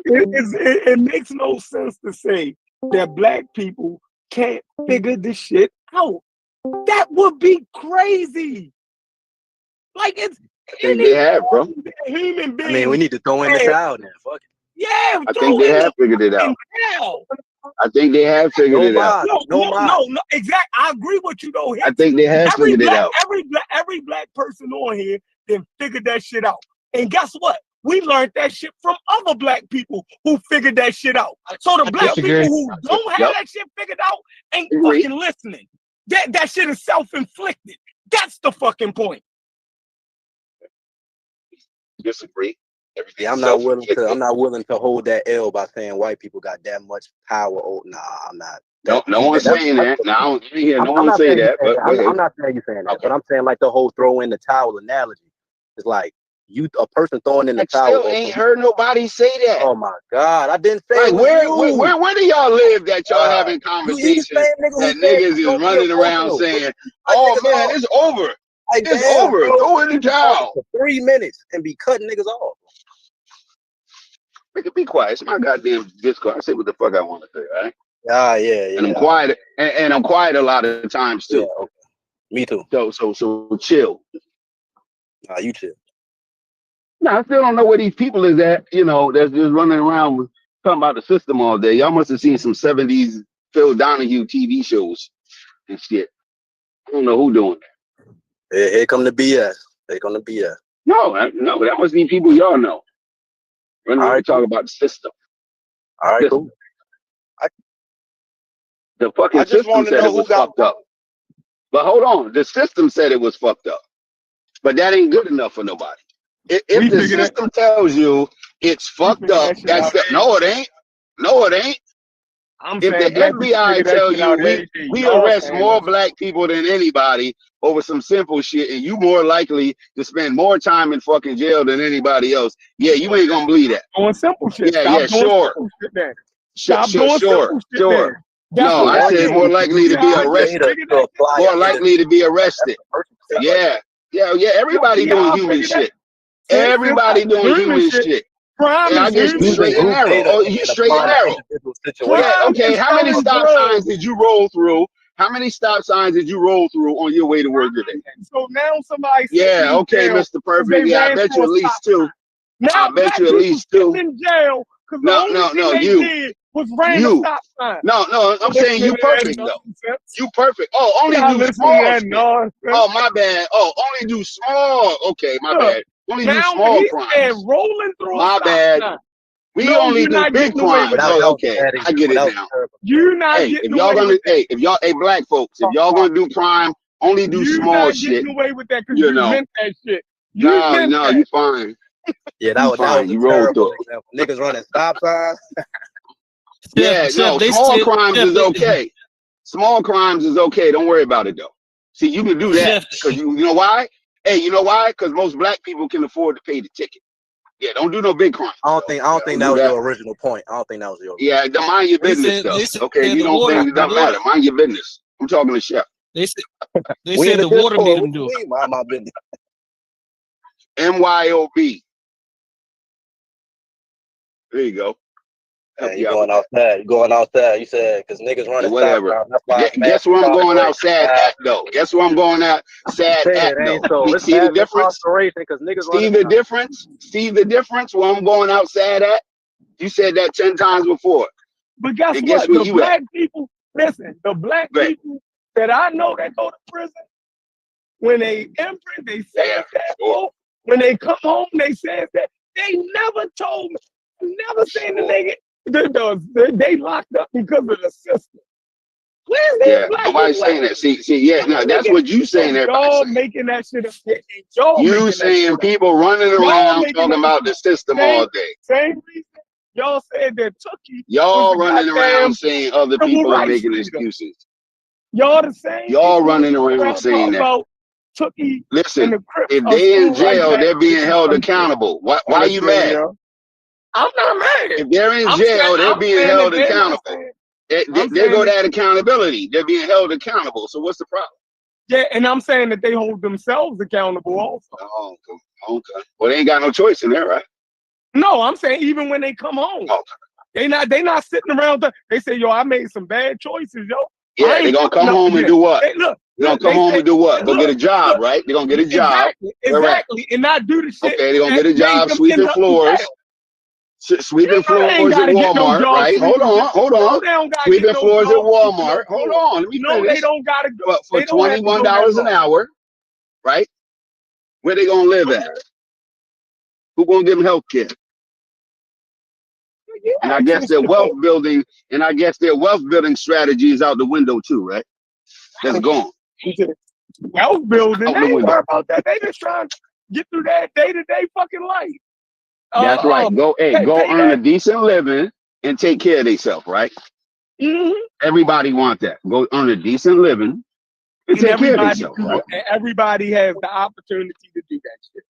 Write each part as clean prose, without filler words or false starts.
It makes no sense to say that black people can't figure this shit out. That would be crazy. Like it's I think they have, bro. Human being. I mean, we need to throw in the towel now. Fuck it. Yeah, I think they have figured it out. I think they have figured it out. No, exactly. I agree with you though. I think they have figured it out. Every black person on here then figured that shit out. And guess what? We learned that shit from other black people who figured that shit out. So the black people who don't have that shit figured out ain't fucking listening. That shit is self-inflicted. That's the fucking point. Disagree. Yeah, I'm not willing to hold that L by saying white people got that much power. Oh, nah, I'm not. No one's saying that. No one say that. But I'm not saying you saying that, okay. But I'm saying like the whole throw in the towel analogy. It's like a person throwing in the towel. Still ain't heard nobody say that. Oh my God, I didn't say. Like where do y'all live that y'all having conversations that niggas is running around saying, "Oh man, it's over. It's over. Throw in the towel." For 3 minutes and be cutting niggas off. Be quiet. It's my goddamn Discord. I say what the fuck I want to say, right? Yeah. And I'm quiet, and I'm quiet a lot of the times too. Yeah, okay. Me too. So chill. Nah, you chill. No, I still don't know where these people is at. You know, that's just running around talking about the system all day. Y'all must have seen some '70s Phil Donahue TV shows and shit. I don't know who doing that. Here come the BS. Here come the BS. No, that must be people y'all know. Running around talking about the system. All right, cool. The fucking system said it was fucked up. But hold on, the system said it was fucked up. But that ain't good enough for nobody. If the system tells you it's fucked up, no, it ain't. No, it ain't. If the FBI tell you we arrest more black people than anybody over some simple shit, and you more likely to spend more time in fucking jail than anybody else, yeah, you ain't gonna believe that. Doing simple shit. Yeah, sure. Sure. No, I said more likely to be arrested. More likely to be arrested. Yeah. Everybody doing human shit. Everybody doing human shit. And I guess you straight and narrow. Oh, you straight and narrow. Yeah, okay. How many stop signs did you roll through? How many stop signs did you roll through on your way to work today? So now somebody. Yeah, okay, Mr. Perfect. Yeah, I bet you at least two. I bet you at least two. In jail. No, you. You. Stop sign. No, I'm saying you perfect though. You perfect. Oh, only do small. Oh, my bad. Oh, only do small. Okay, my bad. Only do small crimes. Rolling through. My bad. We only do big crimes. Oh, okay, I get it now. You're not getting away with that. Hey, black folks, if y'all gonna do crime, only do small shit. You're not getting away with that because you meant that shit. No, you fine. Yeah, that was fine. You rolled through it. Niggas running stop signs. Small crimes is okay. Small crimes is okay. Don't worry about it though. See, you can do that because you know why? Hey, you know why? Because most black people can afford to pay the ticket. Yeah, don't do no big crime. I don't think that was your original point. I don't think that was your. Yeah, mind your business though. Okay, you don't think it doesn't matter. Mind your business. I'm talking to Chef. They said the water made them do it. Mind my business. MYOB. There you go. You going outside? You going outside? You said because niggas running. Whatever. Guess where I'm going outside at though? Guess where I'm going outside at though? See the difference? See the difference? See the difference? Where I'm going outside at? You said that 10 times before. But guess what? The black people. Listen, the black people that I know that go to prison, when they in prison, they say that. When they come home, they say that. They never told me. Never seen the nigga. They locked up because of the system. Where's these black nobody's saying that. See, that's what you saying. Y'all making that shit up. You saying people running around talking about the system all day. Same reason y'all said that Tookie. Y'all running around saying other people are making excuses. Y'all the same. Y'all running around saying that. Tookie. Listen, if they in jail, they're being held accountable. Why are you mad? I'm not mad. If they're in jail, they're being held accountable. They go that accountability. They're being held accountable. So what's the problem? Yeah, and I'm saying that they hold themselves accountable also. Oh, okay. Well, they ain't got no choice in there, right? No, I'm saying even when they come home, they not sitting around. They say, "Yo, I made some bad choices, yo." Yeah, they're gonna come home and do what? They're gonna come home and do what? Go get a job, right? They're gonna get a job. Exactly, and not do the shit. Okay, they're gonna get a job sweeping floors. Sweeping floors at Walmart, right? Hold on. Sweeping floors at Walmart. Hold on, let me finish. They don't gotta go. But for $21 an hour, right? Where they gonna live at? Who gonna give them health care? And I guess their wealth building, strategy is out the window too, right? That's gone. Wealth building, they ain't worry about that. They just trying to get through that day-to-day fucking life. That's right. Go earn a decent living and take care of themselves, right? Mm-hmm. Everybody want that. Go earn a decent living and take care of themselves, right? Everybody has the opportunity to do that shit.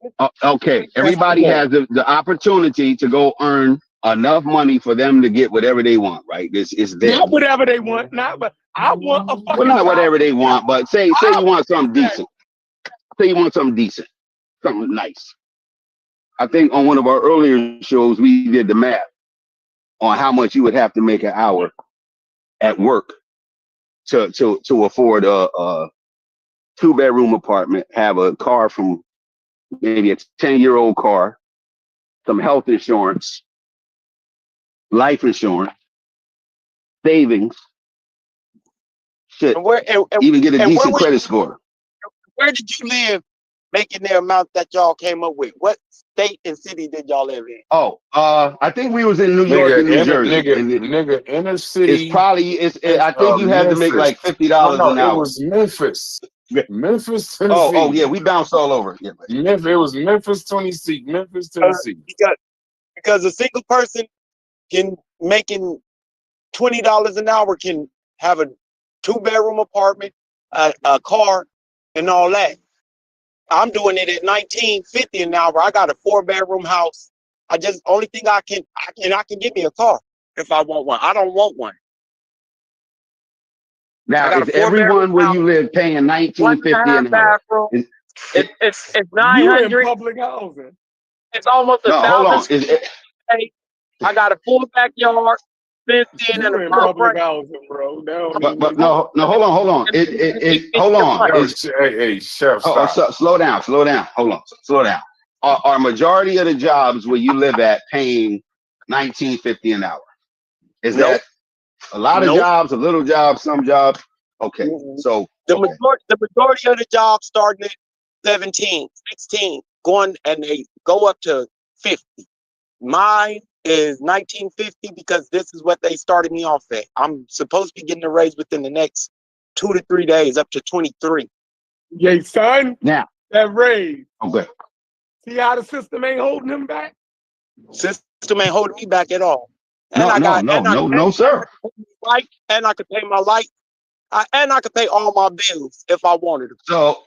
Okay. Everybody has the opportunity to go earn enough money for them to get whatever they want, right? This is there. Not whatever they want, but I want a fucking. Well, not whatever they want, but say you want something decent. Say you want something decent, something nice. I think on one of our earlier shows we did the math on how much you would have to make an hour at work to afford a 2-bedroom apartment, have a car from maybe a 10-year-old car, some health insurance, life insurance, savings, shit, even get a decent credit score. Where did you live making the amount that y'all came up with? What state and city did y'all live in? Oh, I think we was in New York and New Jersey. Nigga, inner city. It's probably, I think you had to make like $50 an hour. It was Memphis. Memphis, Tennessee. Oh, yeah, we bounced all over. Yeah, it was Memphis, Tennessee. Memphis, Tennessee. Because a single person making $20 an hour can have a 2-bedroom apartment, a car, and all that. I'm doing it at $19.50 an hour. I got a 4-bedroom house. Only thing I can get me a car if I want one. I don't want one. Now, is everyone where you live paying $19.50 an hour? It's 900. You in public housing. It's almost $1,000. Hold on. I got a full backyard, fenced in, and a public housing, bro. But no, hold on. Hold on. Hey, chef, stop. Slow down. Hold on. Slow down. Are majority of the jobs where you live at paying $19.50 an hour? Is that a lot of jobs, a little jobs, some jobs? Okay, so the majority of the jobs starting at 17, 16, and they go up to 50. Mine is $19.50 because this is what they started me off at. I'm supposed to be getting a raise within the next 2 to 3 days, up to 23. Yay, son. Now that raise. Okay. See how the system ain't holding him back? System ain't holding me back at all. No, sir. Right, and I could pay my light, and I could pay all my bills if I wanted to. So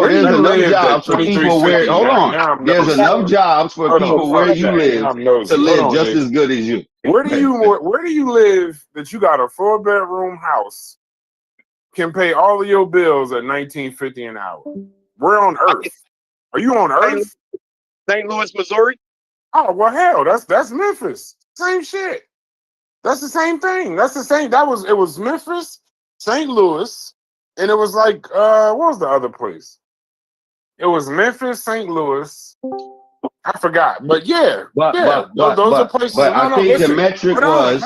there's enough jobs for people where. Hold on. There's enough jobs for people where you live to live just as good as you. Where do you live that you got a 4-bedroom house, can pay all of your bills at $19.50 an hour? Where on earth? Are you on earth? St. Louis, Missouri. Oh well, hell, that's Memphis. Same shit. That's the same thing. That's the same. It was Memphis, St. Louis, and it was like what was the other place? It was Memphis, St. Louis. I forgot, but those are places. But I think the metric was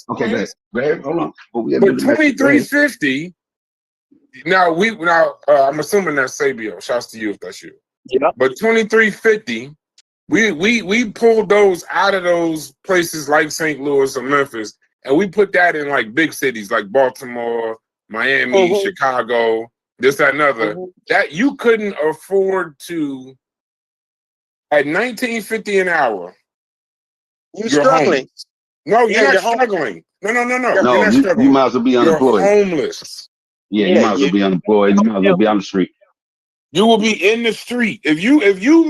okay. Go ahead, hold on. But $23.50. Now I'm assuming that's Sabio. Shouts to you if that's you. Yeah. But $23.50. We pulled those out of those places like St. Louis or Memphis, and we put that in like big cities like Baltimore, Miami, Chicago, this, that, and other. That you couldn't afford to at $19.50 an hour. You're struggling. Homeless. No, you're not struggling. No. You're not struggling. You might as well be unemployed. You're homeless. Yeah, you might as well be unemployed. You might as well be on the street. You will be in the street if you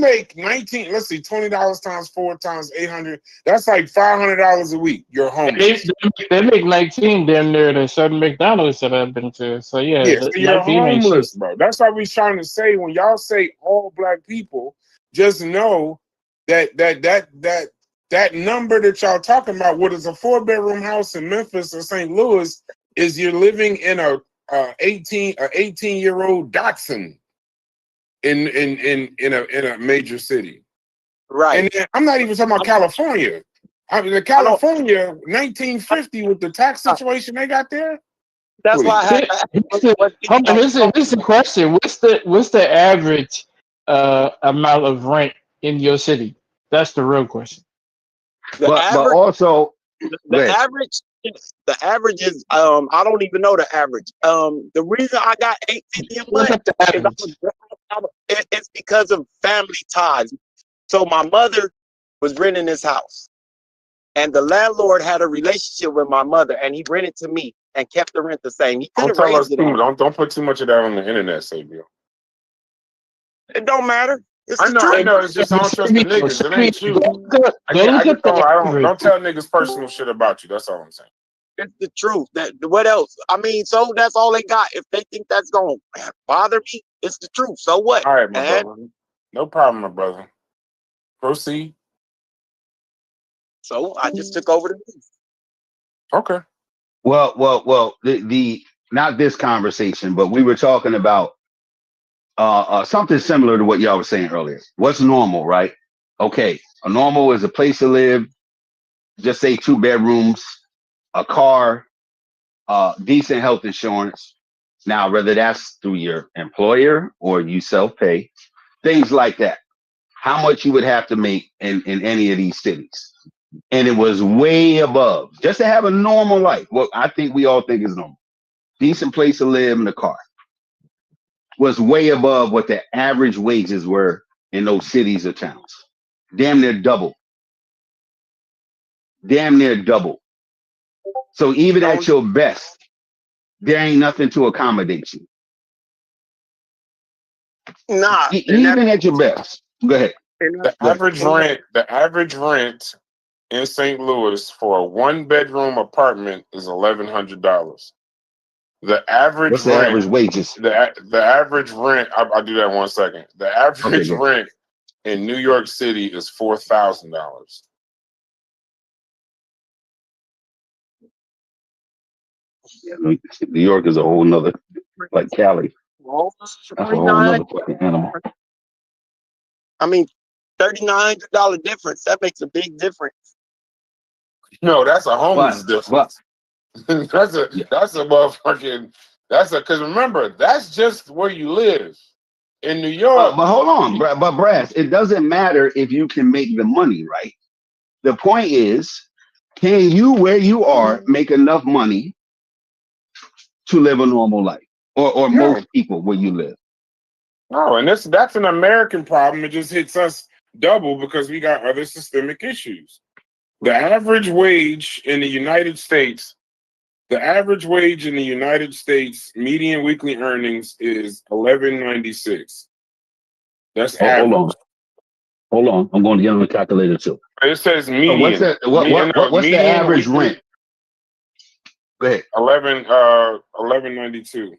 make $20 times 4 times 800. That's like $500 a week. You're homeless. They make 19 damn near the certain McDonald's that I've been to. So so you're homeless, bro. That's what we're trying to say. When y'all say all black people, just know that that number that y'all talking about, what is a 4-bedroom house in Memphis or St. Louis, is you're living in a 18-year-old Datsun in a major city. Right. And I'm not even talking about California. I mean, California, 1950 with the tax situation they got there. That's why I had Here's the question. What's the average amount of rent in your city? That's the real question. But also the average is I don't even know the average. The reason I got $850 a month is it's because of family ties. So my mother was renting this house, and the landlord had a relationship with my mother, and he rented to me and kept the rent the same. He could have raised it. Don't put too much of that on the internet, Savior. It don't matter. I know. It's just I don't trust the niggas. It ain't you. Don't tell niggas personal shit about you. That's all I'm saying. It's the truth. What else? I mean, so that's all they got. If they think that's gonna bother me, it's the truth. So what? All right, my brother. No problem, my brother. Proceed. So I just took over the news. Okay. Well. The not this conversation, but we were talking about something similar to what y'all were saying earlier. What's normal, right? Okay, a normal is a place to live. Just say 2 bedrooms, a car, decent health insurance. Now, whether that's through your employer or you self-pay, things like that. How much you would have to make in any of these cities. And it was way above. Just to have a normal life. What I think we all think is normal. Decent place to live in a car. Was way above what the average wages were in those cities or towns. Damn near double. So even at your best, there ain't nothing to accommodate you. Nah. Even at your best. Go ahead. The average rent in St. Louis for a 1-bedroom apartment is $1,100. The average What's the average wages? The average rent. I'll do that 1 second. The average rent in New York City is $4,000. Yeah, New York is a whole nother, like Cali. That's a whole nother fucking animal. I mean, $3,900 difference. That makes a big difference. No, that's a homeless difference. That's a motherfucking. Because remember, that's just where you live in New York. But hold on, but Brass, it doesn't matter if you can make the money, right? The point is, can you, where you are, make enough money to live a normal life, or most people where you live? No, and that's an American problem. It just hits us double because we got other systemic issues. The average wage in the United States. The average wage in the United States, median weekly earnings is $11.96. That's average. Hold on. I'm going to get on the calculator too. It says median. So what's the average rent? Go ahead. $11.92.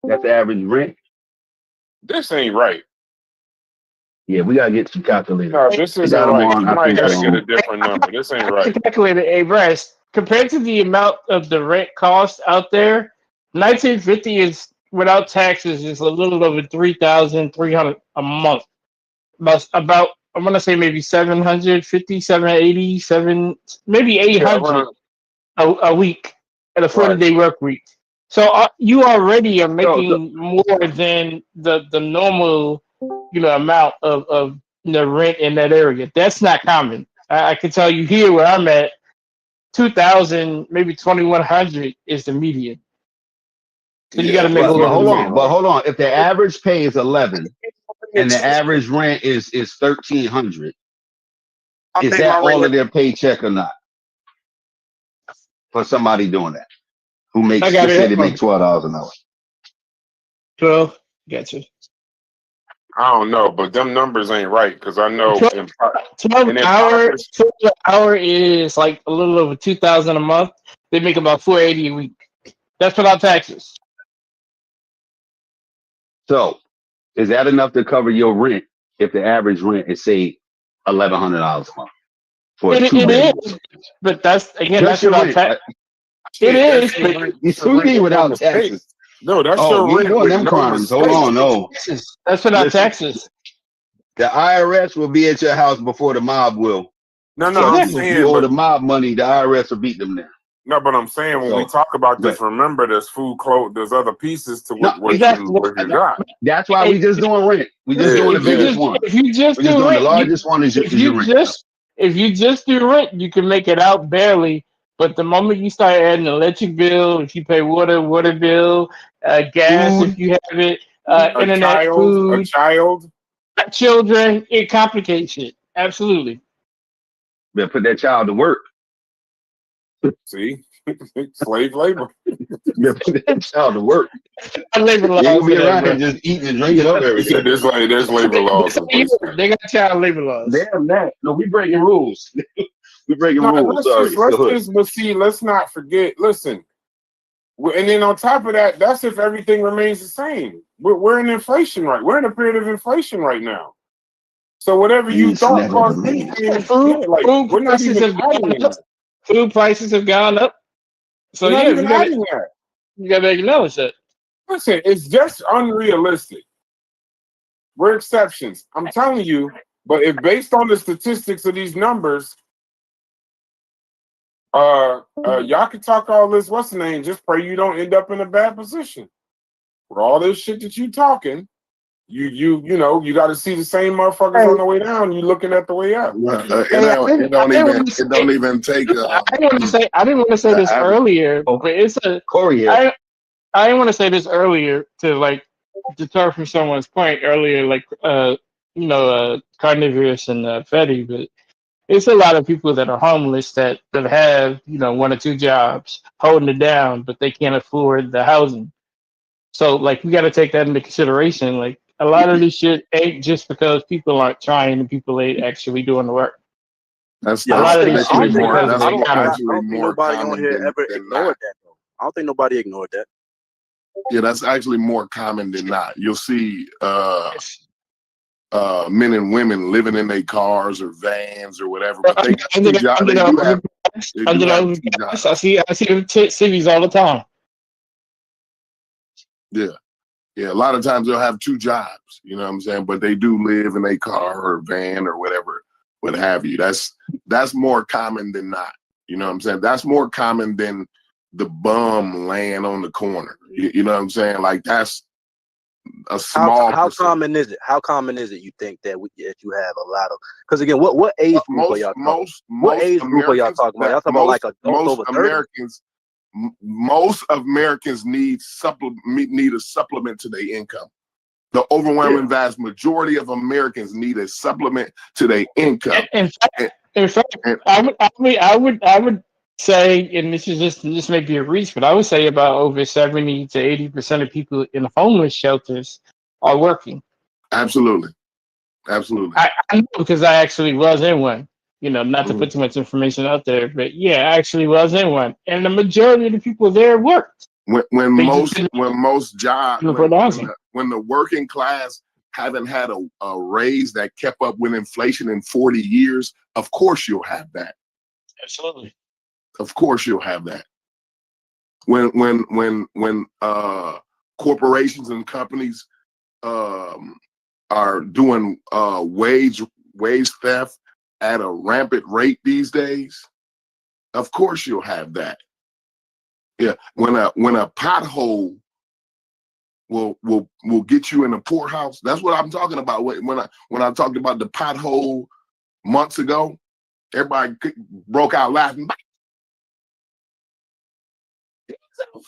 That's the average rent. This ain't right. Yeah, we gotta get some calculators. No, this isn't right. Somebody gotta get a different number. This ain't right. Calculator, hey, Bryce. Compared to the amount of the rent cost out there, 1950 is without taxes is a little over $3,300 a month. About I'm gonna say maybe 750, 780, maybe 800 a week at a 40-day work week. So you already are making more than the normal, amount of the rent in that area. That's not common. I can tell you here where I'm at, 2,000, maybe 2,100 is the median. So you got to make a little more. But hold on. If the average pay is 11 and the average rent is 1,300, is that all of their paycheck or not? For somebody doing that, who makes, let's say they make $12 an hour. 12, gotcha. I don't know, but them numbers ain't right because I know 12 hour is like a little over 2,000 a month. They make about 480 a week. That's without taxes. So, is that enough to cover your rent if the average rent is say $1,100 a month? for It 2 bedroom. is, but that's Just that's your without rent. tax. It is, but You see without taxes. No, that's Oh, your we ain't rent doing with them no crimes. Hold on, no. that's without Listen, taxes. the IRS will be at your house before the mob will. No, So I'm if saying, you owe but the mob money, the IRS will beat them there. no, but I'm saying when we So, talk about this, but remember there's food, clothes, there's other pieces to no, what Exactly. you got. that's why we just doing rent. We just doing the biggest one. If you just We're just do doing the rent, largest one is your rent. if you just do rent, you can make it out barely. But the moment you start adding electric bill, if you pay water bill, gas, Food, if you have it, A internet, food, child. children, it complicates it. Absolutely. better put that child to work. See, slave labor. Better put that child to work. Labor You ain't laws gonna be for that, around bro. here just eating and drinking up He everything. said there's labor laws in place. They got child labor laws. Damn that. No, we breaking rules. We breaking No, rules. Sorry. but see, let's not forget. Listen, and then on top of that, that's if everything remains the same. We're in inflation we're in a period of inflation right now. So whatever you It's thought never cost remains. Food we're not prices even have adding gone up. that. Food prices have gone up. So We're not yeah, even adding that. you gotta acknowledge that. Listen, it's just unrealistic. We're exceptions. I'm telling you, but if based on the statistics of these numbers, y'all can talk all this, what's the name? Just pray you don't end up in a bad position. With all this shit that you talking, you got to see the same motherfuckers on the way down. You looking at the way up. It don't even take. I didn't want to say this earlier, but it's a Corey. I didn't want to say this earlier to like deter from someone's point earlier, like carnivorous and Fetty, but it's a lot of people that are homeless that have 1 or 2 jobs holding it down, but they can't afford the housing. So like we got to take that into consideration. Like a lot of this shit ain't just because people aren't trying and people ain't actually doing the work. That's A lot of this shit actually is more. because of That's the more economy. actually I don't think more nobody on common here than ever not. ignored that though. I don't think nobody ignored that. Yeah, that's actually more common than not. You'll see men and women living in their cars or vans or whatever, but they got 2 jobs. They do have 2 jobs. I see them cities all the time. Yeah. A lot of times they'll have 2 jobs, you know what I'm saying? But they do live in a car or van or whatever, what have you. That's more common than not. You know what I'm saying? That's more common than the bum laying on the corner. You know what I'm saying? Like that's a small. How common is it? How common is it? You think that you have a lot of? Because again, what age group are y'all talking? What age group are y'all talking about? Y'all talking about like adults over 30? Most Americans need a supplement to their income. The overwhelming vast majority of Americans need a supplement to their income. In fact, I would say, and this may be a reach, but I would say about over 70 to 80% of people in homeless shelters are working. Absolutely. I know because I actually was in one. Not to put too much information out there, but yeah, I actually was in one, and the majority of the people there worked. When most jobs, when the working class haven't had a raise that kept up with inflation in 40 years, of course you'll have that. Absolutely. Of course you'll have that. When corporations and companies are doing wage theft at a rampant rate these days, of course you'll have that. Yeah, when a pothole will get you in the poorhouse. That's what I'm talking about. When I talked about the pothole months ago, everybody broke out laughing. It's a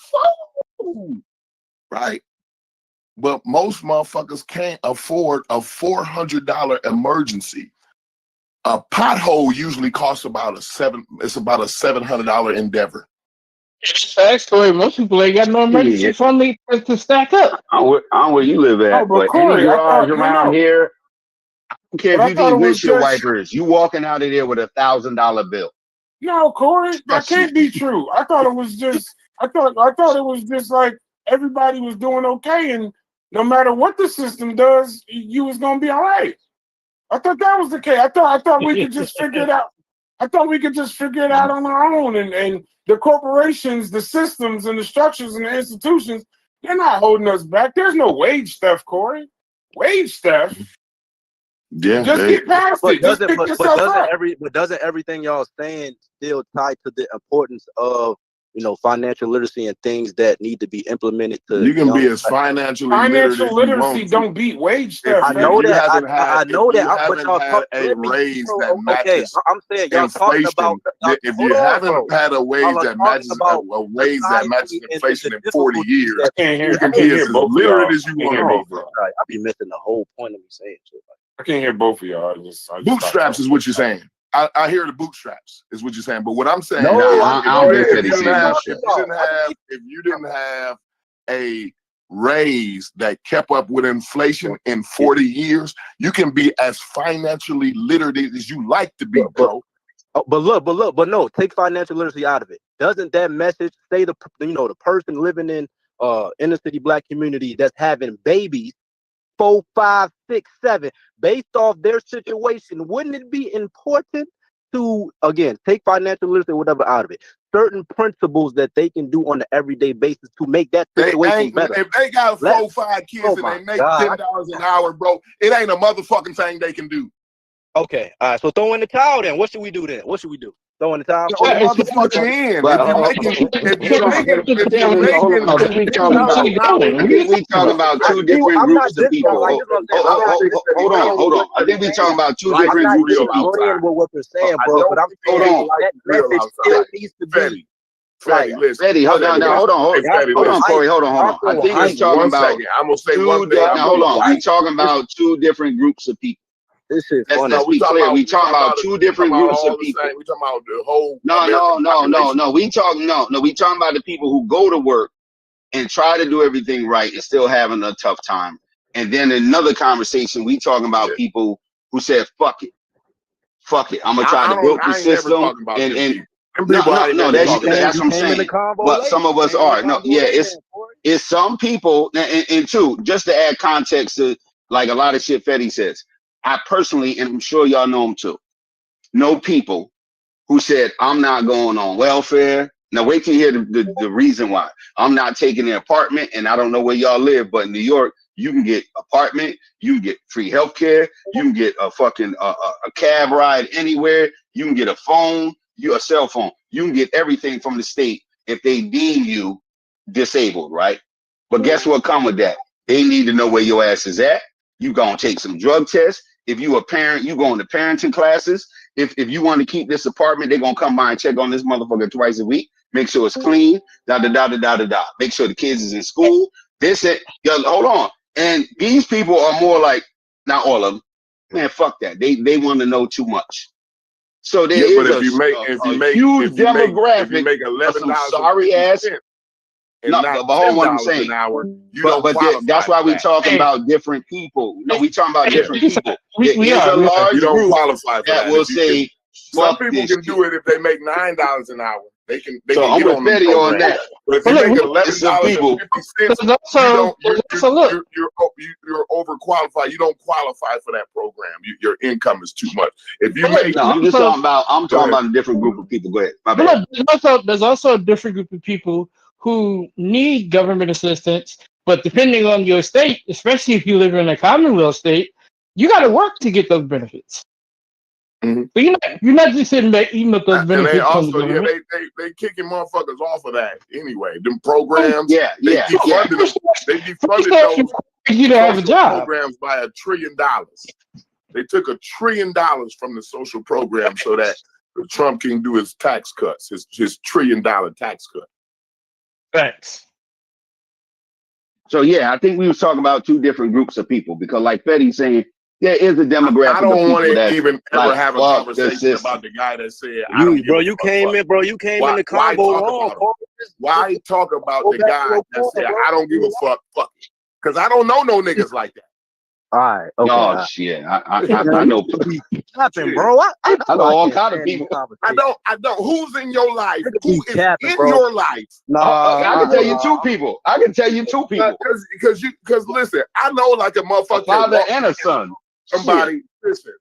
fool, right? But most motherfuckers can't afford a $400 emergency. A pothole usually costs about a $700 endeavor. Actually, most people ain't got no emergency fund to stack up. I don't know where you live at, but Corey, any garage around here, I don't care if you need windshield wipers. You walking out of there with $1,000 bill. No, Corey, that can't be true. I thought it was just like everybody was doing okay, and no matter what the system does, you was gonna be all right. I thought that was the case. I thought we could just figure it out. I thought we could just figure it out on our own. And the corporations, the systems, and the structures and the institutions, they're not holding us back. There's no wage theft, Corey. Wage theft. Yeah, just get past it. Just pick yourself up. But doesn't everything y'all saying still tie to the importance of financial literacy and things that need to be implemented to? You can be as financial literacy don't beat wage theft. I know that. I know that. But y'all had a raise that matches. I'm saying y'all talking about. If you haven't had a wage that matches inflation in 40 years, you can be as literate as you want to be. I be missing the whole point of me saying shit. I can't hear both of y'all. Bootstraps is what you're saying. I hear the bootstraps is what you're saying. But what I'm saying, if you didn't have a raise that kept up with inflation in 40 years, you can be as financially literate as you like to be, bro. But no, take financial literacy out of it. Doesn't that message say the person living in inner city black community that's having babies 4, 5, 6, 7, based off their situation, wouldn't it be important to, again, take financial literacy or whatever out of it? Certain principles that they can do on an everyday basis to make that situation better. If they got 4, 5 kids and they make $10 an hour, bro, it ain't a motherfucking thing they can do. Okay, all right. So throw in the towel then. What should we do then? Throw in the towel? We talking about two different groups of people. Hold on. I think we talking about two different groups of people. With what they're saying, bro. But I'm saying that message still needs to be. Fetty, hold on, Corey, hold on. I think we're talking about. I'm gonna say one thing. Hold on. We talking about two different groups of people. This is let's be clear. We talking about two different groups of people. We talking about the whole. No. We talking about the people who go to work and try to do everything right and still having a tough time. And then another conversation, we talking about people who said, "Fuck it, I'm gonna try to build the system." And that's what I'm saying. But some of us are. It's some people, and two, just to add context to like a lot of shit Fetty says. I personally, and I'm sure y'all know them too, know people who said, I'm not going on welfare. Now wait till you hear the reason why. I'm not taking an apartment, and I don't know where y'all live, but in New York, you can get apartment, you can get free healthcare, you can get a fucking a cab ride anywhere, you can get a phone, a cell phone, you can get everything from the state if they deem you disabled, right? But guess what come with that? They need to know where your ass is at. You gonna take some drug tests. If you a parent, you going to parenting classes. If you want to keep this apartment, they're gonna come by and check on this motherfucker twice a week. Make sure it's clean. Make sure the kids is in school. Hold on. And these people are more like, not all of them. Man, fuck that. They want to know too much. So there is a huge demographic. If you make $11 sorry ass. No, but hold on what I'm saying. But that's why we're talking about different people. No, we talking about different people. You don't qualify for that. Will say some people can do it if they make $9 an hour. They can I'm get on the on that. But if you make $11.50, you're overqualified. You don't qualify for that program. Your income is too much. If you make, I'm talking about a different group of people. Go ahead. My bad. There's also a different group of people who need government assistance, but depending on your state, especially if you live in a Commonwealth state, you got to work to get those benefits. Mm-hmm. But you're not just sitting back eating up those benefits. And they also, they kicking motherfuckers off of that anyway. Them programs, they defunded those. You don't have a job. Programs by $1 trillion. They took $1 trillion from the social program so that Trump can do his tax cuts, his $1 trillion tax cut. Thanks. So I think we was talking about two different groups of people because, like Fetty's saying, there is a demographic. I don't want to even ever have a conversation about the guy that said, you came in the combo wrong. Why talk about the guy that said, I don't give a fuck, because I don't know no niggas like that. All right. Okay. Oh shit! I know. Capping, bro. I know all kind of people. I don't. Who's in your life? Who is in your life? I can tell you two people. Because listen, I know like a motherfucker. A father and a son. Somebody, listen,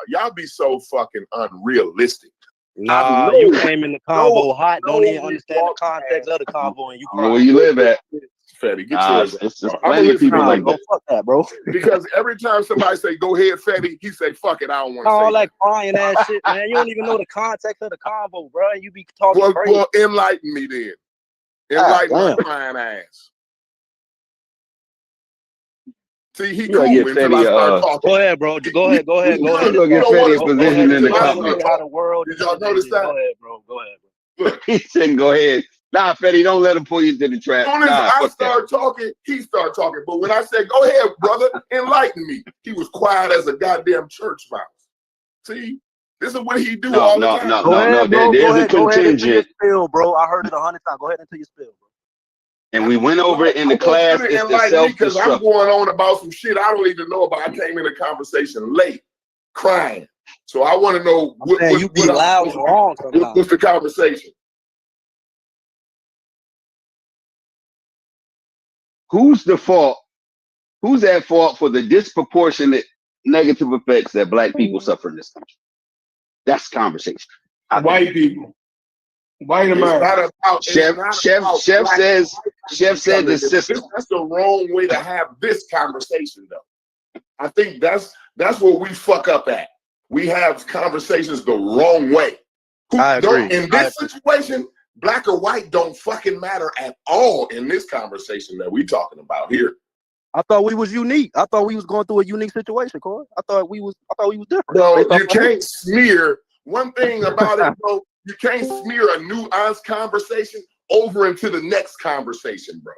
y'all be so fucking unrealistic. Nah, you came in the convo hot. Don't even understand the context of the convo, and you crying. Where you live at? Fetty, get yours. It's just plenty of people like that. Fuck that, bro. Because every time somebody say, go ahead, Fetty, he say, fuck it, I don't want to say all that crying ass shit, man. You don't even know the context of the convo, bro. And you be talking crazy. Well, enlighten me then. Enlighten my crying ass. See, he cool until I start talking. Go ahead, bro. Go ahead. Go get Fetty a position in the company. How the world did y'all notice that? Go ahead, bro. Go ahead, bro. He said, go ahead. Nah, Fetty, don't let him pull you into the trap. As soon as I start talking, he start talking. But when I said, go ahead, brother, enlighten me, he was quiet as a goddamn church mouse. See, this is what he do all the time. No. There's a contingent. Spill, bro. I heard it 100 times. Go ahead and tell your spill, bro. And we went over it in the class. It's the self-destruct. Because I'm going on about some shit I don't even know about. I came in a conversation late, crying. So I want to know you be loud and wrong sometimes. What's the conversation? Who's the fault? Who's at fault for the disproportionate negative effects that Black people suffer in this country? That's the conversation. White people. White America. Chef said the system. That's the wrong way to have this conversation, though. I think that's where we fuck up at. We have conversations the wrong way. I agree. In this situation, Black or white don't fucking matter at all in this conversation that we talking about here. I thought we was unique. I thought we was going through a unique situation, Corey. I thought we was different. No, you can't smear. One thing about it, bro, you can't smear a nuanced conversation over into the next conversation, bro.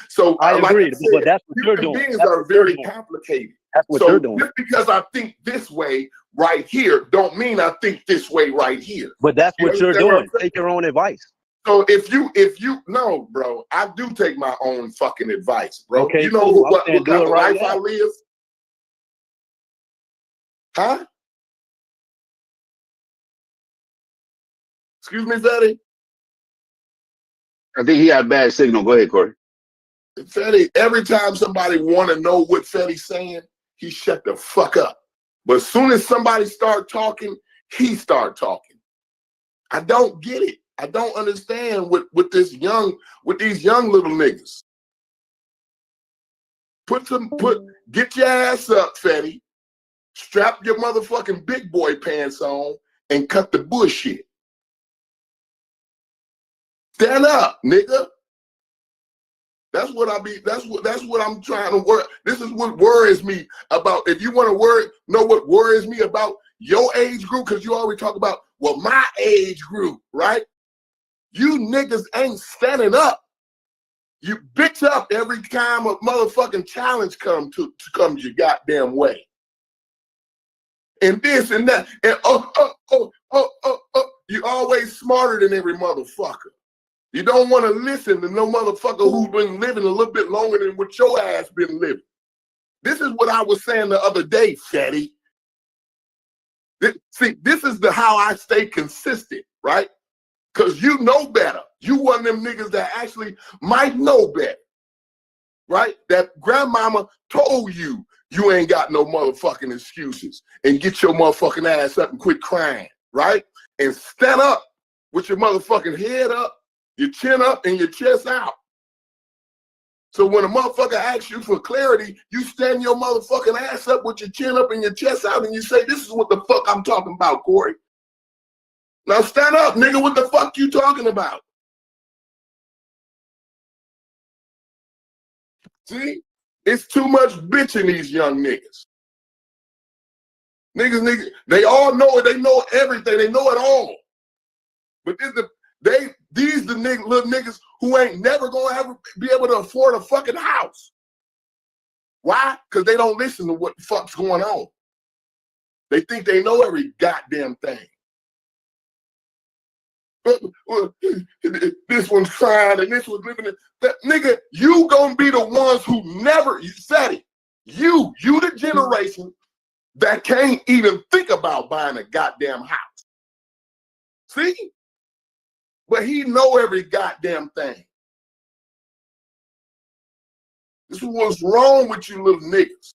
So I agree, but that's what you're doing. Human beings are very complicated. That's what you're doing. Just because I think this way right here, don't mean I think this way right here. But that's what you're doing. Take your own advice. So if you no, bro, I do take my own fucking advice, bro. Okay, you know what kind of life I live? Huh? Excuse me, Fetty? I think he had a bad signal. Go ahead, Corey. Fetty, every time somebody want to know what Fetty's saying, he shut the fuck up. But as soon as somebody start talking, he start talking. I don't get it. I don't understand with these young little niggas. Get your ass up, Fetty. Strap your motherfucking big boy pants on and cut the bullshit. Stand up, nigga. That's what I'm trying to work. This is what worries me about. If you want to know what worries me about your age group, because you always talk about, well, my age group, right? You niggas ain't standing up. You bitch up every time a motherfucking challenge comes your goddamn way. And this and that. And you always smarter than every motherfucker. You don't want to listen to no motherfucker who's been living a little bit longer than what your ass been living. This is what I was saying the other day, Fetty. See, this is how I stay consistent, right? Because you know better. You one of them niggas that actually might know better, right? That grandmama told you you ain't got no motherfucking excuses, and get your motherfucking ass up and quit crying, right? And stand up with your motherfucking head up, your chin up, and your chest out. So when a motherfucker asks you for clarity, you stand your motherfucking ass up with your chin up and your chest out, and you say, this is what the fuck I'm talking about, Corey. Now stand up, nigga. What the fuck you talking about? See? It's too much bitching these young niggas. Niggas, they all know it. They know everything. They know it all. But these the little niggas who ain't never gonna ever be able to afford a fucking house. Why? Because they don't listen to what the fuck's going on. They think they know every goddamn thing. This one's crying and this one's living in that. Nigga, you gonna be the ones who never, you said it. You the generation that can't even think about buying a goddamn house. See? But he know every goddamn thing. This is what's wrong with you little niggas.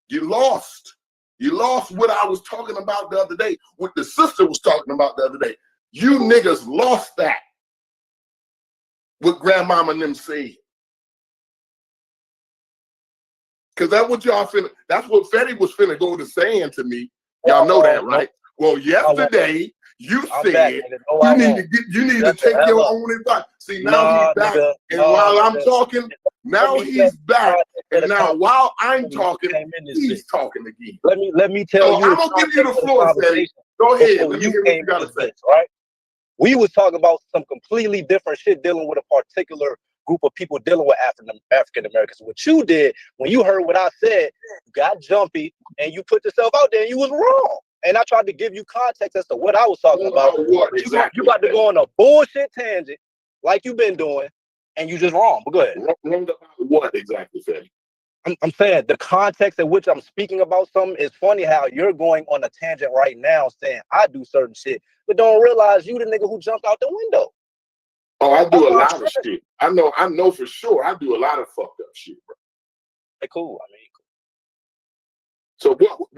You lost. You lost what I was talking about the other day, what the sister was talking about the other day. You niggas lost that. What grandmama and them said. Because that's what y'all finna, that's what Fetty was finna go to saying to me. Y'all know that, right? Well, yesterday you said you need to take your own advice. See, now he's back, and while I'm talking, now he's back, and now while I'm talking, he's talking again. Let me tell you. I'm gonna give you the floor, Fetty. Go ahead. Let me hear what you gotta say. Right? We was talking about some completely different shit dealing with a particular group of people dealing with African Americans. What you did when you heard what I said, you got jumpy and you put yourself out there and you was wrong. And I tried to give you context as to what I was talking about. Exactly. You about to go on a bullshit tangent like you've been doing, and you just wrong. But go ahead. Wrong about what exactly, Fetty? I'm saying the context in which I'm speaking about something is funny how you're going on a tangent right now saying I do certain shit, but don't realize you the nigga who jumped out the window. Oh, I do a lot of shit. I know for sure I do a lot of fucked up shit, bro. Hey, cool. I mean, so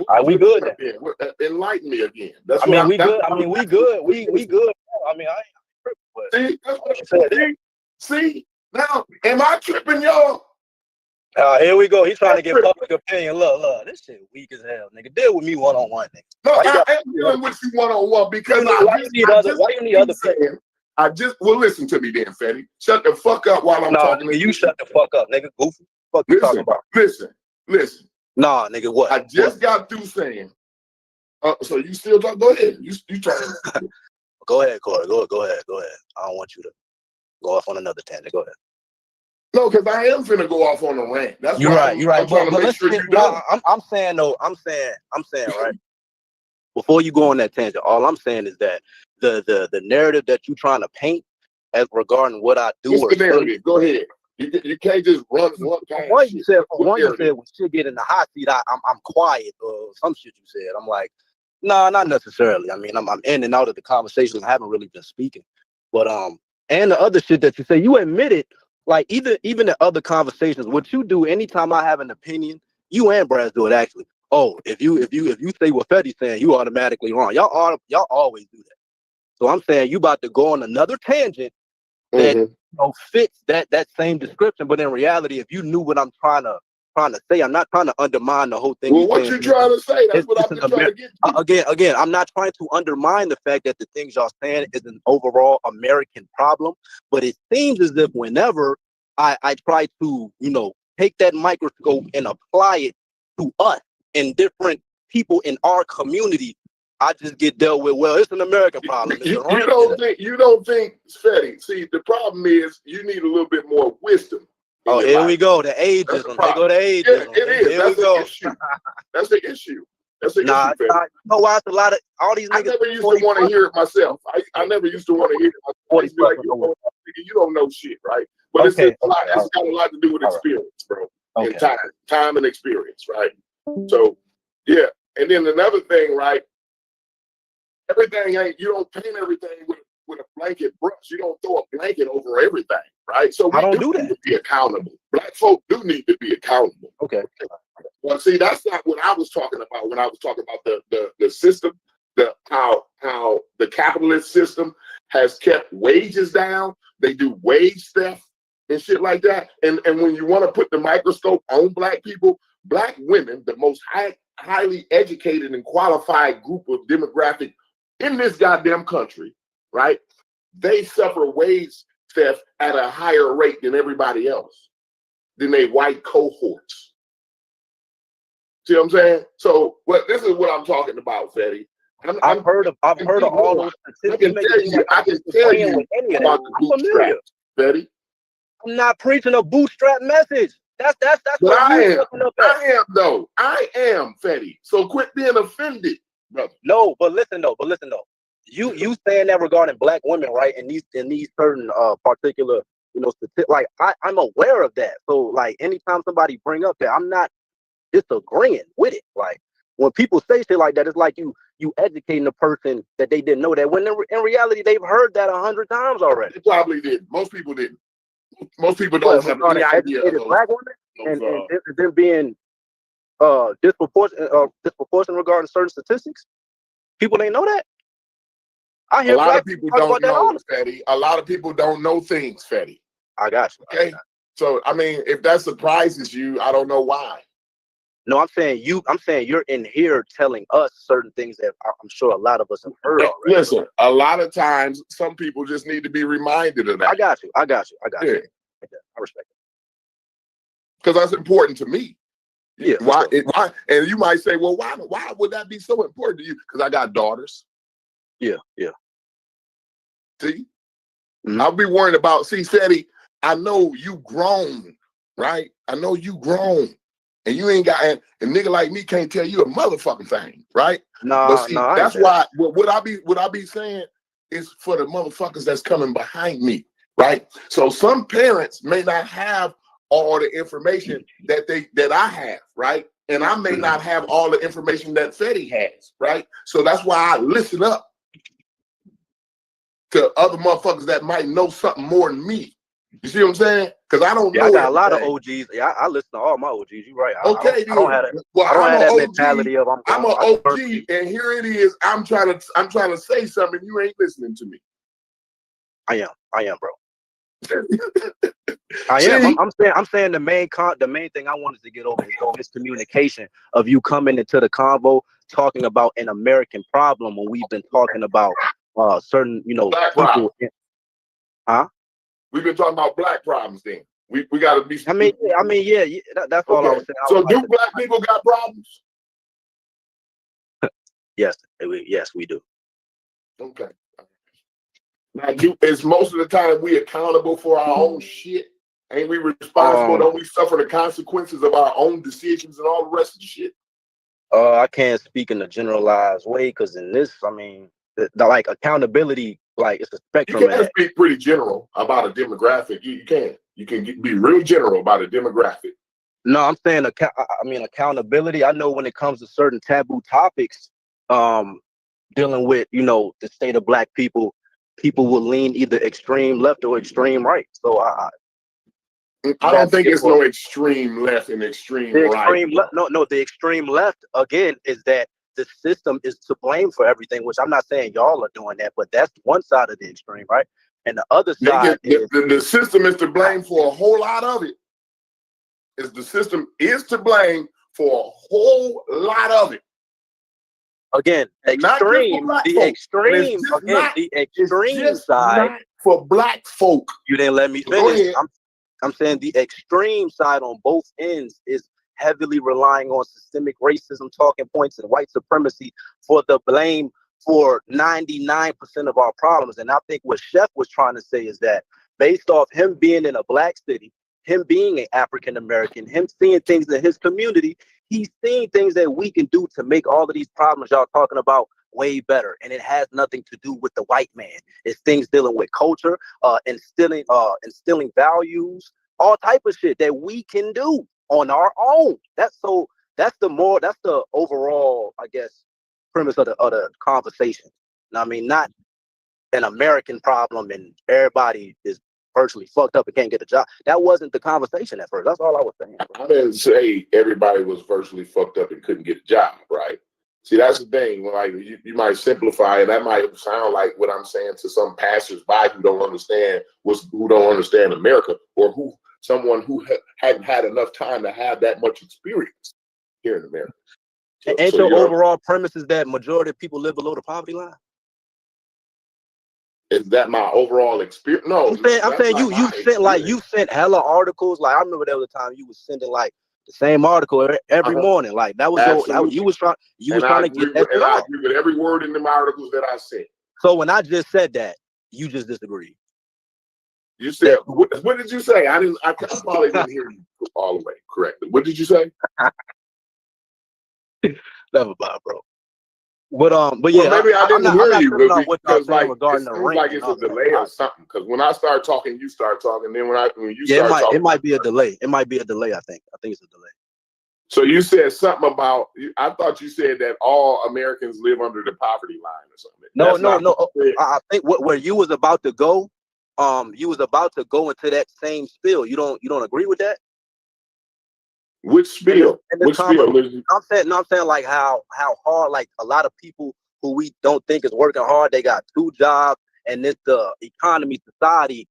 what we good then? Enlighten me again. That's we good. I mean, we good. We good. I mean, I ain't tripping. See, now am I tripping, y'all? Here we go. He's trying to get public opinion. Look, this shit weak as hell, nigga. Deal with me one-on-one, nigga. No, I am dealing with you one-on-one because why you need other people? Well, listen to me then, Fetty. Shut the fuck up while I'm talking. Nigga, you shut the fuck up, nigga. Goofy. Fuck you talking about? Listen. Nah, nigga, what? I just got through saying. So you still talk? Go ahead. You trying to? Go ahead, Corey. Go ahead. I don't want you to go off on another tangent. Go ahead. No, because I am finna go off on a rant. That's you're right. I'm trying to make sure you don't. I'm saying right. Before you go on that tangent, all I'm saying is that the narrative that you're trying to paint as regarding what I do. What's the narrative? Go ahead. You can't just run one past. One you said when shit get in the hot seat, I'm quiet or some shit you said. I'm like, nah, not necessarily. I mean, I'm in and out of the conversation. I haven't really been speaking, but and the other shit that you say, you admitted. Like even in other conversations, what you do anytime I have an opinion, you and Brad do it actually. Oh, if you say what Fetty's saying, you automatically wrong. Y'all always do that. So I'm saying you about to go on another tangent that fits that same description. But in reality, if you knew what I'm trying to say, I'm not trying to undermine the whole thing. Well, what you trying to say? That's what I'm trying to get to. Again, I'm not trying to undermine the fact that the things y'all saying is an overall American problem, but it seems as if whenever I try to, take that microscope and apply it to us and different people in our community, I just get dealt with. Well, it's an American problem. You don't think, Fetty? See, the problem is you need a little bit more wisdom. Oh, here we go. The ageism. They go to ageism. Yeah, it is. That's the issue. That's the issue. That's the issue. You know why it's a lot of all these niggas. I never used to want to hear it myself. I never used to want to hear it myself. Like, you don't know shit, right? But it's got a lot to do with experience, bro. And time and experience, right? So, yeah. And then another thing, right? You don't paint everything with a blanket brush. You don't throw a blanket over everything, right? So we do need to be accountable. Black folk do need to be accountable. Okay. Well, see, that's not what I was talking about when I was talking about the system, how the capitalist system has kept wages down. They do wage theft and shit like that. And when you want to put the microscope on black people, black women, the most highly educated and qualified group of demographic in this goddamn country, right? They suffer wage theft at a higher rate than everybody else, than they white cohorts. See what I'm saying? So, this is what I'm talking about, Fetty. I've heard of all those statistics. I can tell you about the bootstrap, Fetty. I'm not preaching a bootstrap message. That's what I am. I am, Fetty. So quit being offended, brother. No, but listen though. You saying that regarding black women, right? In these certain particular, like I'm aware of that. So like anytime somebody bring up that, I'm not disagreeing with it. Like when people say shit like that, it's like you educating a person that they didn't know that when in reality they've heard that 100 times already. They probably did. Most people didn't. Most people don't have any idea of those, black women and them being disproportion regarding certain statistics. People ain't know that. I hear a lot of people don't know, that Fetty. A lot of people don't know things, Fetty. I got you. Okay. So I mean, if that surprises you, I don't know why. No, I'm saying you're in here telling us certain things that I'm sure a lot of us have heard already. Listen, a lot of times some people just need to be reminded of that. I got you. Yeah. I respect it. Because that's important to me. Yeah. Why? And you might say, well, why would that be so important to you? Because I got daughters. Yeah. See? I'll be worried about, Fetty, I know you grown, right? I know you grown. And you ain't got, and a nigga like me can't tell you a motherfucking thing, right? But see, that's why what I be saying is for the motherfuckers that's coming behind me, right? So some parents may not have all the information that I have, right? And I may not have all the information that Fetty has, right? So that's why I listen up to other motherfuckers that might know something more than me. You see what I'm saying? Because I don't know. I got a lot of OGs. Yeah, I listen to all my OGs. You're right. I don't have that. Well, I don't have that OG, mentality of I'm an OG, and here it is. I'm trying to say something. You ain't listening to me. I am, bro. I am. I'm saying the main thing I wanted to get over is the miscommunication of you coming into the convo talking about an American problem when we've been talking about certain, black people. We've been talking about black problems. Then we got to be. I mean, yeah. That's all I was saying. So do black people got problems? Yes, we do. Okay. Now, is most of the time we accountable for our own shit? Ain't we responsible? Don't we suffer the consequences of our own decisions and all the rest of the shit? I can't speak in a generalized way because in this, I mean, the like accountability, like it's a spectrum. You can speak pretty general about a demographic. You can. You can be real general about a demographic. No, I'm saying accountability. I know when it comes to certain taboo topics, dealing with the state of black people will lean either extreme left or extreme right. So I don't think it's no extreme left and extreme right. The extreme left again is that the system is to blame for everything, which I'm not saying y'all are doing that, but that's one side of the extreme, right? And the other side the system is to blame for a whole lot of it. The system is to blame for a whole lot of it. Again, the extreme side for black folk. You didn't let me finish. I'm saying the extreme side on both ends is heavily relying on systemic racism talking points and white supremacy for the blame for 99% of our problems. And I think what Chef was trying to say is that based off him being in a black city, him being an African American, him seeing things in his community, he's seeing things that we can do to make all of these problems y'all talking about way better. And it has nothing to do with the white man. It's things dealing with culture, instilling values, all type of shit that we can do on our own. That's the overall, I guess, premise of the conversation. I mean, not an American problem and everybody is virtually fucked up and can't get a job. That wasn't the conversation at first. That's all I was saying. I didn't say everybody was virtually fucked up and couldn't get a job, right? See, that's the thing. Like you might simplify it. That might sound like what I'm saying to some passersby who don't understand America, or someone who hadn't had enough time to have that much experience here in America. And your overall premise is that majority of people live below the poverty line? Is that my overall experience? No, I'm saying you sent hella articles. Like I remember there was a time you was sending like the same article every morning. Like that was you was trying to get that. And I agree with every word in them articles that I said. So when I just said that, you just disagreed. You said what did you say? I probably didn't hear you all the way correctly. What did you say? Never mind, bro. But yeah, well, maybe I didn't hear you because like regarding it seems like it's a delay or something. Because when I start talking, you start talking. Then when you start talking, it might be a delay. It might be a delay. I think it's a delay. So you said something about. I thought you said that all Americans live under the poverty line or something. No. I think where you was about to go, you was about to go into that same spill. You don't agree with that? Which spiel? Which spiel? I'm saying like how hard, like a lot of people who we don't think is working hard, they got 2 jobs, and it's the economy, society,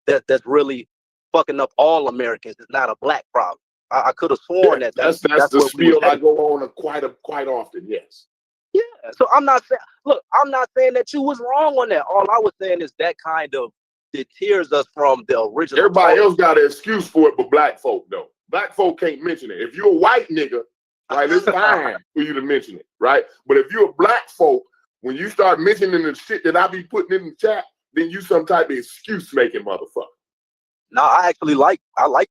that's really fucking up all Americans. It's not a black problem. I could have sworn that's the spiel I go on quite often. Yes. Yeah. So I'm not saying that you was wrong on that. All I was saying is that kind of deters us from the original. Everybody else got an excuse for it, but black folk don't. Black folk can't mention it. If you're a white nigga, right, it's fine for you to mention it, right? But if you're a black folk, when you start mentioning the shit that I be putting in the chat, then you some type of excuse making motherfucker. No, I like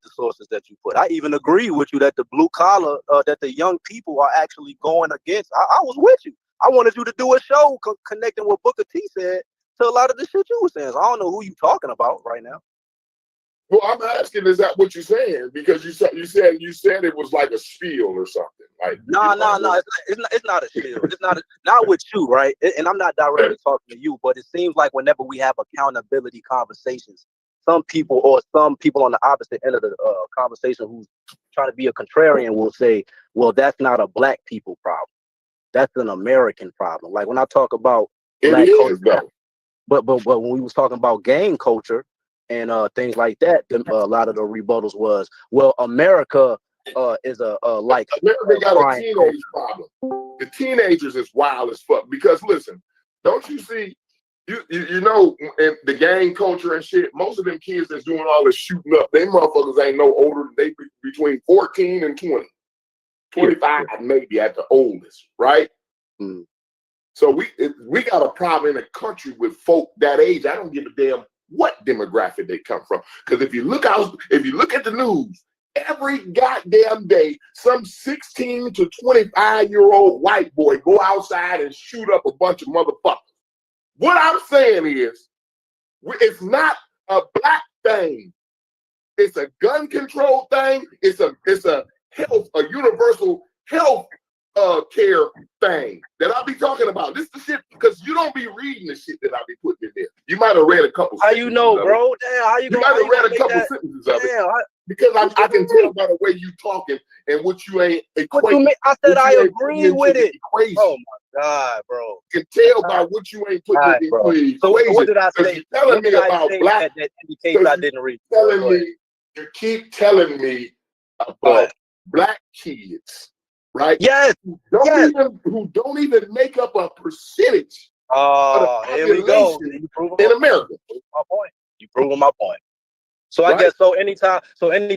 the sources that you put. I even agree with you that the blue collar, that the young people are actually going against. I was with you. I wanted you to do a show connecting what Booker T said to a lot of the shit you were saying. So I don't know who you talking about right now. Well, I'm asking, is that what you're saying? Because you said it was like a spiel or something. Like no, it's not a spiel. It's not with you, right? And I'm not directly talking to you, but it seems like whenever we have accountability conversations, some people on the opposite end of the conversation who's trying to be a contrarian will say, well, that's not a black people problem. That's an American problem. Like when I talk about black culture, but when we was talking about gang culture and things like that, a lot of the rebuttals was, well, America is like America got a teenage problem. The teenagers is wild as fuck because listen, don't you see? You know, in the gang culture and shit, most of them kids that's doing all this shooting up, they motherfuckers ain't no older than they between 14 and 20. 25 maybe at the oldest, right? Mm. So we got a problem in the country with folk that age. I don't give a damn what demographic they come from. Because if you look at the news, every goddamn day, some 16 to 25-year-old white boy go outside and shoot up a bunch of motherfuckers. What I'm saying is, it's not a black thing. It's a gun control thing. It's a universal health care thing that I'll be talking about. This is the shit because you don't be reading the shit that I be putting in there. You might have read a couple. How you know, bro? Damn, how you might have read a couple sentences of it. Because I can tell by the way you talking and what you ain't equating. I said I agree with it. Oh my God, bro! You can tell by what you ain't putting in the equation. So what did I say? You're telling me about black. That indicates I didn't read. You keep telling me about black kids, right? Yes. Who don't even make up a percentage of the population in America. You proving my point. So I guess anytime me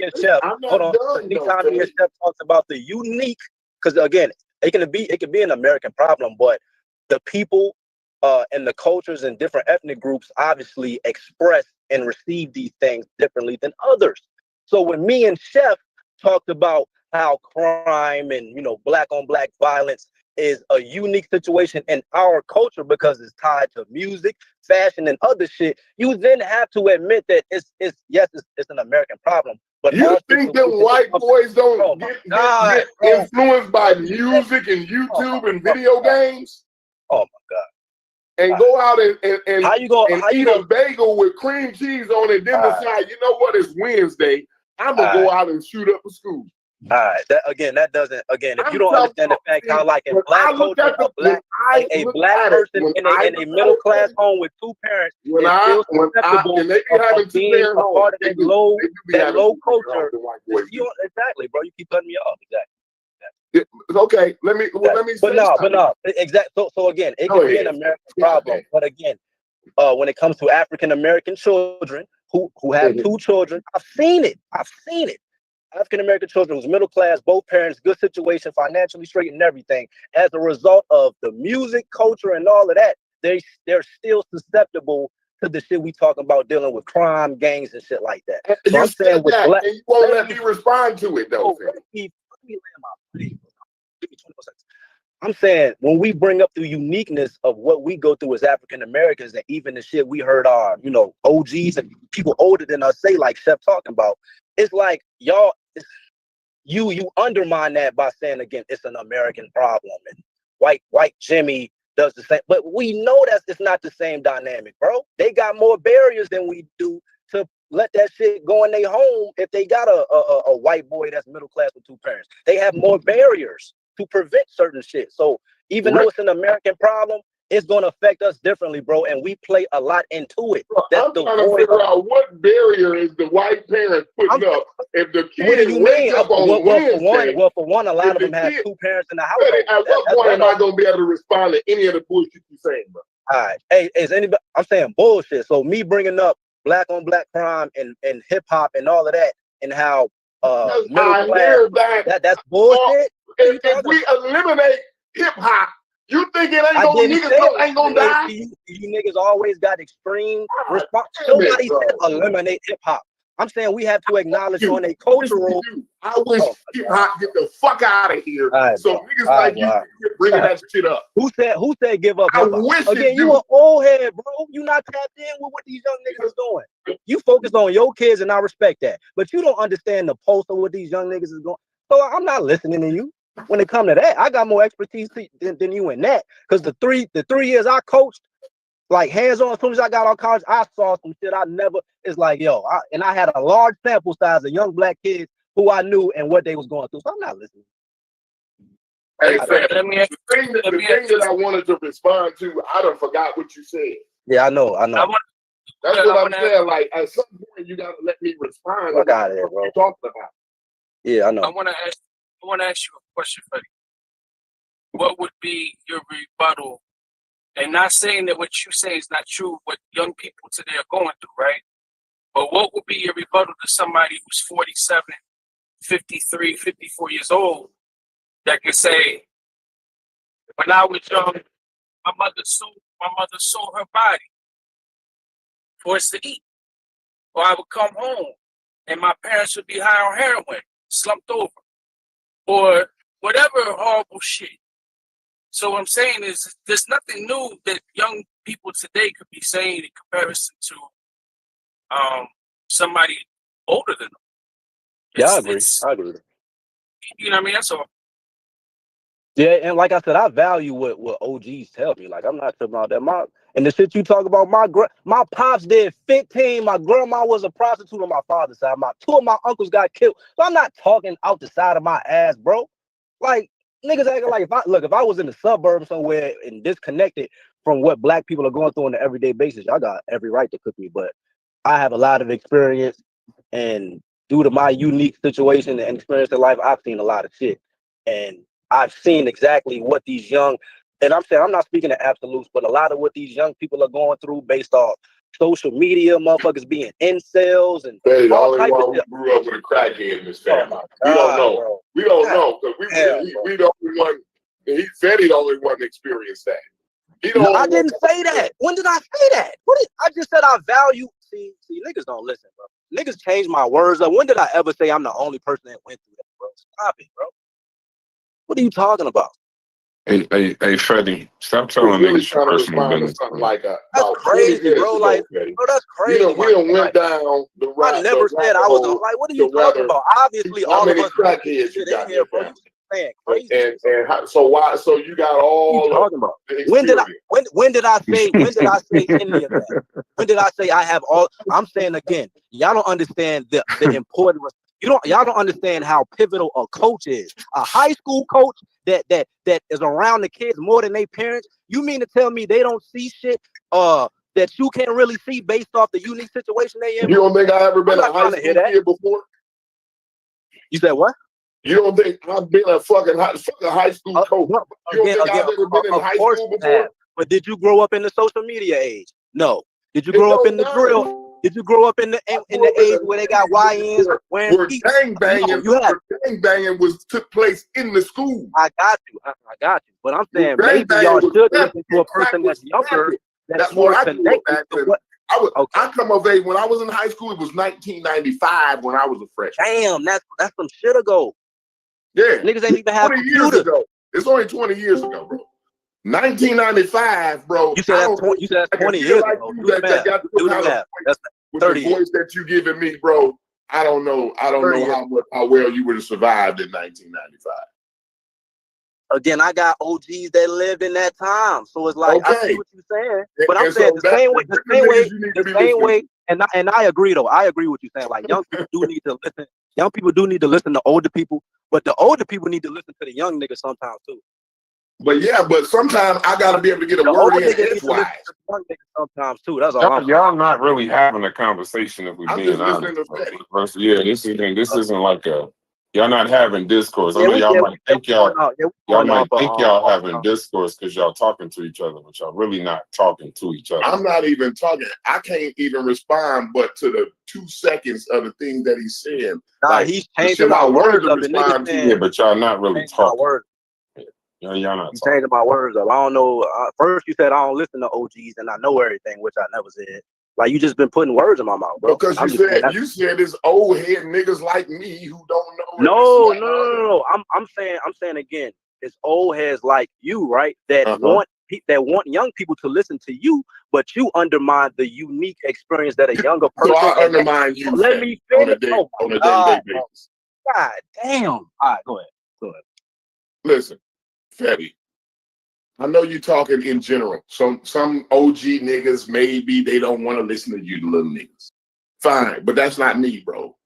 and Chef talks about the unique, because again, it can be an American problem, but the people and the cultures and different ethnic groups obviously express and receive these things differently than others. So when me and Chef talked about how crime and black on black violence is a unique situation in our culture because it's tied to music, fashion, and other shit, you then have to admit that it's an American problem. But you think that white boys don't get influenced by music and YouTube and video games? Oh my God. And go out and how you gonna eat a bagel with cream cheese on it, then decide, you know what, it's Wednesday, I'm gonna go out and shoot up a school. All right. That doesn't. Again, if you don't understand the fact how, like in black culture, a black person in a middle class home with 2 parents is still susceptible of being a part of that low culture. Exactly, bro. You keep cutting me off. Exactly. Okay, let me. But no. Exactly. So again, it can be an American problem. But again, when it comes to African American children who have 2 children, I've seen it. African-American children who's middle class, both parents, good situation, financially straight and everything. As a result of the music, culture, and all of that, they're still susceptible to the shit we talking about dealing with crime, gangs, and shit like that. So I'm saying with black, and you won't let me respond to it, though. Let me land my plane. Give me 20 seconds. I'm saying when we bring up the uniqueness of what we go through as African Americans, and even the shit we heard our, OGs and people older than us say, like Chef talking about, it's like y'all, you undermine that by saying again it's an American problem and white Jimmy does the same. But we know that it's not the same dynamic, bro. They got more barriers than we do to let that shit go in their home if they got a white boy that's middle class with 2 parents. They have more barriers to prevent certain shit. So even though it's an American problem, it's going to affect us differently, bro. And we play a lot into it. That's I'm trying to figure out what barrier is the white parents putting up if the kid wakes up on Wednesday. For one, a lot of them have 2 parents in the house. At what point am I going to be able to respond to any of the bullshit you're saying, bro? All right. Hey, is anybody? I'm saying bullshit. So me bringing up black on black crime and hip hop and all of that and how middle class, that's bullshit. If we eliminate hip hop, you think it ain't gonna die? You niggas always got extreme response. Nobody said eliminate hip hop. I'm saying we have to acknowledge on a cultural. I wish hip hop get the fuck out of here. So niggas like you bringing that shit up. Who said give up? I wish again, you an old head, bro. You not tapped in with what these young niggas is doing. You focus on your kids, and I respect that. But you don't understand the pulse of what these young niggas is going. So I'm not listening to you. When it comes to that, I got more expertise than you in that. Because the three years I coached, like hands-on, as soon as I got out of college, I saw some shit I never. It's like, yo, I had a large sample size of young black kids who I knew and what they was going through. So I'm not listening. Hey, the thing that I wanted to respond to, I done forgot what you said. Yeah, I know. That's what I'm saying. Like, at some point, you gotta let me respond. I got it, bro. What you're talking about. Yeah, I know. I want to ask you a question, Freddie. What would be your rebuttal? And not saying that what you say is not true, what young people today are going through, right? But what would be your rebuttal to somebody who's 47, 53, 54 years old that can say, when I was young, my mother sold her body for us to eat. Or I would come home and my parents would be high on heroin, slumped over, or whatever horrible shit. So what I'm saying is there's nothing new that young people today could be saying in comparison to somebody older than them. Yeah, I agree. You know what I mean? That's all. Yeah, and like I said, I value what OGs tell me. Like, I'm not tripping about that. And the shit you talk about, my pops did 15. My grandma was a prostitute on my father's side. 2 of my uncles got killed. So I'm not talking out the side of my ass, bro. Like, niggas acting like if I was in the suburbs somewhere and disconnected from what black people are going through on an everyday basis, y'all got every right to cook me. But I have a lot of experience, and due to my unique situation and experience in life, I've seen a lot of shit. And I've seen exactly what these young, and I'm saying I'm not speaking to absolutes, but a lot of what these young people are going through based off social media, motherfuckers being incels and all type of shit. Grew up with a crackhead in this family. We don't know. Bro. We don't know because we the only one. He said he the only one to experience that. I didn't say that. When did I say that? I just said I value. See, niggas don't listen, bro. Niggas change my words up. When did I ever say I'm the only person that went through that, bro? Stop it, bro. What are you talking about? Hey, Freddie, stop telling niggas your personal business. That's crazy, bro. Like, bro, that's crazy. We done went down the route. I never said I was like, what are you talking about? Obviously, all of us crackheads you got here, bro. You saying crazy. And so why? So you got all. What are you talking about? When did I say any of that? When did I say I have all? I'm saying again, y'all don't understand the importance. Y'all don't understand how pivotal a coach is. A high school coach that is around the kids more than their parents. You mean to tell me they don't see shit that you can't really see based off the unique situation they in? You don't think I ever been a high school kid before? You said what? You don't think I've been a fucking high school coach? You don't think I've ever been in high school before? But did you grow up in the social media age? No. Did you grow up in the drill? Did you grow up in the age where they got YNs wearing gangbanging took place in the school? I got you. But I'm saying maybe y'all should listen to a person that's younger. That's more connected to what. I come of age when I was in high school. It was 1995 when I was a freshman. Damn, that's some shit ago. Yeah, niggas ain't even have 20 years ago. It's only 20 years ago, bro. 1995, bro. You said that's 20 years ago. Do the math. That's 30 with the voice that you giving me, bro. I don't know how well you would have survived in 1995. Again, I got OGs that lived in that time, so it's like I see what you're saying, but I'm saying the same way And I agree though. I agree with you saying like young people do need to listen. Young people do need to listen to older people, but the older people need to listen to the young niggas sometimes too. But sometimes I gotta be able to get a word in edgewise. Young niggas sometimes too. That's all. Y'all not really having a conversation if we're being honest. Yeah, this isn't like a. Y'all not having discourse. I know y'all might think y'all having discourse because y'all talking to each other, but y'all really not talking to each other. I'm not even talking. I can't even respond but to the 2 seconds of the thing that he's saying. Nah, like, he's changing my words up. Yeah, but y'all not really talking. Y'all not talking. Changing my words up. I don't know. First you said I don't listen to OGs and I know everything, which I never said. Like you just been putting words in my mouth, bro. Because you said it's old head niggas like me who don't know. No. I'm saying again, it's old heads like you, right? That want young people to listen to you, but you undermine the unique experience that a younger person. So I undermine you. Let me finish. On a day-to-day basis. God damn. All right, go ahead. Listen, Fetty. I know you're talking in general. Some OG niggas, maybe they don't want to listen to you little niggas. Fine, but that's not me, bro.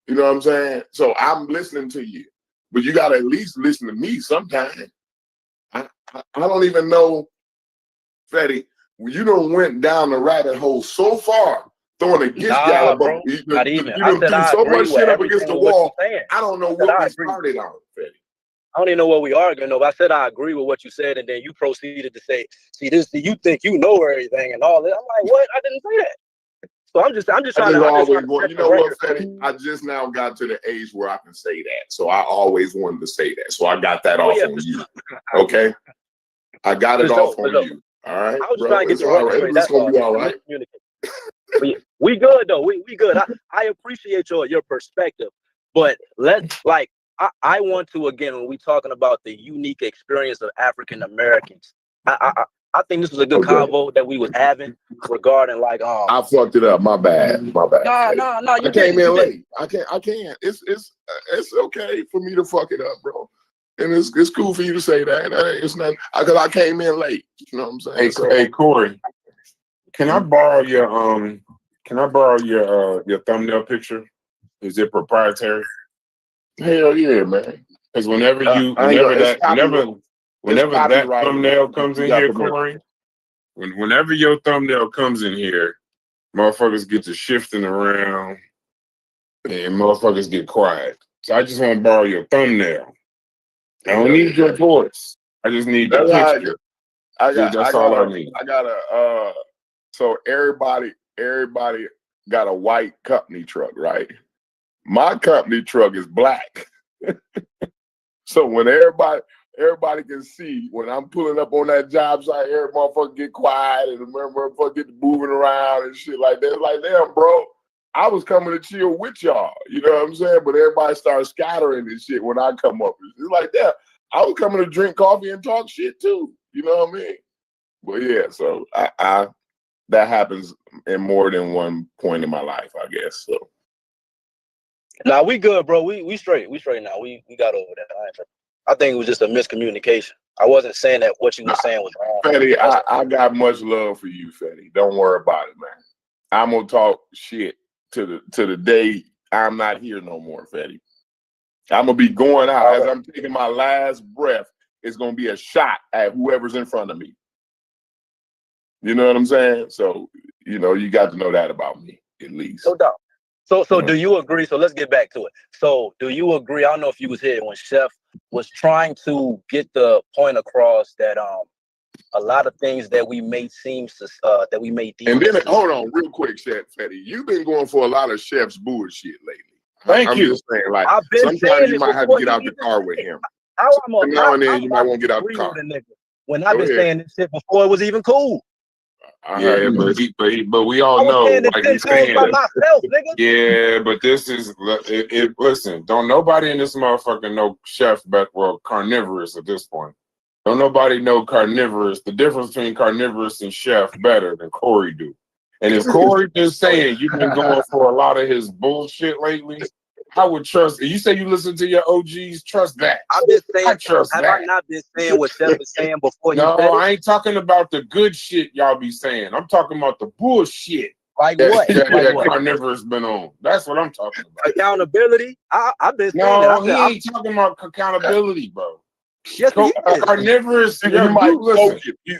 You know what I'm saying? So I'm listening to you, but you got to at least listen to me sometime. I don't even know, Fetty, you done went down the rabbit hole so far, throwing against Gallup. You done threw so much shit up against the wall. I don't know what we started on, Fetty. I don't even know what we arguing over. I said I agree with what you said, and then you proceeded to say, "See, you think you know everything and all that." I'm like, "What? I didn't say that." So I'm just trying to. You know what, Fetty? I just now got to the age where I can say that. So I always wanted to say that. So I got that off on you. Okay, I got it off on you. All right, I was trying to get the right. It's gonna be all right. We good though. We good. I appreciate your perspective, but let's like. I want to, again, when we're talking about the unique experience of African Americans, I think this was a good convo that we was having regarding like I fucked it up. My bad. No. I came in late. I can't. It's okay for me to fuck it up, bro. And it's cool for you to say that. It's not because I came in late. You know what I'm saying? Hey, Corey, can I borrow your thumbnail picture? Is it proprietary? Hell yeah, man. Because whenever that thumbnail comes in here, Corey, whenever your thumbnail comes in here, motherfuckers get to shifting around and motherfuckers get quiet. So I just want to borrow your thumbnail. I don't need your voice. I just need the picture. That's all I need. I got so everybody got a white company truck, right? My company truck is black. So when everybody can see when I'm pulling up on that job site, every motherfucker get quiet and the motherfucker get moving around and shit like that. It's like, damn, bro, I was coming to chill with y'all. You know what I'm saying? But everybody starts scattering and shit when I come up. It's like that. I was coming to drink coffee and talk shit too. You know what I mean? But yeah, so I that happens in more than one point in my life, I guess. So. Nah, we good, bro. We straight. We straight now. We got over that. I think it was just a miscommunication. I wasn't saying that what you were saying was wrong. Fetty, I got much love for you, Fetty. Don't worry about it, man. I'm gonna talk shit to the day I'm not here no more, Fetty. I'm gonna be going out as I'm taking my last breath. It's gonna be a shot at whoever's in front of me. You know what I'm saying? So you got to know that about me at least. No doubt. So do you agree? So let's get back to it. So do you agree? I don't know if you was here when Chef was trying to get the point across that a lot of things that we may seem that we may deem. And then hold on, real quick, Chef Fetty. You've been going for a lot of Chef's bullshit lately. Thank you. Just saying, like sometimes you might have to get out the car with him. Now and then you might want to get out the car. When I've been saying this shit before it was even cool. Yeah, but we all know, like he's saying, myself, nigga. Yeah, but this is listen. Don't nobody in this motherfucker know Chef, but well, carnivorous at this point. Don't nobody know carnivorous. The difference between carnivorous and Chef better than Corey do. And if Corey just saying you've been going for a lot of his bullshit lately, I would trust. You say you listen to your OGs, trust that. I've been saying, I trust that. Have I not been saying what Chef was saying before? No, I ain't talking about the good shit y'all be saying. I'm talking about the bullshit. Like what? That Carnivorous been on. That's what I'm talking about. Accountability. I've been saying no, he ain't talking about accountability, bro. Yes, he is. Carnivorous.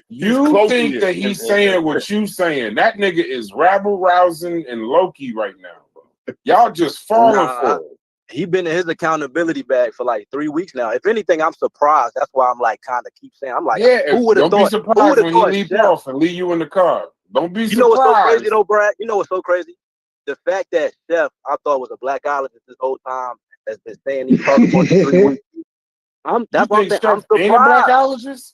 You think that he's saying what you saying? That nigga is rabble rousing and Loki right now, bro. Y'all just falling for it. He been in his accountability bag for like 3 weeks now. If anything, I'm surprised. That's why I'm like kind of keep saying. I'm like, who would have thought? Don't be surprised when he leave off and leave you in the car. Don't be surprised. You know what's so crazy though, Brad? You know what's so crazy? The fact that Chef, I thought was a blackologist this whole time, has been saying these talking points for 3 weeks. That's what I'm saying. I'm surprised. Ain't a blackologist?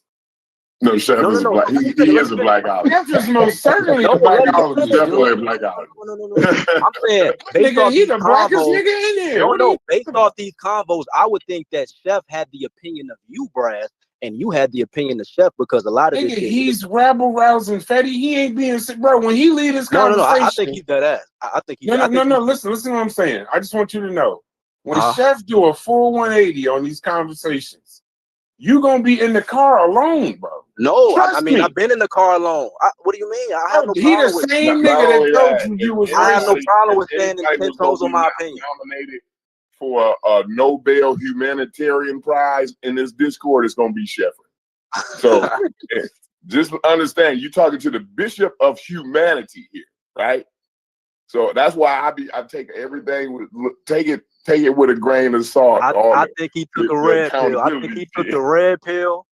No, Chef is a black. He is a blackologist. Chef is most certainly a blackologist. Definitely a blackologist. No. I'm saying, based off he's these the blackest combos, nigga in there. No, based off these combos, I would think that Chef had the opinion of you, Brad, and you had the opinion of Chef because a lot of this shit. He's rabble rousing, Fetty. He ain't being sick, bro. When he lead his conversation, I think he's dead ass. I think he's no. Listen to what I'm saying. I just want you to know when Chef do a full 180 on these conversations, you gonna be in the car alone, bro. No, I mean I've been in the car alone. What do you mean? I have no he problem the with same nigga that told you was. I have no problem with saying 10 toes on my opinion. Nominated for a Nobel humanitarian prize in this Discord is gonna be Shepard. So just understand, you're talking to the bishop of humanity here, right? So that's why I take everything take it with a grain of salt. I think he took a red pill. I think he took the red pill.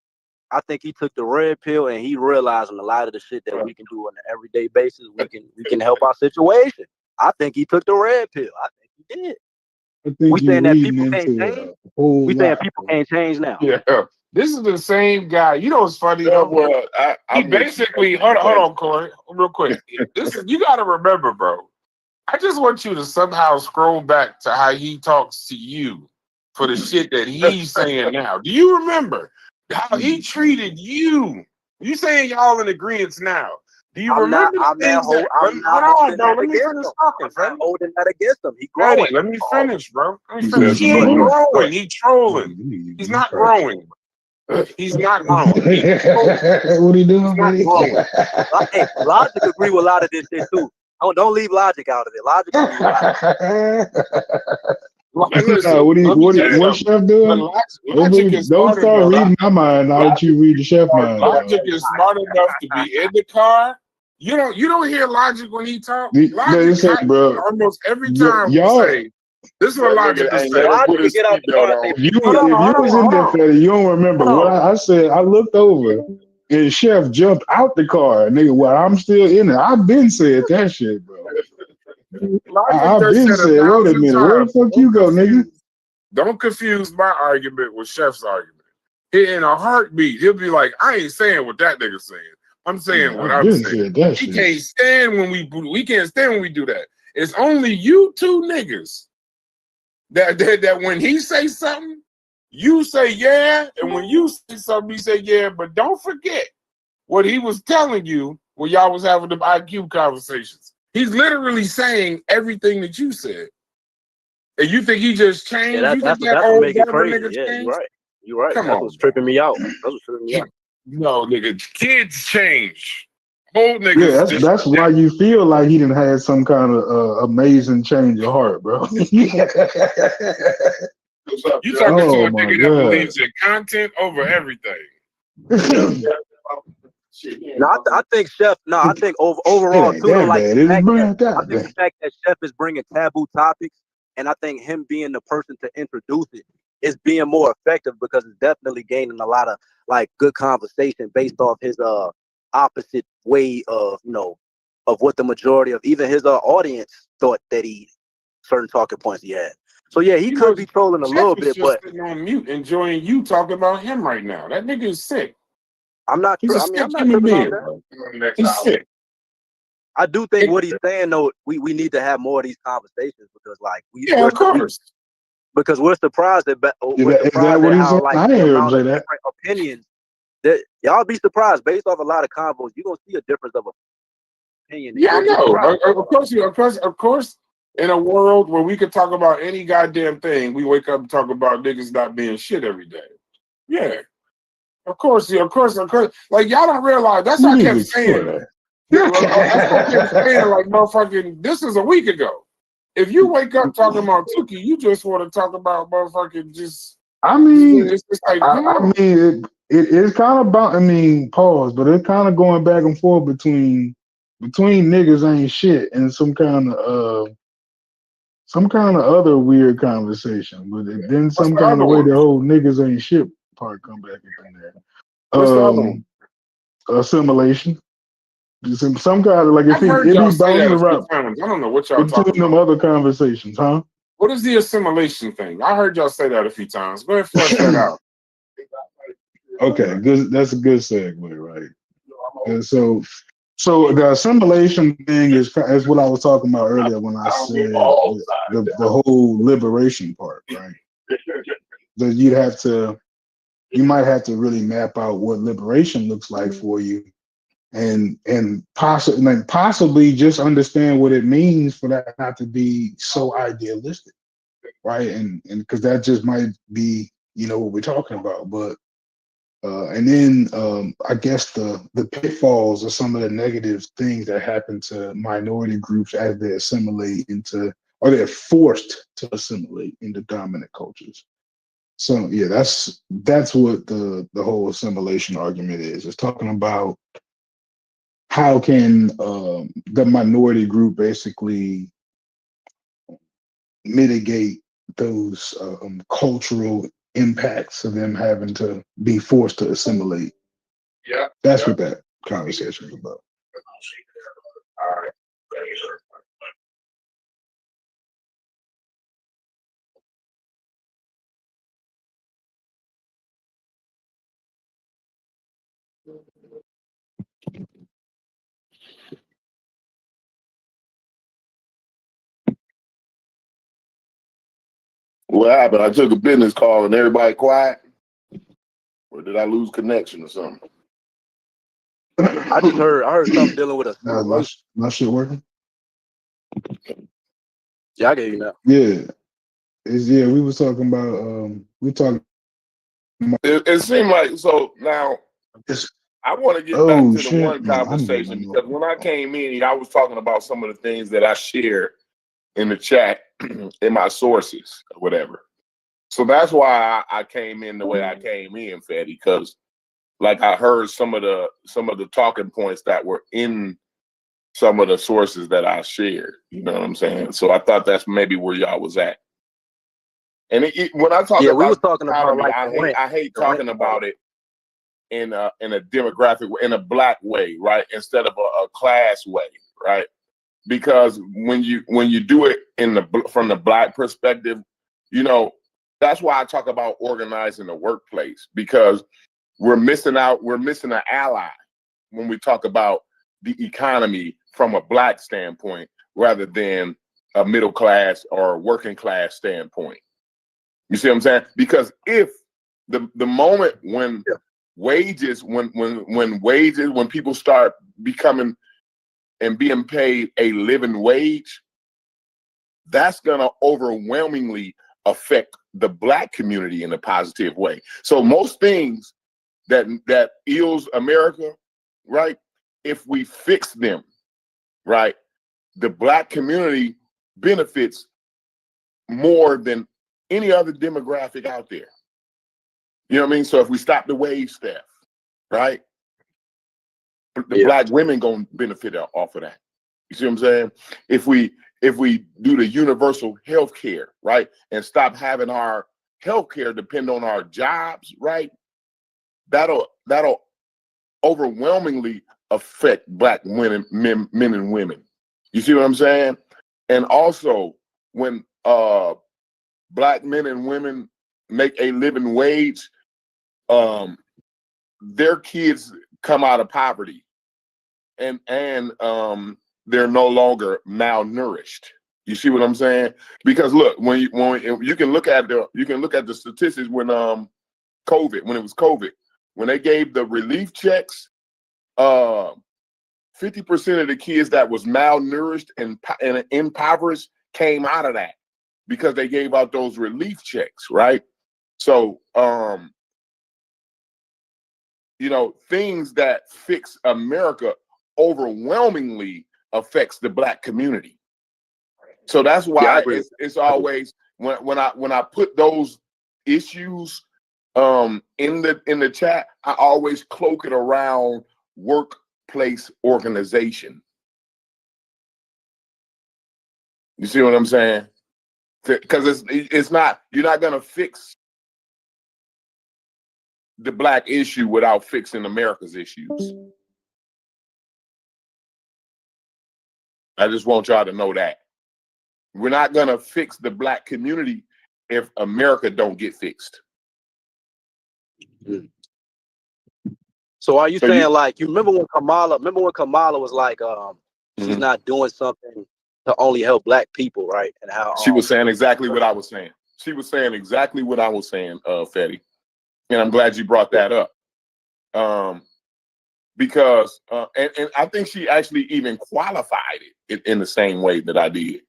I think he took the red pill and he realized a lot of the shit that we can do on an everyday basis, we can help our situation. I think he took the red pill. I think he did. We saying that people can't change. We saying people can't change now. Yeah. This is the same guy. You know what's funny though? Well, he basically hold on, Corey, real quick. You gotta remember, bro. I just want you to somehow scroll back to how he talks to you for the shit that he's saying now. Do you remember how he treated you? You saying y'all in agreement now? Do you remember? I'm not holding that against him. He growing. Let me finish, bro. He ain't growing. He trolling. He's not growing. He's not growing. What are you doing, buddy? Hey, Logic agree with a lot of this shit too. Don't leave Logic out of it. Logic agree with what's Chef doing? Don't start reading my mind now that you read the Chef mind. Logic is smart enough to be in the car. You don't hear Logic when he talks. Logic, bro. Almost every time y'all say, this is what Logic is saying. Logic get out the car. If you was in there, Fetty, you don't remember what I said. I looked over and Chef jumped out the car. Nigga, well, I'm still in it. I've been said that shit, bro. I've been said, wait a minute, where the fuck you go, nigga? Don't confuse my argument with Chef's argument. In a heartbeat, he'll be like, I ain't saying what that nigga's saying. I'm saying what I'm saying. We can't stand when we can't stand when we do that. It's only you two niggas that when he say something, you say yeah, and when you say something, he say yeah. But don't forget what he was telling you when y'all was having the IQ conversations. He's literally saying everything that you said. And you think he just changed? Yeah, that's what make it crazy. Yeah, you're right. Come that's on, what's tripping me out. That's what's tripping me out. No, nigga, kids change. Old niggas. Yeah, that's why you feel like he done had some kind of amazing change of heart, bro. You talking to a nigga that believes in content over everything. No, I think Chef. No, I think overall too. Though, like the fact that Chef is bringing taboo topics, and I think him being the person to introduce it is being more effective because it's definitely gaining a lot of like good conversation based off his opposite way of of what the majority of even his audience thought that certain talking points he had. So yeah, he could be trolling a little bit, but sitting on mute, enjoying you talking about him right now. That nigga is sick. I'm not. He's I'm not tripping on that. He's sick. I do think what he's saying though, we need to have more of these conversations because like of course. Because we're surprised at how like I the hear amount him of say that. different opinions that y'all be surprised based off a lot of combos. You're gonna see a difference of opinion. Yeah, I know. Of course. In a world where we could talk about any goddamn thing, we wake up and talk about niggas not being shit every day. Yeah. Of course. Like y'all don't realize that's what I kept saying. That's what I kept saying. Like, motherfucking, this is a week ago. If you wake up talking about Tuki, you just want to talk about motherfucking just. I mean, it's just like, I mean, it's kind of about. I mean, pause, but it's kind of going back and forth between niggas ain't shit and some kind of other weird conversation. But then some kind of way the whole niggas ain't shit part come back in there. What's the other one? Assimilation. Some kind of like I've heard it y'all be say that bouncing a few around. times. I don't know what y'all Between talking them about. other conversations, huh? What is the assimilation thing? I heard y'all say that a few times. Go ahead, flesh that out. Okay, good. That's a good segue, right? And so the assimilation thing is what I was talking about earlier when I said the whole liberation part, right? That you might have to really map out what liberation looks like for you, and possibly just understand what it means for that not to be so idealistic, right? And because that just might be what we're talking about, but and then I guess the pitfalls of some of the negative things that happen to minority groups as they assimilate into, or they're forced to assimilate into dominant cultures. So yeah, that's what the whole assimilation argument is. It's talking about how can the minority group basically mitigate those cultural impacts of them having to be forced to assimilate. Yeah, that's what that conversation is about. All right. What happened? I took a business call and everybody quiet? Or did I lose connection or something? I heard something dealing with a my shit working? Yeah, I get you now. Yeah. We was talking about It seemed like, so now I want to get back to the one conversation because when I came in, I was talking about some of the things that I shared in the chat in my sources or whatever. So that's why I came in the way I came in, Fetty, because like I heard some of the talking points that were in some of the sources that I shared. You know what I'm saying? So I thought that's maybe where y'all was at. And when I talk we about was talking economy, about like I hate talking about it in a demographic, in a black way, right? Instead of a class way, right? Because when you do it from the black perspective, that's why I talk about organizing the workplace, because we're missing an ally when we talk about the economy from a black standpoint rather than a middle class or working class standpoint. You see what I'm saying? Because if the moment when wages, when people start becoming and being paid a living wage, that's gonna overwhelmingly affect the black community in a positive way. So most things that ills America, right? If we fix them, right, the black community benefits more than any other demographic out there. You know what I mean? So if we stop the wage theft, right, the black women gonna benefit off of that. You see what I'm saying? If we do the universal health care, right, and stop having our health care depend on our jobs, right, that'll overwhelmingly affect black men and women. You see what I'm saying? And also when black men and women make a living wage, their kids come out of poverty and they're no longer malnourished. You see what I'm saying? Because look, when you can look at the statistics when it was COVID, when they gave the relief checks, 50% of the kids that was malnourished and impoverished came out of that because they gave out those relief checks, right? So, things that fix America overwhelmingly affects the black community. So that's why it's always when I put those issues in the chat, I always cloak it around workplace organization. You see what I'm saying? Because it's not, you're not gonna fix the black issue without fixing America's issues. I just want y'all to know that. We're not gonna fix the black community if America don't get fixed. So are you saying like, you remember when Kamala was like, she's not doing something to only help black people, right? And how she was saying exactly what I was saying. She was saying exactly what I was saying, Fetty. And I'm glad you brought that up. Because and I think she actually even qualified it in the same way that I did.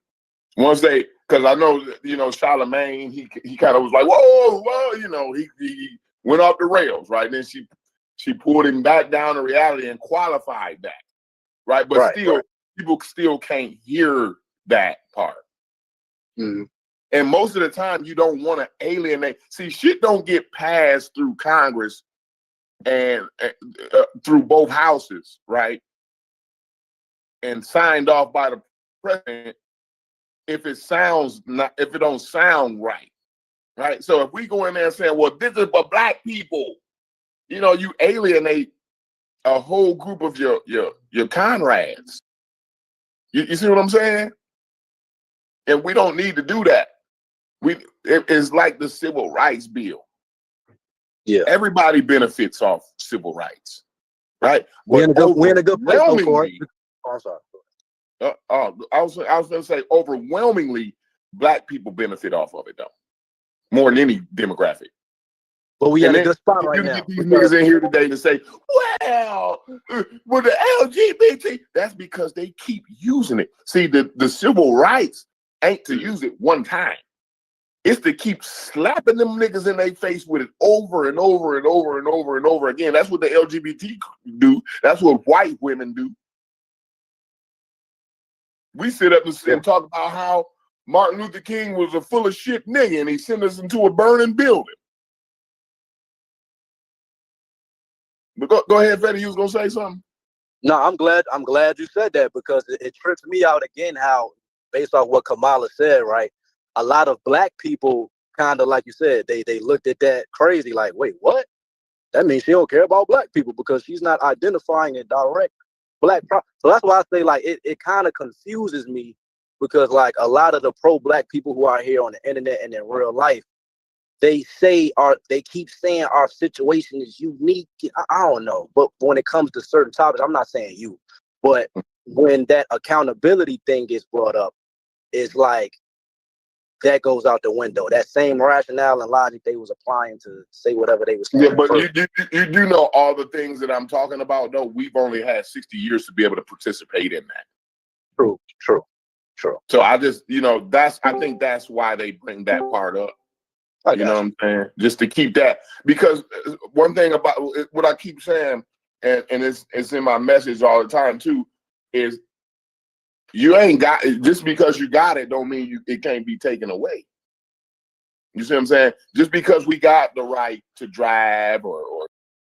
Once because I know, Charlemagne, he kind of was like, whoa, he went off the rails, right? And then she pulled him back down to reality and qualified that, right? But people still can't hear that part. Mm-hmm. And most of the time, you don't want to alienate. See, shit don't get passed through Congress and through both houses, right? And signed off by the president if it don't sound right, right? So if we go in there and say, well, this is for black people, you alienate a whole group of your comrades. You see what I'm saying? And we don't need to do that. It's like the Civil Rights Bill. Yeah, everybody benefits off civil rights, right? We're in a good place for it. Oh, sorry. I was going to say overwhelmingly, black people benefit off of it though, more than any demographic. But we in a good spot right now. Get these niggas in here today to say, well, with the LGBT, that's because they keep using it. See, the civil rights ain't to use it one time. It's to keep slapping them niggas in their face with it over and over and over and over and over again. That's what the LGBT do. That's what white women do. We sit up and talk about how Martin Luther King was a full of shit nigga and he sent us into a burning building. But go ahead, Fetty, you was gonna say something? No, I'm glad you said that, because it trips me out again how, based off what Kamala said, right? A lot of black people kind of, like you said, they looked at that crazy, like, wait, what? That means she don't care about black people because she's not identifying a direct black problem. So that's why I say, like, it kind of confuses me, because like a lot of the pro-black people who are here on the internet and in real life, they keep saying our situation is unique. I don't know, but when it comes to certain topics, I'm not saying you, but when that accountability thing gets brought up, it's like that goes out the window. That same rationale and logic they was applying to say whatever they was saying. Yeah, but you do know all the things that I'm talking about, though. We've only had 60 years to be able to participate in that. True. So I just, I think that's why they bring that part up. You know what I'm saying? Just to keep that, because one thing about what I keep saying, and it's in my message all the time too, is you ain't got it. Just because you got it don't mean it can't be taken away. You see what I'm saying? Just because we got the right to drive or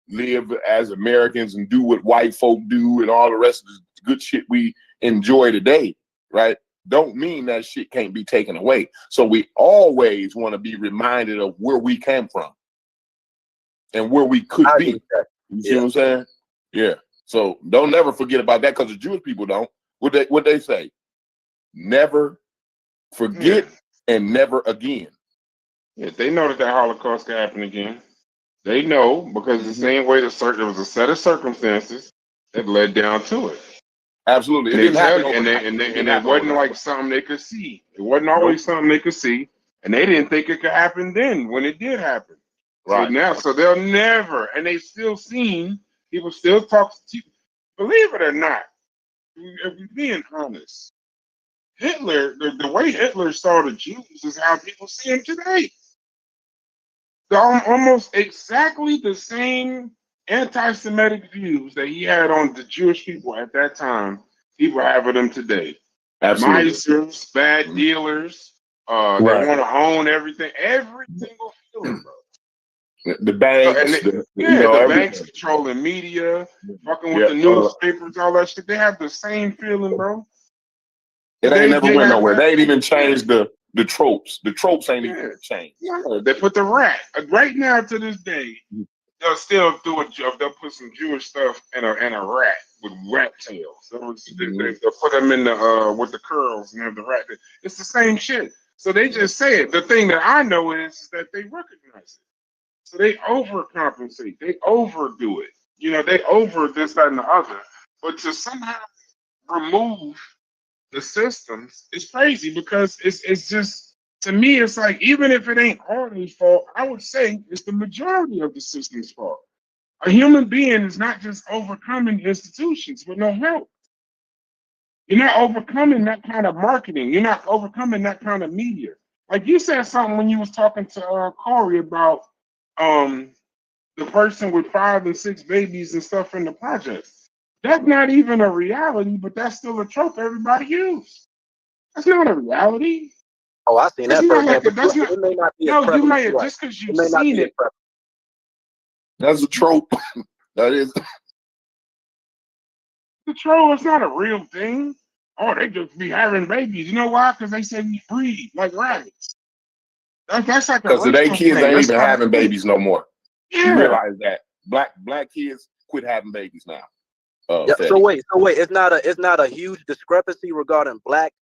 live as Americans and do what white folk do and all the rest of the good shit we enjoy today, right? Don't mean that shit can't be taken away. So we always want to be reminded of where we came from and where we could be. You see what I'm saying? Yeah. So don't never forget about that, because the Jewish people don't. What they say? Never forget and never again. Yeah, they know that Holocaust can happen again. They know, because the same way there was a set of circumstances that led down to it. Absolutely. And they tell you, and it wasn't like something they could see. It wasn't always something they could see, and they didn't think it could happen then when it did happen. Right. So they'll never, and they still seen people still talk. Believe it or not, if we're being honest, Hitler, the way Hitler saw the Jews is how people see them today. They're almost exactly the same anti-Semitic views that he had on the Jewish people at that time, people have of them today. Absolutely. Misers, bad dealers, they want to own everything, every single feeling, bro. The banks, the banks controlling media, fucking with the newspapers, all that shit. They have the same feeling, bro. It ain't never went nowhere. They ain't even changed the tropes. The tropes ain't even changed. Yeah, they put the rat right now to this day. They'll still do a job. They'll put some Jewish stuff in a rat with rat tails. They'll put them in the with the curls and have the rat. It's the same shit. So they just say it. The thing that I know is that they recognize it. So they overcompensate. They overdo it. You know, they over this, that, and the other. But to somehow remove the systems, it's crazy because it's just, to me, it's like, even if it ain't all their fault, I would say it's the majority of the system's fault. A human being is not just overcoming institutions with no help. You're not overcoming that kind of marketing. You're not overcoming that kind of media. Like you said something when you was talking to Corey about the person with 5 and 6 babies and stuff in the projects. That's not even a reality, but that's still a trope everybody uses. That's not a reality. Oh, I seen that firsthand. It may not be you may have, just because you've seen it. That's a trope. That is. The troll is not a real thing. Oh, they just be having babies. You know why? Because they say we breed like rabbits. That's like because today kids ain't even having babies no more. Yeah. You realize that black kids quit having babies now. So wait, it's not a huge discrepancy regarding black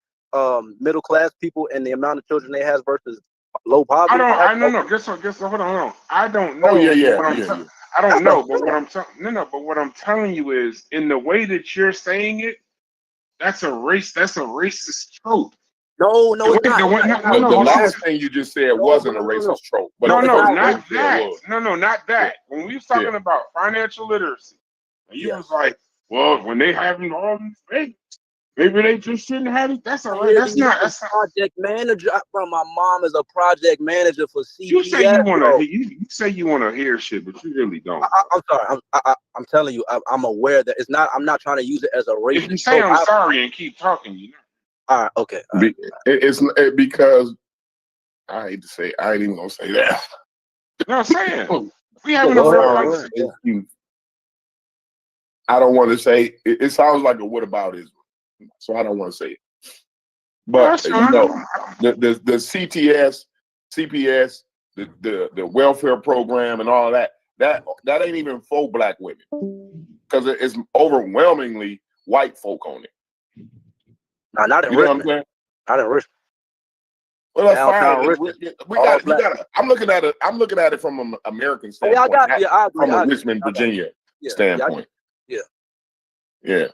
middle class people and the amount of children they have versus low poverty. I don't know. Guess what? Hold on. I don't know. Oh yeah. I don't know, but what I'm telling you is, in the way that you're saying it, that's a racist trope. No, it's not. The last thing you just said wasn't a racist trope. But not that. Not that. When we was talking about financial literacy, and you was like, well, when they having all these babies, maybe they just shouldn't have it. That's all right. That's project manager. My mom is a project manager for CPS. You say you want to hear shit, but you really don't. I'm sorry. I'm telling you. I'm aware that it's not. I'm not trying to use it as a racist. If you say I'm sorry and keep talking, you know. All right. Okay. All right. It's because I hate to say. I ain't even gonna say that. No, I'm saying we having a real. I don't want to say it sounds like a whataboutism, so I don't want to say it. But the CPS, the welfare program, and all that ain't even for black women because it's overwhelmingly white folk on it. No, not in Richmond. Not in Richmond. Well, that's fine. I'm looking at it from an American standpoint. Yeah, I agree. From a Richmond, Virginia standpoint. Yeah.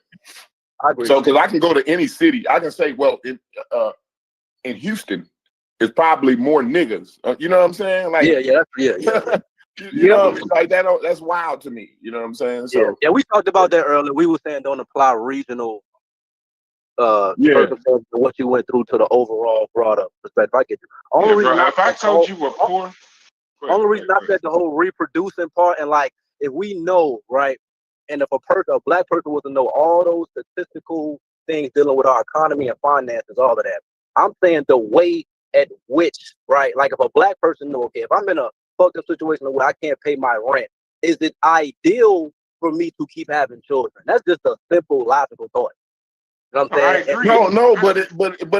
I agree. So, because I can go to any city, I can say, well, in Houston, it's probably more niggas. You know what I'm saying? Like, yeah. you know, like that. That's wild to me. You know what I'm saying? So, yeah, we talked about that earlier. We were saying don't apply regional circumstances to what you went through to the overall broader perspective. I get you. If I told you what poor. Only reason I said the whole reproducing part, and like, if we know, right, and if a black person was to know all those statistical things dealing with our economy and finances, all of that, I'm saying the way at which, right, like if a black person know, okay, if I'm in a fucked up situation where I can't pay my rent, is it ideal for me to keep having children? That's just a simple, logical thought. You know what I'm saying? No, but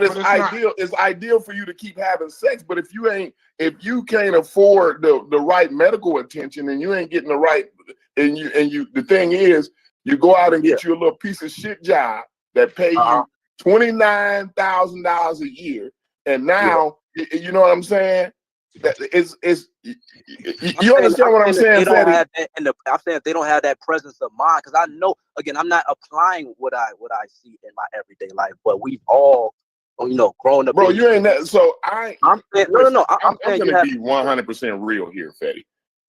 it's ideal. It's ideal for you to keep having sex. But if you can't afford the right medical attention and you ain't getting the right, and you the thing is, you go out and get you a little piece of shit job that pay you $29,000 a year, and now you know what I'm saying? That you understand what I'm saying? I'm saying if they don't have that presence of mind, because I know, again, I'm not applying what I see in my everyday life, but we've all, grown up. Bro, you ain't that. So I'm saying no. I'm gonna be 100% real here, Fetty.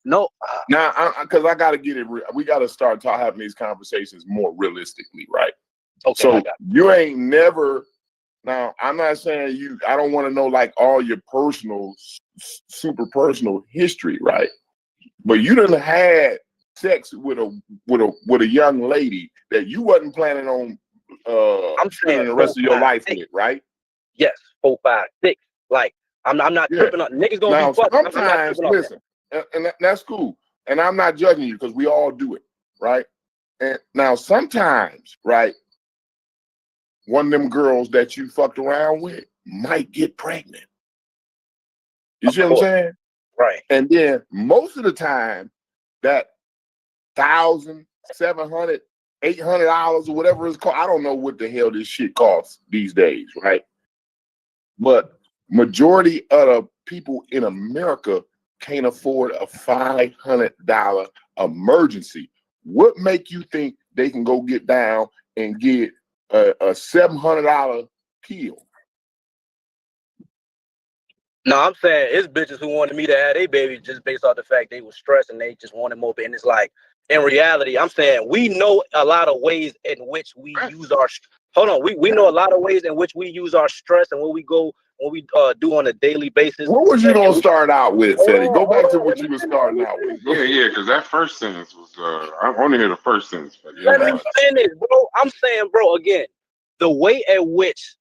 No, now because I gotta get it. We gotta start having these conversations more realistically, right? Okay. So you ain't never. Now, I'm not saying I don't want to know like all your personal, super personal history, right? But you done had sex with a young lady that you wasn't planning on spending the rest of your life with, right? Yes, 4, 5, 6. Like I'm not tripping on niggas gonna now, be fucking. sometimes, listen, and that's cool. And I'm not judging you because we all do it, right? And now sometimes, right, one of them girls that you fucked around with might get pregnant. You see what I'm saying? Right. And then most of the time, that $1,700, $800 or whatever it's called, I don't know what the hell this shit costs these days, right? But majority of the people in America can't afford a $500 emergency. What make you think they can go get down and get a $700 pill? No, I'm saying it's bitches who wanted me to have a baby just based off the fact they were stressed and they just wanted more. And it's like, in reality, I'm saying we know a lot of ways in which we use our. Hold on, we know a lot of ways in which we use our stress and what we do on a daily basis. What was you gonna start out with, Fetty? Go back to what you were starting out with. Yeah, because that first sentence was. I only hear the first sentence. But Let me finish, bro. I'm saying, bro, again, the way at which.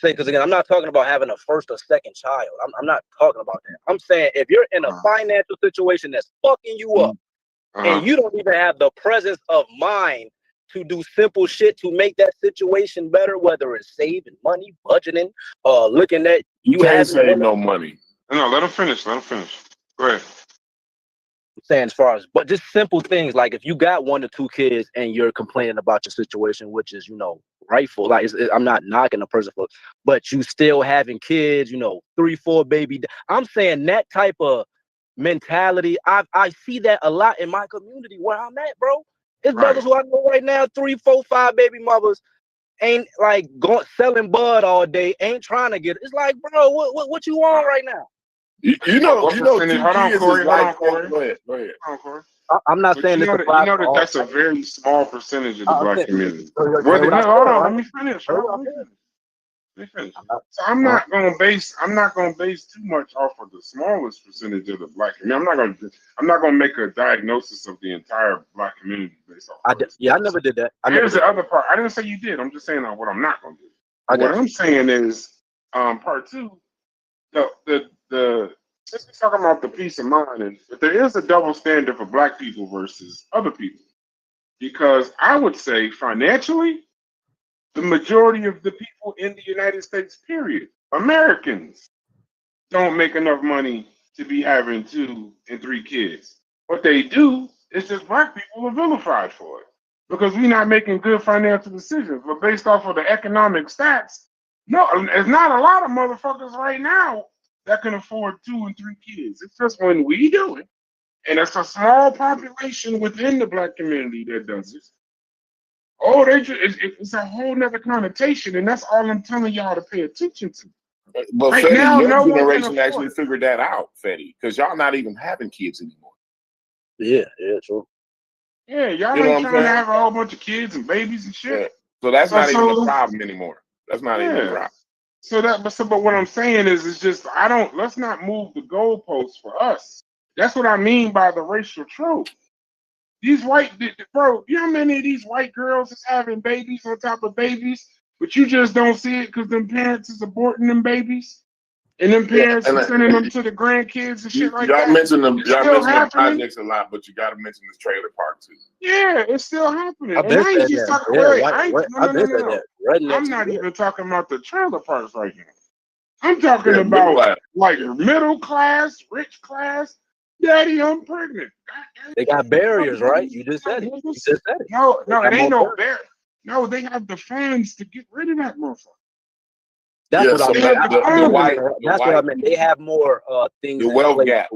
Because again, I'm not talking about having a first or second child. I'm not talking about that. I'm saying if you're in a financial situation that's fucking you up, and you don't even have the presence of mind to do simple shit to make that situation better, whether it's saving money, budgeting, looking at you can't save no money. No, let him finish. Let him finish. Go ahead. I'm saying as far as, but just simple things like if you got 1 or 2 kids and you're complaining about your situation, which is, rightful. Like I'm not knocking a person for, but you still having kids, 3, 4 baby. I'm saying that type of mentality. I see that a lot in my community where I'm at, bro. It's brothers who I know right now, 3, 4, 5 baby mothers ain't like going selling bud all day, ain't trying to get it. It's like, bro, what you on right now? You know, 2 hold on, kids Corey. is like. Go ahead. Go ahead. Hold on, Corey. I'm not saying this. You know that that's a very small percentage of the black community. Hold on, let me finish. Let me finish. So I'm not gonna base too much off of the smallest percentage of the black community. I'm not gonna make a diagnosis of the entire black community based off. I never did that. Here's the other part. I didn't say you did. I'm just saying what I'm not gonna do. What I'm saying is, part 2, since we're talking about the peace of mind, and there is a double standard for black people versus other people, because I would say financially, the majority of the people in the United States, period, Americans, don't make enough money to be having 2 and 3 kids. What they do is just black people are vilified for it because we're not making good financial decisions. But based off of the economic stats, no, there's not a lot of motherfuckers right now that can afford 2 and 3 kids. It's just when we do it, and it's a small population within the black community that does it. Oh, it's a whole nother connotation, and that's all I'm telling y'all to pay attention to. But right Fetty, now, your no generation actually figured that out, Fetty, because y'all not even having kids anymore. Yeah, true. Yeah, y'all ain't trying to have a whole bunch of kids and babies and shit. Yeah. So that's not even a problem anymore. That's not even a problem. But what I'm saying is just let's not move the goalposts for us. That's what I mean by the racial trope. These bro, you know how many of these white girls is having babies on top of babies, but you just don't see it because them parents is aborting them babies, and them parents are sending them to the grandkids and shit like that. Y'all mention the projects a lot, but you got to mention this trailer park too. Yeah, it's still happening. I'm not even talking about the trailer parks right now. I'm talking about like middle class, rich class. Daddy, I'm pregnant. They got barriers, right? You just said it. No, it ain't no barrier. No, they have the funds to get rid of that motherfucker. That's what I meant. They have more things. The wealth gap.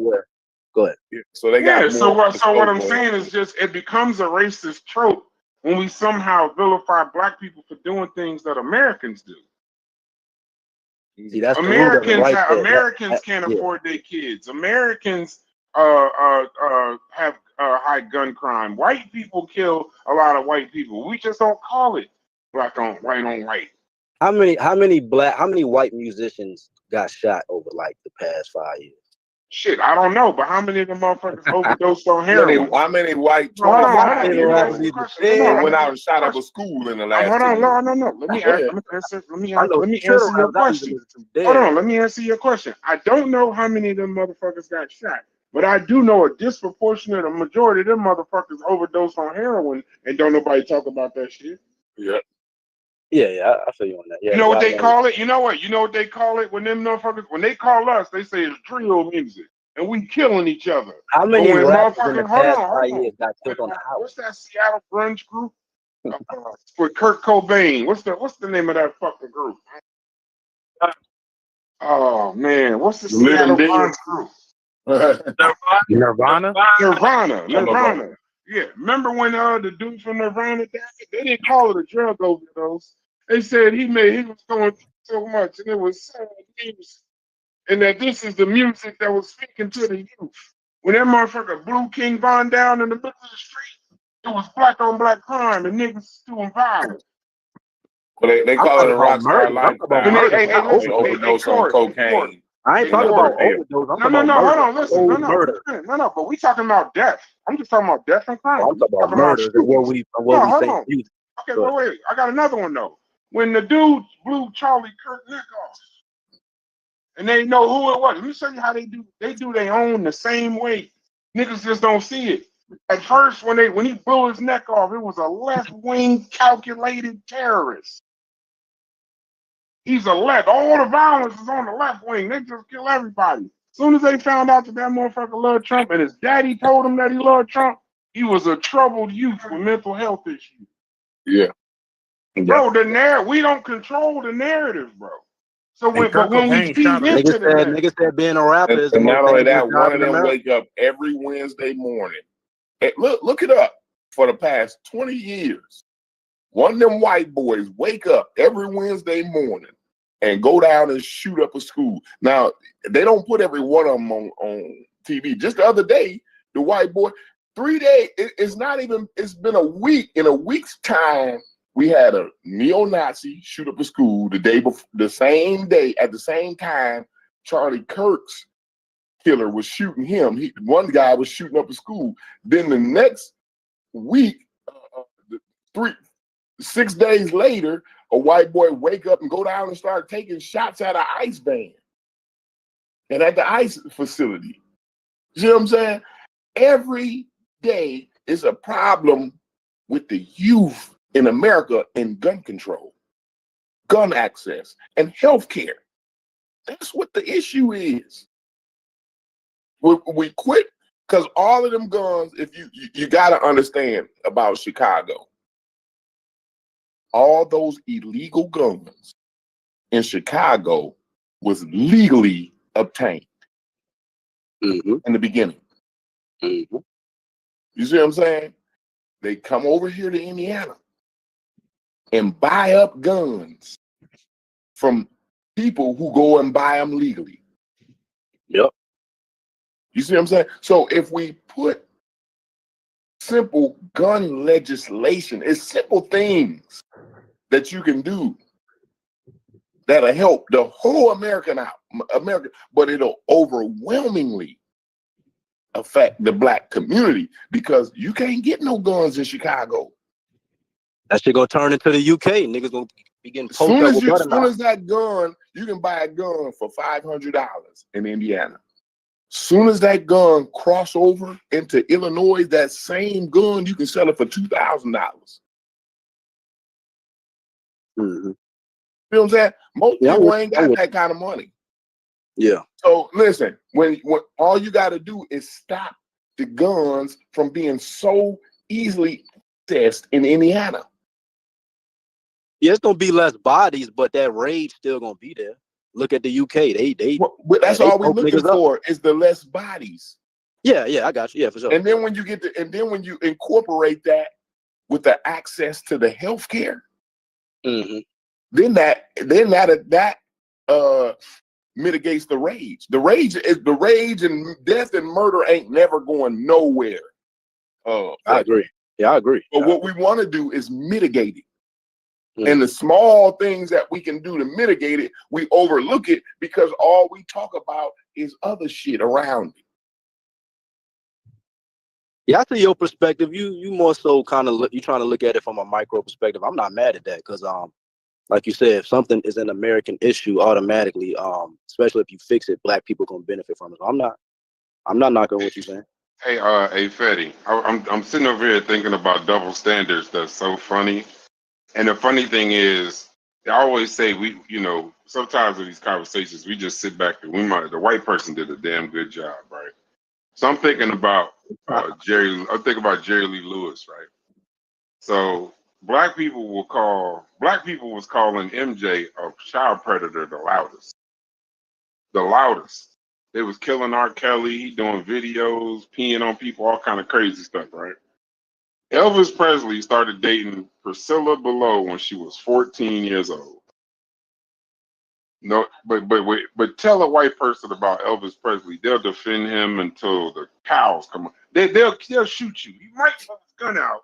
Go ahead. So they got. So what I'm saying is just it becomes a racist trope when we somehow vilify black people for doing things that Americans do. See, that's Americans can't afford their kids. Americans have high gun crime. White people kill a lot of white people. We just don't call it white on white. How many white musicians got shot over like the past 5 years? Shit, I don't know, but how many of them motherfuckers overdosed on heroin? How many white Hold on. 25 Let year me ask olds you a question. went out and shot up a school in the last Hold 10 on, years? no. Let me Go ahead. answer. Let me I know answer your have not even question. listened to Hold dead. on, let me answer your question. I don't know how many of them motherfuckers got shot, but I do know a disproportionate, a majority of them motherfuckers overdosed on heroin, and don't nobody talk about that shit. Yeah. Yeah, I feel you on that. Yeah, You know what they call it? You know what? You know what they call it when them motherfuckers, when they call us, they say it's drill music, and we killing each other. How many But when rappers in the motherfuckers, hold past on. 5 years got killed on the house? What's that Seattle grunge group with Kurt Cobain? What's the name of that fucking group? Oh man, what's the Seattle grunge group? Nirvana. Nirvana. Yeah, remember when the dude from Nirvana died? They didn't call it a drug overdose. They said he was going through so much, and it was sad music, and that this is the music that was speaking to the youth. When that motherfucker blew King Von down in the middle of the street, it was black on black crime, and niggas doing violence. Well, they call it a rock star lifestyle. Hey, listen, overdose on cocaine. I ain't talking about overdose. I'm talking about murder. Hold on, listen, murder. no, but we talking about death. I'm just talking about death and crime. I'm talking about murder. What we say. Okay, but wait, I got another one though. When the dude blew Charlie Kirk neck off, and they know who it was. Let me show you how they do. They do their own the same way. Niggas just don't see it. At first, when he blew his neck off, it was a left-wing calculated terrorist. He's a left. All the violence is on the left wing. They just kill everybody. As soon as they found out that motherfucker loved Trump and his daddy told him that he loved Trump, he was a troubled youth with mental health issues. Yeah. Bro, we don't control the narrative, bro. So when we feed into niggas said being a rapper is and not only that, one of them wake up every Wednesday morning. And look it up. For the past 20 years, one of them white boys wake up every Wednesday morning and go down and shoot up a school. Now, they don't put every one of them on TV. Just the other day, the white boy, 3 days, it's been a week. In a week's time, we had a neo-Nazi shoot up a school the same day, at the same time, Charlie Kirk's killer was shooting him. One guy was shooting up a school. Then the next week, 6 days later, a white boy wake up and go down and start taking shots at an ICE van and at the ICE facility. You see what I'm saying? Every day is a problem with the youth in America in gun control, gun access, and healthcare. That's what the issue is. We quit because all of them guns, if you got to understand about Chicago, all those illegal guns in Chicago was legally obtained in the beginning. You see what I'm saying? They come over here to Indiana and buy up guns from people who go and buy them legally. Yep. You see what I'm saying? So if we put simple gun legislation, it's simple things that you can do that'll help the whole America, but it'll overwhelmingly affect the black community because you can't get no guns in Chicago. That shit gonna turn into the UK. Niggas gonna be getting soon as that gun, you can buy a gun for $500 in Indiana. Soon as that gun cross over into Illinois, that same gun, you can sell it for $2,000. You know what I'm saying? Most people ain't got that kind of money. Yeah. So listen, when all you got to do is stop the guns from being so easily accessed in Indiana. Yeah, it's gonna be less bodies, but that rage still gonna be there. Look at the UK. That's all we're looking for is the less bodies. Yeah, I got you. Yeah, for sure. And then when you incorporate that with the access to the healthcare, then that mitigates the rage. The rage and death and murder ain't never going nowhere. I agree. Yeah, I agree. But what we want to do is mitigate it. And the small things that we can do to mitigate it, we overlook it because all we talk about is other shit around it. Yeah, I see your perspective. You more so kind of you trying to look at it from a micro perspective. I'm not mad at that because like you said, if something is an American issue, automatically, especially if you fix it, Black people gonna benefit from it. So I'm not knocking what you're saying. Hey, Fetty, I'm sitting over here thinking about double standards. That's so funny. And the funny thing is, they always say sometimes in these conversations we just sit back and the white person did a damn good job, right? So I'm thinking about Jerry Lee Lewis, right? So black people was calling MJ a child predator the loudest. The loudest. They was killing R. Kelly, he doing videos, peeing on people, all kind of crazy stuff, right? Elvis Presley started dating Priscilla Below when she was 14 years old. No, but tell a white person about Elvis Presley, they'll defend him until the cows come on. They'll shoot you. You might pull his gun out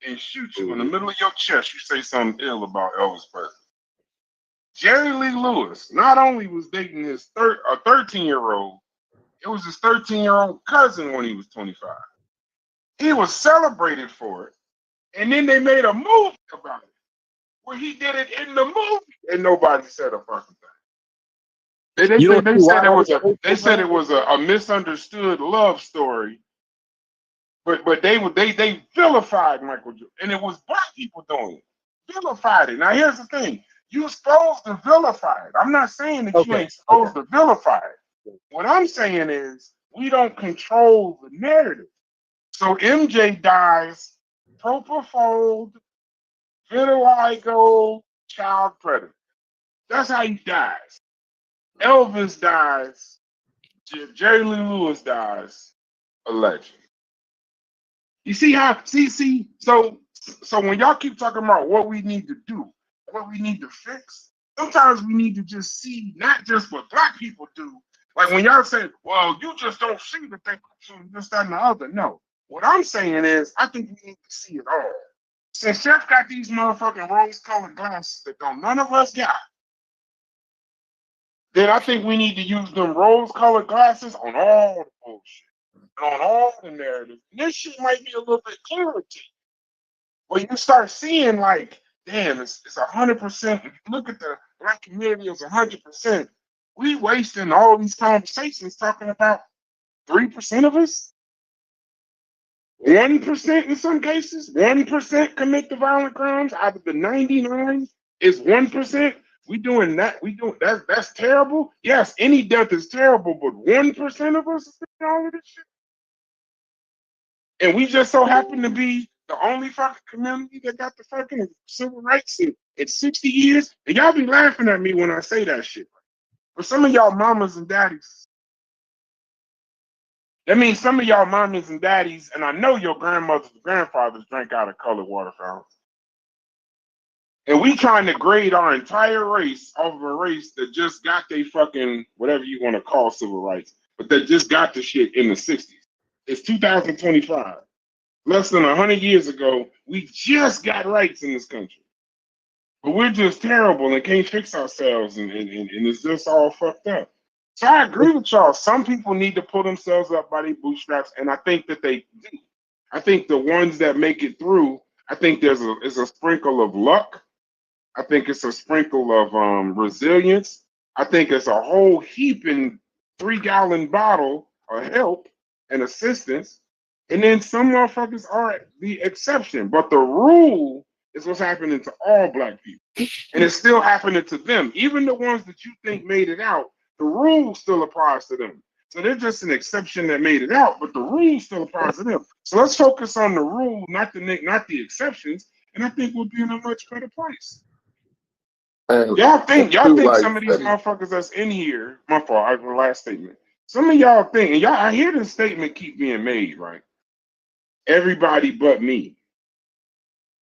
and shoot you in the middle of your chest. You say something ill about Elvis Presley. Jerry Lee Lewis not only was dating his 13-year-old, it was his 13-year-old cousin when he was 25. He was celebrated for it. And then they made a movie about it, where he did it in the movie, and nobody said a fucking thing. They said it was a misunderstood love story, but they vilified Michael Jordan, and it was black people doing it, vilified it. Now here's the thing: you're supposed to vilify it. I'm not saying that you ain't supposed to vilify it. What I'm saying is we don't control the narrative. So MJ dies, propofol, vitiligo, child predator. That's how he dies. Elvis dies. Jerry Lee Lewis dies. A legend. You see how? See. So when y'all keep talking about what we need to do, what we need to fix, sometimes we need to just see not just what black people do. Like when y'all say, "Well, you just don't see the thing, this, that, and the other." No. What I'm saying is, I think we need to see it all. Since Chef got these motherfucking rose-colored glasses that none of us got, then I think we need to use them rose-colored glasses on all the bullshit, and on all the narratives. And this shit might be a little bit clearer to you. When you start seeing like, damn, it's 100%. If you look at the black community, it's 100%. We wasting all these conversations talking about 3% of us. 1% in some cases, 1% commit the violent crimes out of the 99 is 1%. We doing that. That's terrible. Yes, any death is terrible, but 1% of us is doing all of this shit. And we just so happen to be the only fucking community that got the fucking civil rights in 60 years. And y'all be laughing at me when I say that shit. But some of y'all mamas and daddies, that means some of y'all mommies and daddies, and I know your grandmothers and grandfathers drank out of colored water fountains. And we trying to grade our entire race off of a race that just got their fucking, whatever you want to call civil rights, but that just got the shit in the 60s. It's 2025. Less than 100 years ago, we just got rights in this country. But we're just terrible and can't fix ourselves, and it's just all fucked up. So I agree with y'all. Some people need to pull themselves up by their bootstraps, and I think that they do. I think the ones that make it through, I think there's a sprinkle of luck. I think it's a sprinkle of resilience. I think it's a whole heaping 3-gallon bottle of help and assistance. And then some motherfuckers are the exception. But the rule is what's happening to all black people. And it's still happening to them. Even the ones that you think made it out, the rule still applies to them. So they're just an exception that made it out, but the rule still applies to them. So let's focus on the rule, not the exceptions, and I think we'll be in a much better place. Y'all think some of these motherfuckers that's in here, my fault, I have the last statement. Some of y'all think, and y'all, I hear this statement keep being made, right? Everybody but me.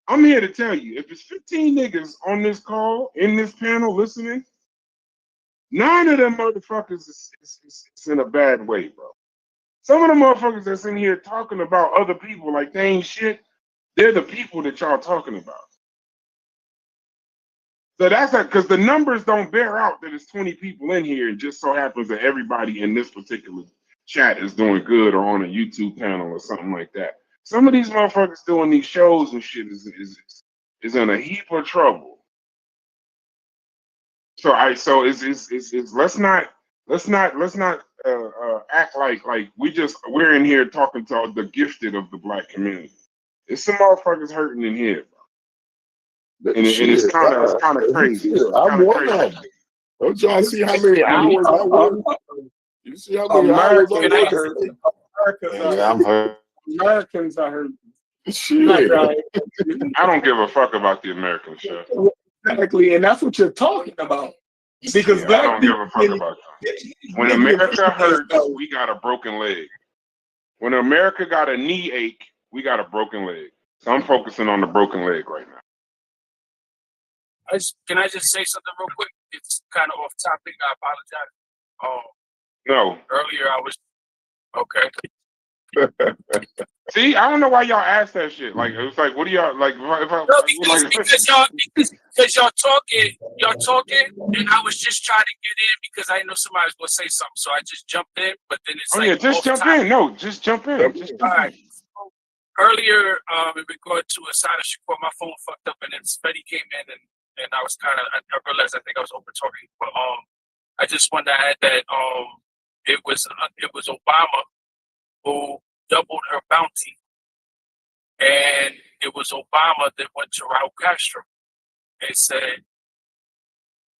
I'm here to tell you, if it's 15 niggas on this call, in this panel listening, 9 of them motherfuckers is in a bad way, bro. Some of the motherfuckers that's in here talking about other people like they ain't shit, they're the people that y'all talking about. So that's because the numbers don't bear out that it's 20 people in here. It just so happens that everybody in this particular chat is doing good or on a YouTube panel or something like that. Some of these motherfuckers doing these shows and shit is in a heap of trouble. So let's not act like we're in here talking to the gifted of the black community. It's some motherfuckers hurting in here, bro. And it's kind of crazy. I'm one of them. Don't y'all see how many hours I work? You see how many hours I work? Americans are hurting. Shit. I don't give a fuck about the American shit. Exactly, and that's what you're talking about. Because I don't give a fuck about that. When America hurts, we got a broken leg. When America got a knee ache, we got a broken leg. So I'm focusing on the broken leg right now. Can I just say something real quick? It's kind of off topic. I apologize. No. Earlier I was okay. See, I don't know why y'all asked that shit. Like, it's like, what do y'all like? Because y'all talking, and I was just trying to get in because I know somebody was gonna say something, so I just jumped in. But then it's just jump in. No, just jump in. All right. Earlier, in regard to Asada Shakur, my phone fucked up, and then Spetty came in, and I was I realized I think I was over talking, but I just wanted to add that it was Obama who doubled her bounty, and it was Obama that went to Raul Castro and said,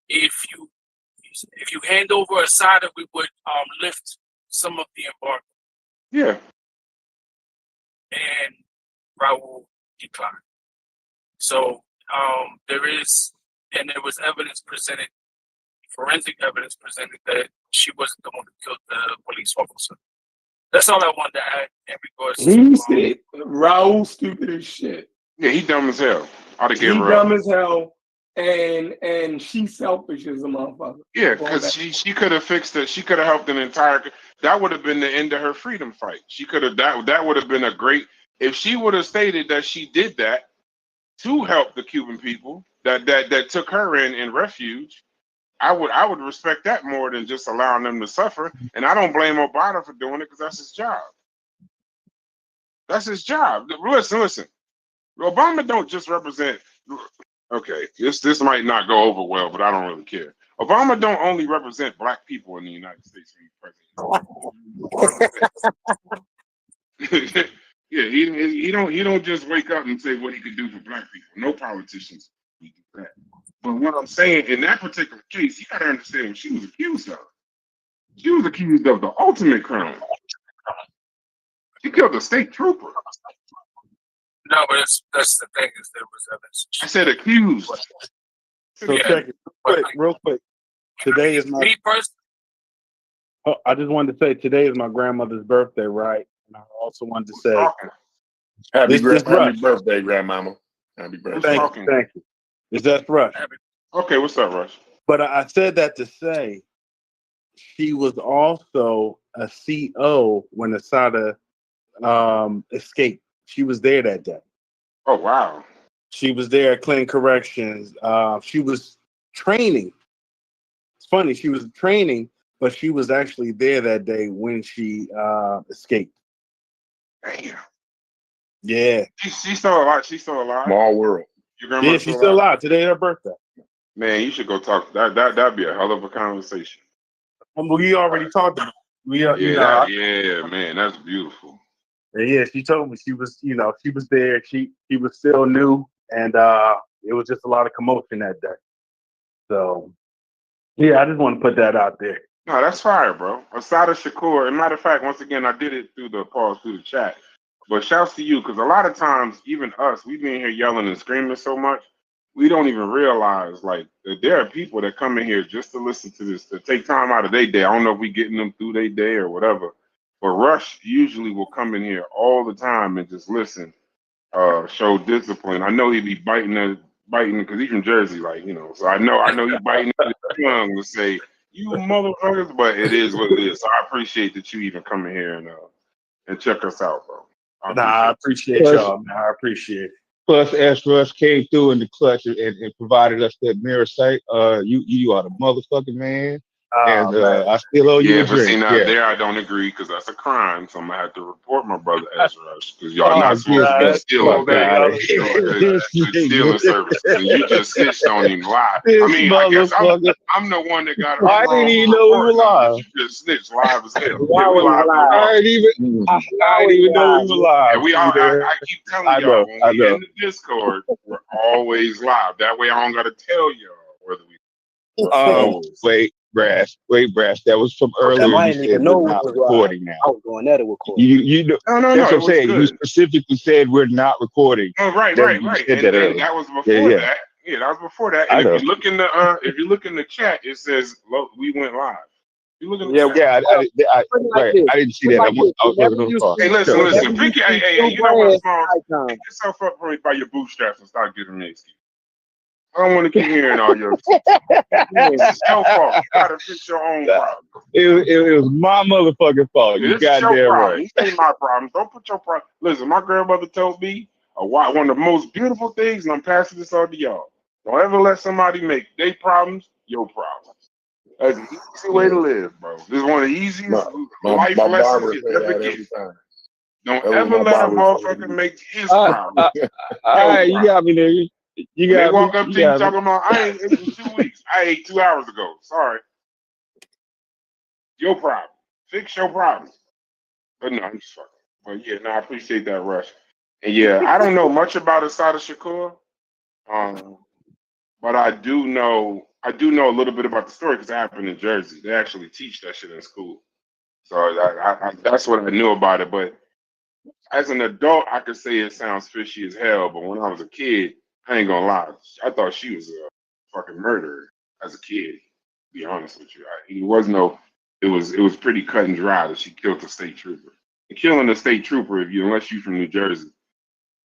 if you hand over Asada, we would lift some of the embargo. Yeah. And Raul declined. So there was evidence presented, forensic evidence presented that she wasn't the one who killed the police officer. That's all I wanted to add in regards to. He said Raul stupid as shit. Yeah, he dumb as hell. He dumb as hell, and she selfish as a motherfucker. Yeah, because she could have fixed it. She could have helped an entire. That would have been the end of her freedom fight. She could have that would have been a great. If she would have stated that she did that to help the Cuban people that took her in refuge, I would respect that more than just allowing them to suffer. And I don't blame Obama for doing it because that's his job. That's his job. Listen. Obama don't just represent. Okay, this might not go over well, but I don't really care. Obama don't only represent black people in the United States when he's president. Yeah, he don't just wake up and say what he could do for black people. No politicians do that. But what I'm saying in that particular case, you gotta understand what she was accused of. She was accused of the ultimate crime. She killed a state trooper. No, but that's the thing is there was evidence. I said accused. So check it real quick. Today is my. Oh, I just wanted to say today is my grandmother's birthday, right? And I also wanted to say happy birthday, grandmama. Happy birthday. Thank you. Is that Rush? Okay, what's up, Rush? But I said that to say she was also a CO when Asada escaped. She was there that day. Oh, wow. She was there at Clinton Corrections. She was training. It's funny, she was training, but she was actually there that day when she escaped. Damn. Yeah. She's still alive. She's still alive. Small world. Yeah, she's still alive. Today her birthday. Man, you should go talk. That'd be a hell of a conversation. We already talked about it. Yeah, man, that's beautiful. Yeah, she told me she was there. She was still new, and it was just a lot of commotion that day. So, yeah, I just want to put that out there. No, that's fire, bro. Asada Shakur. As a matter of fact, once again, I did it through the chat. But shouts to you, because a lot of times, even us, we've been here yelling and screaming so much, we don't even realize like that there are people that come in here just to listen to this, to take time out of their day. I don't know if we getting them through their day or whatever. But Rush usually will come in here all the time and just listen, show discipline. I know he be biting because he's from Jersey, like, so I know he biting his tongue to say, you motherfuckers, but it is what it is. So I appreciate that you even come in here and check us out, bro. I appreciate y'all, man. I appreciate it. Plus, S. Rush came through in the clutch and provided us that mirror sight. You are the motherfucking man, and I still owe you Yeah, a but see drink. now Yeah. there I don't agree because that's a crime. So I'm gonna have to report my brother Ezra because y'all Oh, not supposed to be get the stealing fuck out of good here! This stealing nigga. services, and you just snitched on him live. I This mean, I guess motherfucker. I'm the one that got it I didn't wrong even for know we were reporting him, but live. you just snitched live as hell. Why Yeah, we was live, no live? problem. I didn't even know we were live. And See there? I keep telling I y'all know. when I we know. in the Discord, we're always live. That way I don't gotta tell y'all whether we're always. Wait, Brass. That was from Damn, earlier. I You didn't even said know we're it not was live. recording now. I was going at it with Corey. You know. No, That's what it I'm was saying. You good. specifically said we're not recording. Oh, right. You said that And earlier. that was before Yeah. that. Yeah, that was before that. And I if know. you look in the chat, it says we went live. You look in the chat. Yeah, Well, put it like right. this. I didn't see Put it that. I like this. was Whenever looking on the you car. Hey, see, listen. whenever you Pick see hey, two you know what, brands Smalls? icon, Pick yourself up for me by your bootstraps and start giving me excuses. I don't want to keep hearing all your excuses. It's your fault. You gotta fix your own problem. It was my motherfucking fault. You This is your goddamn problem. right. This ain't my problem. Don't put your problem. Listen, my grandmother told me one of the most beautiful things, and I'm passing this on to y'all. Don't ever let somebody make their problems your problems. That's an easy way to live, bro. This is one of the easiest life my lessons barber you say ever that get. every time. Don't That was ever my let a barber motherfucker told me. make his All problem right, your you problem. got me, nigga. You When they got me. walk up You to you got me. talking about, I ain't ate in 2 weeks. I ate 2 hours ago. Sorry. Your problem. Fix your problem. But no, I'm just fucking. But yeah, no, I appreciate that, Rush. And yeah, I don't know much about Asada Shakur, but I do know a little bit about the story because it happened in Jersey. They actually teach that shit in school, so that's what I knew about it. But as an adult, I could say it sounds fishy as hell. But when I was a kid, I ain't gonna lie, I thought she was a fucking murderer as a kid. To be honest with you, it was no. It was pretty cut and dry that she killed a state trooper. And killing a state trooper, unless you're from New Jersey,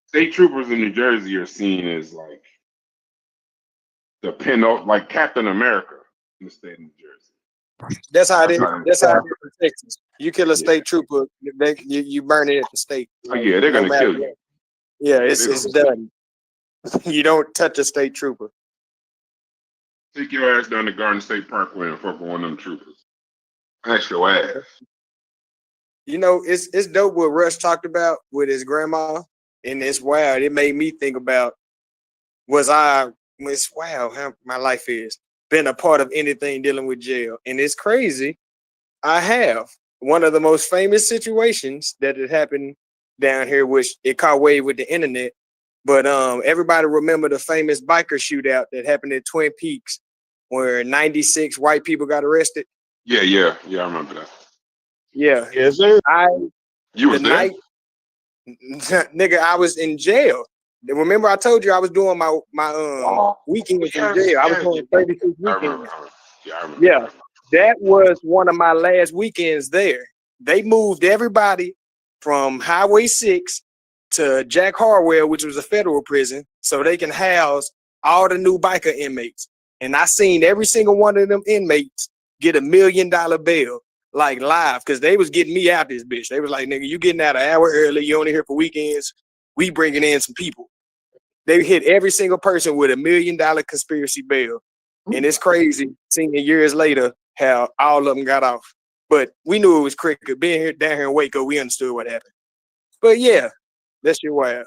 state troopers in New Jersey are seen as like like Captain America in the state of New Jersey. that's how it That's is. how. That's how it is in Texas. You kill a state trooper, you burn it at the stake. Oh yeah, they're No gonna matter kill you. what. Yeah, Yeah, it's done. You don't touch a state trooper. Take your ass down to Garden State Parkway and fuck with one of them troopers. That's your ass. You know, it's dope what Rush talked about with his grandma, and it's wild. It made me think about it's wow how my life is been a part of anything dealing with jail, and it's crazy. I have one of the most famous situations that had happened down here, which it caught wave with the internet. But everybody remember the famous biker shootout that happened at Twin Peaks, where 96 white people got arrested. Yeah, I remember that. Yeah, Yes, sir. You the was there? night, nigga, I was in jail. Remember, I told you I was doing my weekends in jail. I was doing 36 I weekends. remember. I remember. Yeah, that was one of my last weekends there. They moved everybody from Highway 6 to Jack Harwell, which was a federal prison, so they can house all the new biker inmates. And I seen every single one of them inmates get $1 million bail, like live, because they was getting me out this bitch. They was like, nigga, you getting out an hour early, you only here for weekends, we bringing in some people. They hit every single person with $1 million conspiracy bail. And it's crazy seeing years later how all of them got off. But we knew it was cricket. Being here down here in Waco, we understood what happened. But yeah, that's your wild.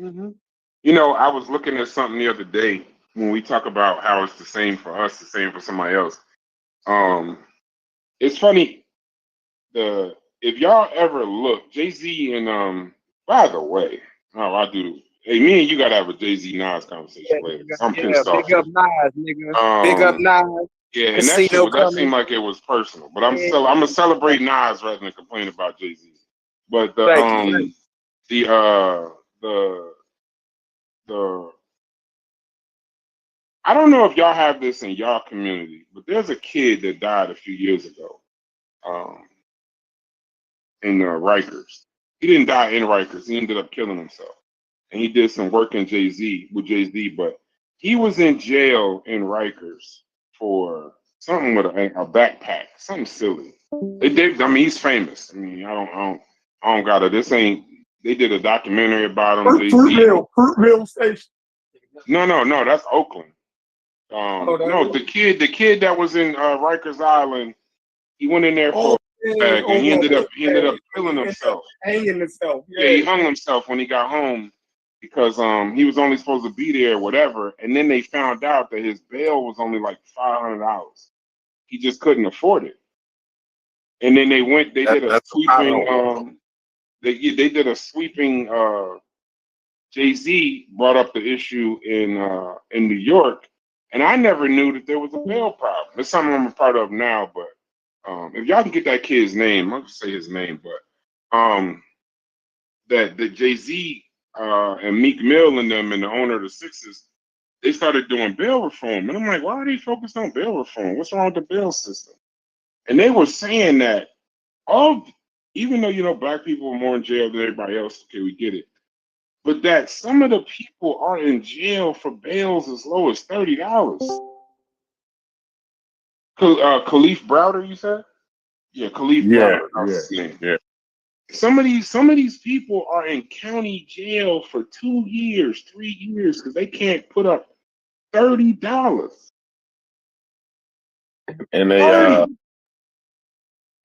Mm-hmm. You know, I was looking at something the other day when we talk about how it's the same for us, the same for somebody else. It's funny. If y'all ever look, Jay-Z and by the way, I do. Hey, me and you gotta have a Jay-Z Nas conversation later. I'm pissed off. Big up Nas, nigga. Big up Nas. Yeah, and Casino that seemed coming. like it was personal. But I'm gonna celebrate Nas rather than complain about Jay-Z. But Thank you. the I don't know if y'all have this in y'all community, but there's a kid that died a few years ago. In Rikers. He didn't die in Rikers. He ended up killing himself. And he did some work in Jay-Z, but he was in jail in Rikers for something with a backpack, something silly. I mean, he's famous. I mean, I don't gotta. This ain't They did a documentary about him. Fruitville Station. No, that's Oakland. No, the kid that was in Rikers Island, he went in there for a bag, and he ended up killing himself. Hanging himself. Yeah, he hung himself when he got home because he was only supposed to be there or whatever, and then they found out that his bail was only like $500. He just couldn't afford it. And then they did a sweeping Jay-Z brought up the issue in New York, and I never knew that there was a bail problem. It's something I'm a part of now, but if y'all can get that kid's name, I'll just say his name, but that Jay-Z and Meek Mill and them and the owner of the Sixers, they started doing bail reform. And I'm like, why are they focused on bail reform? What's wrong with the bail system? And they were saying that even though, black people are more in jail than everybody else, okay, we get it. But that some of the people are in jail for bails as low as $30. Khalif Browder, you said? Yeah, Khalif Browder. That was his name. Yeah. Some of these people are in county jail for 2 years, 3 years because they can't put up $30. And they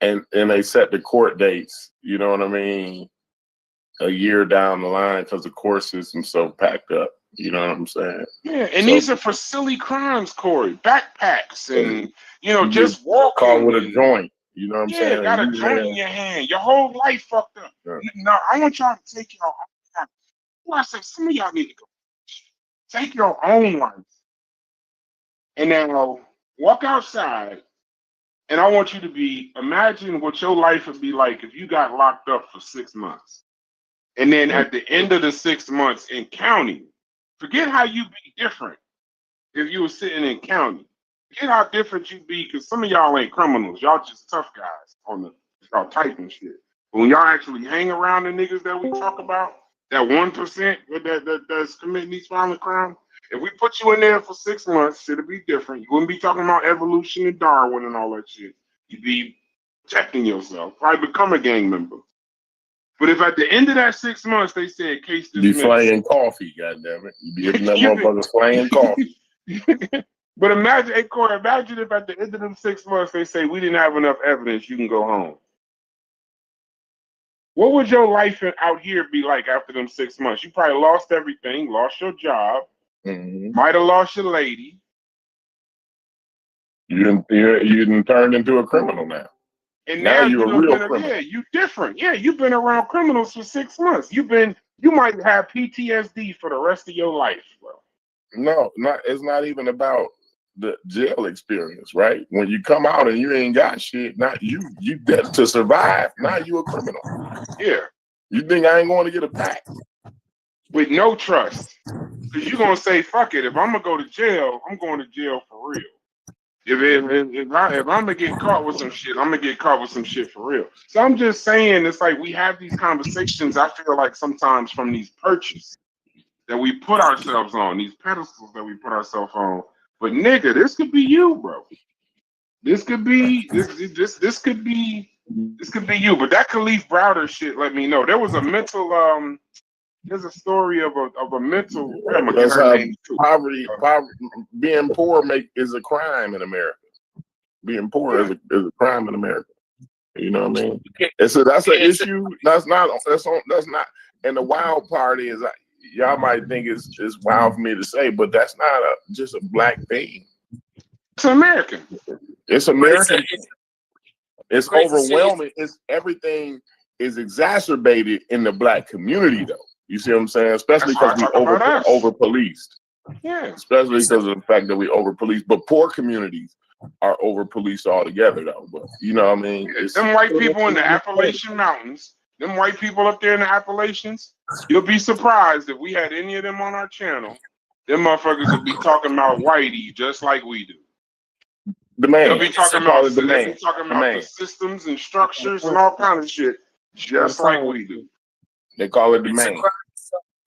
and they set the court dates, you know what I mean, a year down the line because the court system's so packed up. You know what I'm saying? Yeah, and these are for silly crimes, Corey. Backpacks and just walking. Caught with a joint. You know what I'm saying? Yeah, got a joint in your hand. Your whole life fucked up. Yeah. Now, I want y'all to take your own. Well, I say some of y'all need to go. Take your own life. And now walk outside, and I want you to imagine what your life would be like if you got locked up for 6 months. And then at the end of the 6 months in county, forget how you be different if you were sitting in county. Forget how different you be, because some of y'all ain't criminals. Y'all just tough guys y'all typing shit. But when y'all actually hang around the niggas that we talk about, that 1% that's committing these violent crimes, if we put you in there for 6 months, it'd be different. You wouldn't be talking about evolution and Darwin and all that shit. You'd be protecting yourself, probably become a gang member. But if at the end of that 6 months they said case dismissed, be flaying coffee, goddammit. You be hitting that motherfucker flaying coffee. But imagine if at the end of them 6 months they say we didn't have enough evidence, you can go home. What would your life out here be like after them 6 months? You probably lost everything, lost your job, might have lost your lady. You didn't turn into a criminal now. And now you're a real criminal. Yeah, you different. Yeah, you've been around criminals for 6 months. You might have PTSD for the rest of your life, bro. No, it's not even about the jail experience, right? When you come out and you ain't got shit, not you dead to survive. Now you a criminal. Yeah. You think I ain't going to get a pack? With no trust. Because you're going to say, fuck it, if I'm going to go to jail, I'm going to jail for real. If I'm going to get caught with some shit, I'm going to get caught with some shit for real. So I'm just saying, it's like we have these conversations, I feel like sometimes from these perches that we put ourselves on, these pedestals that we put ourselves on. But nigga, this could be you, bro. This could be this could be you. But that Khalif Browder shit let me know. There was a mental there's a story of a mental that's how poverty being poor is a crime in America. Being poor is a crime in America. You know what I mean? That's an issue. That's not. And the wild part is, y'all might think it's wild for me to say, but that's not just a black thing. It's American. It's American. It's overwhelming. It's everything is exacerbated in the black community, though. You see what I'm saying? Especially because we over policed. Yeah. Especially because of the fact that we over policed. But poor communities are over policed altogether, though. But you know what I mean? Them white people in the Appalachian Mountains, them white people up there in the Appalachians, you'll be surprised if we had any of them on our channel. Them motherfuckers would be talking about whitey just like we do. They'll be talking about the systems and structures and all kinds of shit just like we do. They call it the man.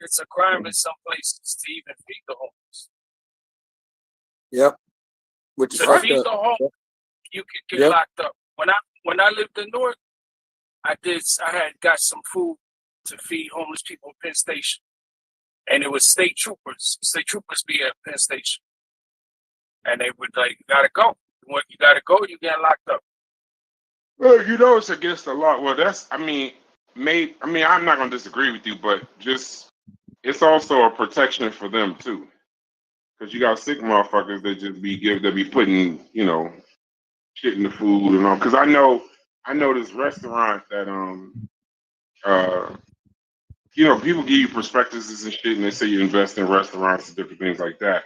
It's a crime in some places to even feed the homeless. Yep. Which is to feed the homeless, you can get locked up. When I lived in North, I had got some food to feed homeless people in Penn Station. And it was state troopers. State troopers be at Penn Station. And they would like, you gotta go. When you gotta go, you get locked up. Well, you know it's against the law. Well, that's I'm not gonna disagree with you, but just it's also a protection for them too. Because you got sick motherfuckers that just be putting, shit in the food and all. Because I know this restaurant that people give you prospectuses and shit, and they say you invest in restaurants and different things like that.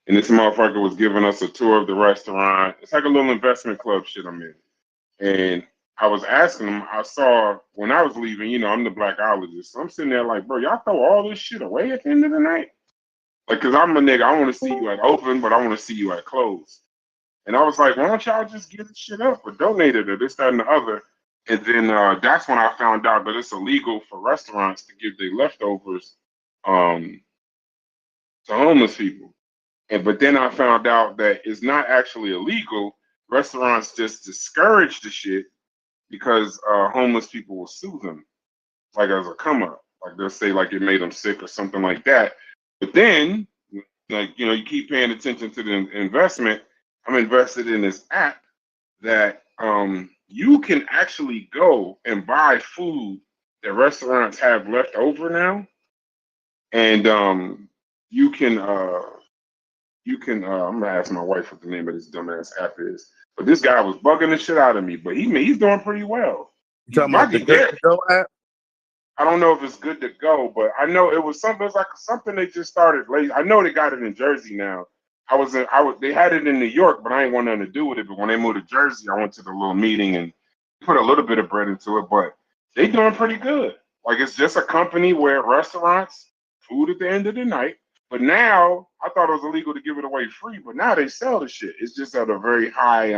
And this motherfucker was giving us a tour of the restaurant. It's like a little investment club shit I'm in. And I was asking him, I saw when I was leaving, I'm the blackologist. So I'm sitting there like, bro, y'all throw all this shit away at the end of the night? Like, because I'm a nigga, I want to see you at open, but I want to see you at close. And I was like, why don't y'all just give this shit up or donate it or this, that, and the other? And then that's when I found out that it's illegal for restaurants to give their leftovers to homeless people. But then I found out that it's not actually illegal. Restaurants just discourage the shit because homeless people will sue them, like as a come up. Like they'll say like it made them sick or something like that. But then, you keep paying attention to the investment. I'm invested in this app that you can actually go and buy food that restaurants have left over now, and you can I'm gonna ask my wife what the name of this dumbass app is. But this guy was bugging the shit out of me, but he's doing pretty well. You talking about the Good to Go app? I don't know if it's good to go, but I know it was something they just started late. I know they got it in Jersey now. They had it in New York, but I ain't want nothing to do with it. But when they moved to Jersey, I went to the little meeting and put a little bit of bread into it. But they doing pretty good. Like it's just a company where restaurants, food at the end of the night. But now I thought it was illegal to give it away free, but now they sell the shit. It's just at a very high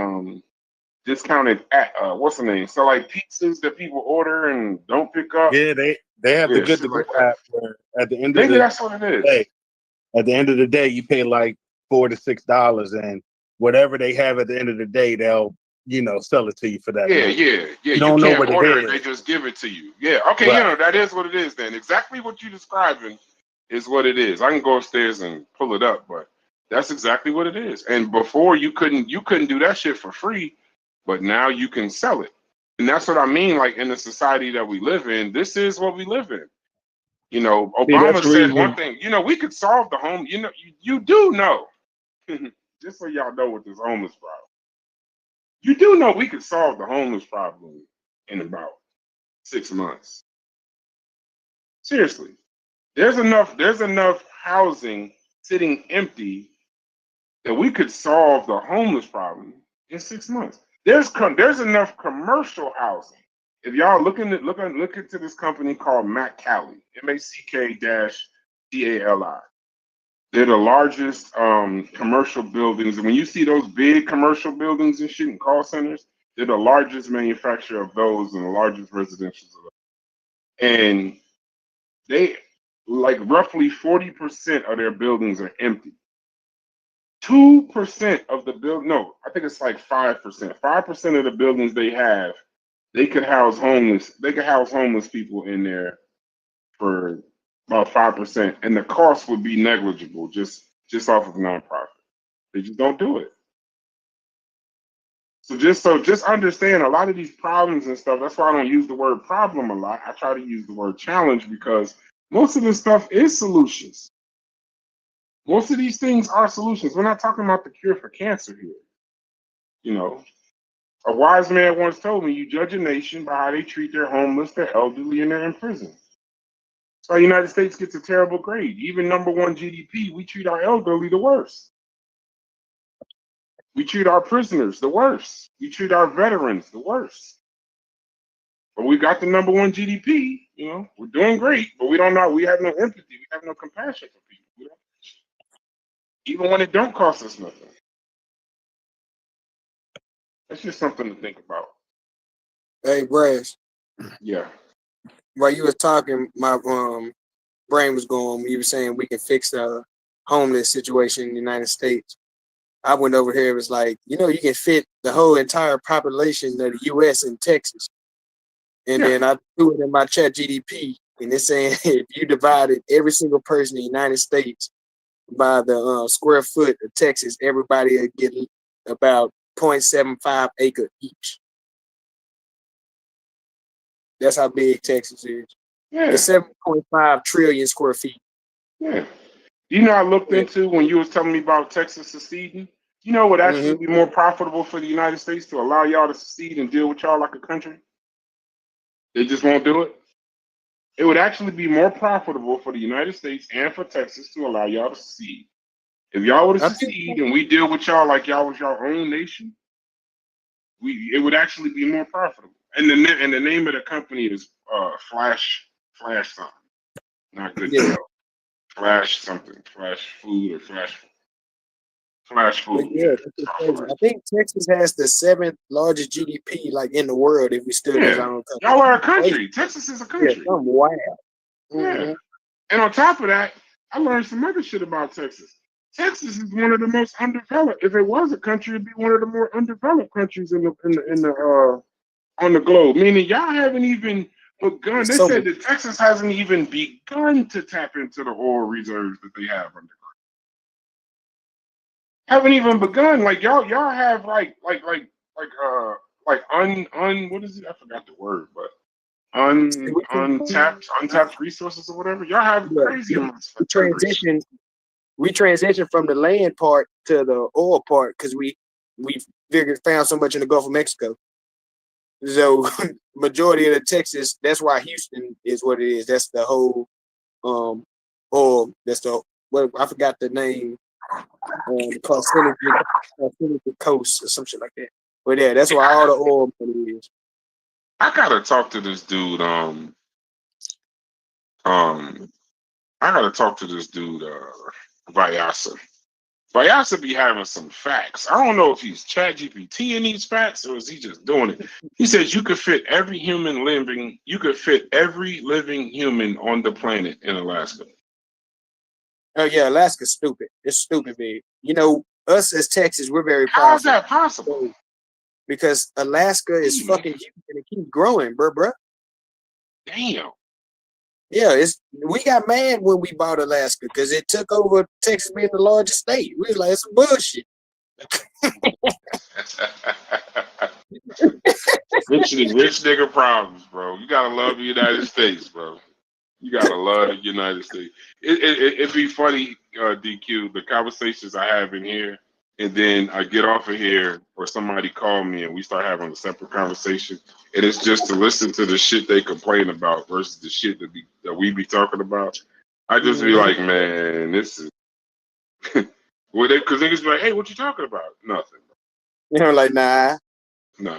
discounted what's the name? So like pizzas that people order and don't pick up. Yeah, they have the Good to Go app where at the end of maybe that's what it is. Day, at the end of the day, you pay like $4 to $6, and whatever they have at the end of the day, they'll sell it to you for that. Yeah. You don't know can't what order it is. They just give it to you. Yeah. Okay. Right. That is what it is then. Exactly what you're describing is what it is. I can go upstairs and pull it up, but that's exactly what it is. And before you couldn't do that shit for free, but now you can sell it. And that's what I mean. Like in the society that we live in, this is what we live in. Obama said one thing. We could solve the home. You do know. Just so y'all know what this homeless problem. You do know we could solve the homeless problem in about 6 months. Seriously. There's enough housing sitting empty that we could solve the homeless problem in 6 months. There's enough commercial housing. If y'all look into this company called MacCali, MACK-CALI. They're the largest commercial buildings. And when you see those big commercial buildings and shit in call centers, they're the largest manufacturer of those and the largest residential of those. And they like roughly 40% of their buildings are empty. 2% of the I think it's like 5%. 5% of the buildings they could house homeless people in there for about 5%, and the cost would be negligible just off of nonprofit. They just don't do it. So just understand a lot of these problems and stuff. That's why I don't use the word problem a lot. I try to use the word challenge because most of this stuff is solutions. Most of these things are solutions. We're not talking about the cure for cancer here. A wise man once told me, you judge a nation by how they treat their homeless, their elderly, and their in prison. So the United States gets a terrible grade. Even number one GDP, we treat our elderly the worst. We treat our prisoners the worst. We treat our veterans the worst. But we got the number one GDP, we're doing great, but we have no empathy. We have no compassion for people. Even when it don't cost us nothing. That's just something to think about. Hey, Brash. Yeah. While you were talking, my brain was going. You were saying we can fix the homeless situation in the United States. I went over here. It was like, you can fit the whole entire population of the U.S. in Texas. And then I threw it in my chat GDP. And it's saying if you divided every single person in the United States by the square foot of Texas, everybody would get about 0.75 acre each. That's how big Texas is. Yeah. It's 7.5 trillion square feet. Yeah. You know, I looked into when you was telling me about Texas seceding. You know, it would actually be more profitable for the United States to allow y'all to secede and deal with y'all like a country. They just won't do it. It would actually be more profitable for the United States and for Texas to allow y'all to secede. If y'all were to secede and we deal with y'all like y'all was your own nation, it would actually be more profitable. And the name of the company is Flash something. Not good to know. Flash something. Flash food or Flash food. Yeah, I think Texas has the 7th largest GDP like in the world if we stood as our own country. Y'all are a country. Texas is a country. Yeah, something wild. Yeah. And on top of that, I learned some other shit about Texas. Texas is one of the most undeveloped. If it was a country, it'd be one of the more undeveloped countries in the on the globe. Meaning y'all haven't even begun. They said that Texas hasn't even begun to tap into the oil reserves that they have underground. Haven't even begun. Like y'all have what is it? I forgot the word, but untapped resources or whatever. Y'all have crazy amounts of we transitioned from the land part to the oil part because we found so much in the Gulf of Mexico. So majority of the Texas, that's why Houston is what it is. That's the whole oil. That's the I forgot the name. Called Seneca Coast or some shit like that. But yeah, that's why all the oil money is. I gotta talk to this dude. I gotta talk to this dude, Vyasa. Vyasa be having some facts. I don't know if he's Chat GPT in these facts or is he just doing it. He says you could fit every living human on the planet in Alaska. Oh yeah, Alaska's stupid. It's stupid big. You know, us as Texas, we're very proud. How's that possible? Because Alaska is fucking huge and it keeps growing, bruh. Damn. Yeah, we got mad when we bought Alaska because it took over Texas being the largest state. We was like, it's some bullshit. Rich nigga problems, bro. You gotta love the United States, bro. You gotta love the United States. It'd be funny, DQ, the conversations I have in here, and then I get off of here, or somebody call me, and we start having a separate conversation, and it's just to listen to the shit they complain about versus the shit that we be talking about. I just be like, man, this is. Well, because niggas be like, hey, what you talking about? Nothing. You know, like, nah. No.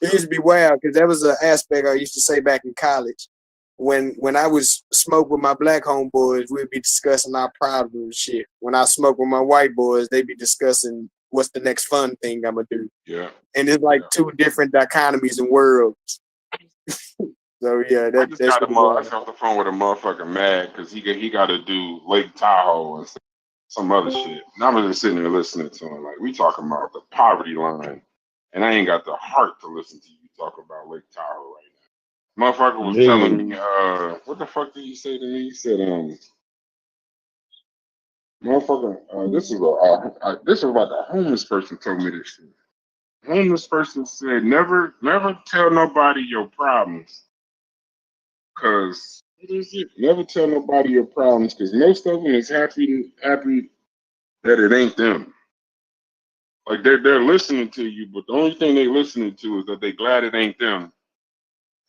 It used to be wild because that was an aspect I used to say back in college. When I was smoke with my black homeboys, we'd be discussing our problems and shit. When I smoke with my white boys, they'd be discussing what's the next fun thing I'm gonna do. Yeah. And it's like two different dichotomies in worlds. So yeah, I just got off the phone with a motherfucker mad because he got to do Lake Tahoe and some other shit. And I'm just sitting there listening to him like we talking about the poverty line, and I ain't got the heart to listen to you talk about Lake Tahoe right now. Motherfucker was telling me, what the fuck did he say to me? He said, motherfucker, this is about the homeless person told me this shit. Homeless person said, never tell nobody your problems. Cause what is it? Never tell nobody your problems, cause most of them is happy that it ain't them. Like they're listening to you, but the only thing they listening to is that they glad it ain't them.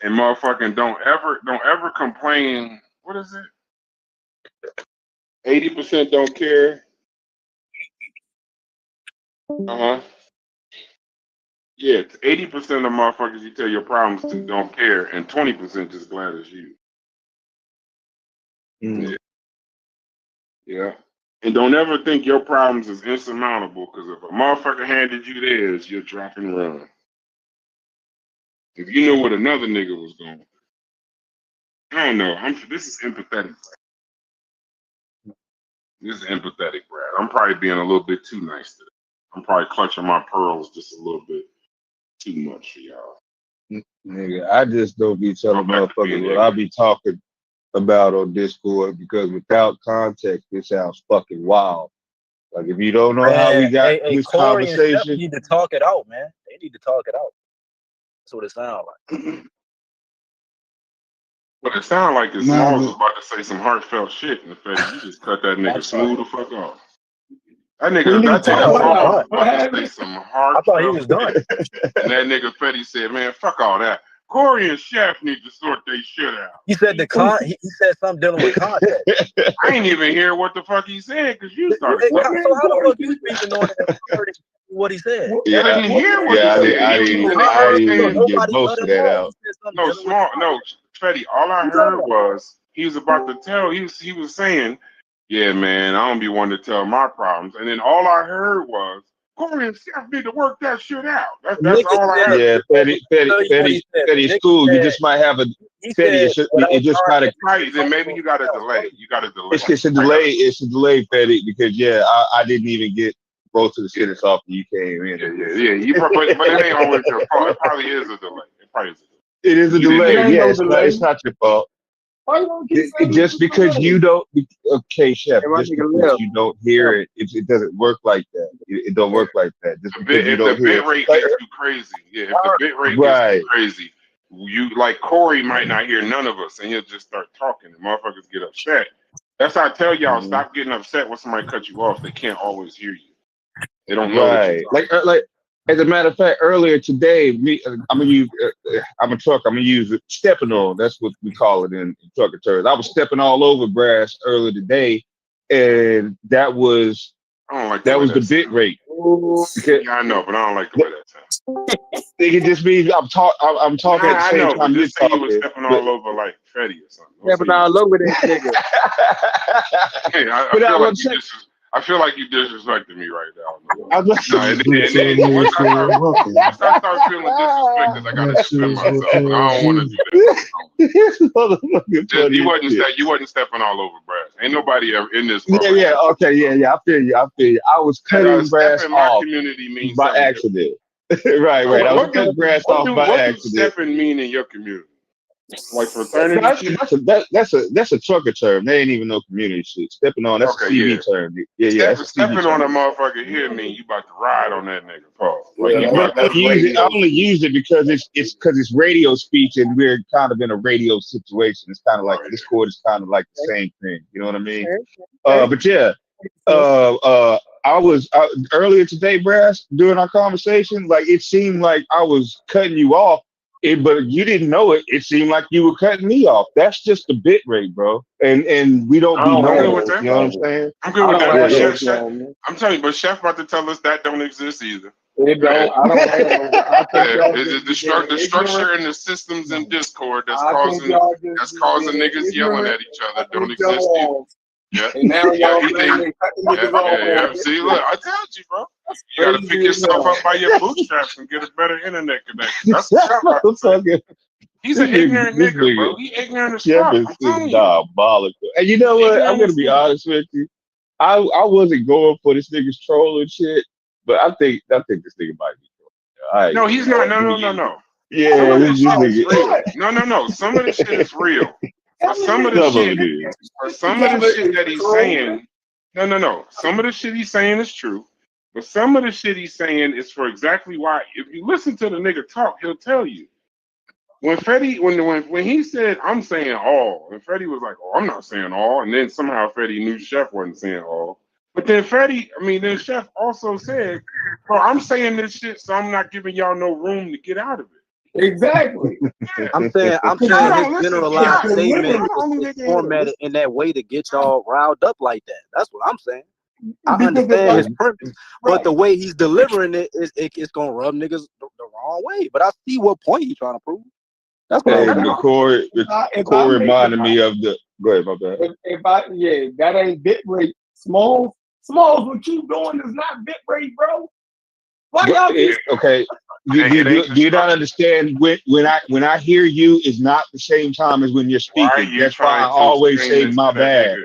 And motherfucking don't ever complain. What is it? 80% don't care. Yeah, 80% of the motherfuckers you tell your problems to don't care, and 20% just glad it's you. Yeah. And don't ever think your problems is insurmountable, because if a motherfucker handed you theirs, you'll drop and run. If you know what another nigga was going, I don't know. This is empathetic. This is empathetic, Brad. I'm probably being a little bit too nice today. I'm probably clutching my pearls just a little bit too much for y'all. Nigga, I just don't be telling motherfuckers what I be talking about on Discord because without context, it sounds fucking wild. Like if you don't know how we got this Corey conversation, and Shep need to talk it out, man. They need to talk it out. That's what it sounds like. But it sounds like it's Smalls was about to say some heartfelt shit, and you just cut that nigga smooth the fuck off. That nigga Smalls was about to say some heartfelt I thought he was done. And that nigga Fetty said, man, fuck all that. Corey and Chef need to sort their shit out. He said he said something dealing with context. I ain't even hear what the fuck he said because you started. So how the fuck you speaking on what he said? Yeah, I didn't hear what he said. I didn't even get most of that out. No, Fetty, all I heard was he was about to tell, he was saying, yeah, man, I don't be wanting to tell my problems. And then all I heard was, Corey and Chef need to work that shit out. That's all I heard. Yeah, Fetty's cool. You just might have a Fetty. It just kind of right. Then maybe you got a delay. It's a delay. It's a delay, Fetty, because I didn't even get both of the sentence off when you came in. Yeah. You probably, but it ain't always your fault. It probably is a delay. It is a delay. Yeah, it's not your fault. Just because you don't, okay, Chef. Just because you don't hear it doesn't work like that. It don't work like that. Just because you don't hear it. If the bit rate gets too crazy, if the bit rate gets too crazy, you like Corey might not hear none of us, and he'll just start talking, and motherfuckers get upset. That's how I tell y'all, stop getting upset when somebody cut you off. They can't always hear you. They don't know. Right. Like. As a matter of fact, earlier today, I'm a truck. I'm gonna use it, stepping on. That's what we call it in trucker terms. I was stepping all over Brass earlier today, and that was the bit rate. Yeah, I know, but I don't like the way that sounds. It just means I'm talking at the same time you're talking. You were stepping all over like Fetty or something. Stepping all over this nigga. Hey, I feel like you disrespected me right now. Once I start feeling disrespected, I gotta defend myself. I don't want to do that. You wasn't stepping all over Brass. Ain't nobody ever in this. Yeah. Okay. I feel you. I was cutting Brass off community means by accident. right. I was cutting Brass off by accident. What does stepping mean in your community? Like fraternity? That's a trucker term. They ain't even no community shit. Stepping on, that's a TV term. Yeah. Stepping on a motherfucker here mean you about to ride on that nigga, Paul. I only use it because it's radio speech and we're kind of in a radio situation. It's kind of like Discord is kind of like the same thing. You know what I mean? But yeah, I was earlier today, Brass, during our conversation, like it seemed like I was cutting you off. But you didn't know it. It seemed like you were cutting me off. That's just the bit rate, bro. And we don't be knowing. You know what I'm saying? I'm good with that. Chef, I'm telling you, but Chef about to tell us that don't exist either. It don't. I don't. The structure and the systems in Discord that's causing niggas yelling at each other don't exist either. Yeah. And now y'all See, look, I told you, bro. You gotta pick yourself up by your bootstraps and get a better internet connection. That's what he's an ignorant nigga, bro. He ignorant as fuck. It's diabolical. And you know what? I'm gonna be honest with you. I wasn't going for this nigga's trolling shit, but I think this nigga might be trolling. No, he's not. No. Yeah, this nigga. No. Some of the shit is real. Some of the shit that he's saying, no. Some of the shit he's saying is true, but some of the shit he's saying is for exactly why. If you listen to the nigga talk, he'll tell you. When he said, I'm saying all, and Fetty was like, oh, I'm not saying all, and then somehow Fetty knew Chef wasn't saying all. But then then Chef also said, bro, I'm saying this shit, so I'm not giving y'all no room to get out of it. Exactly. I'm saying his generalized statement is formatted in that way to get y'all riled up like that. That's what I'm saying. I understand his purpose, but the way he's delivering it's gonna rub niggas the wrong way. But I see what point he's trying to prove. That's what Corey reminded me of the. Go ahead, my bad. That ain't bit rate. Smalls, what you doing is not bit rate, bro. Why y'all? Okay. Do you not understand when I hear you is not the same time as when you're speaking? That's why I always say my bad.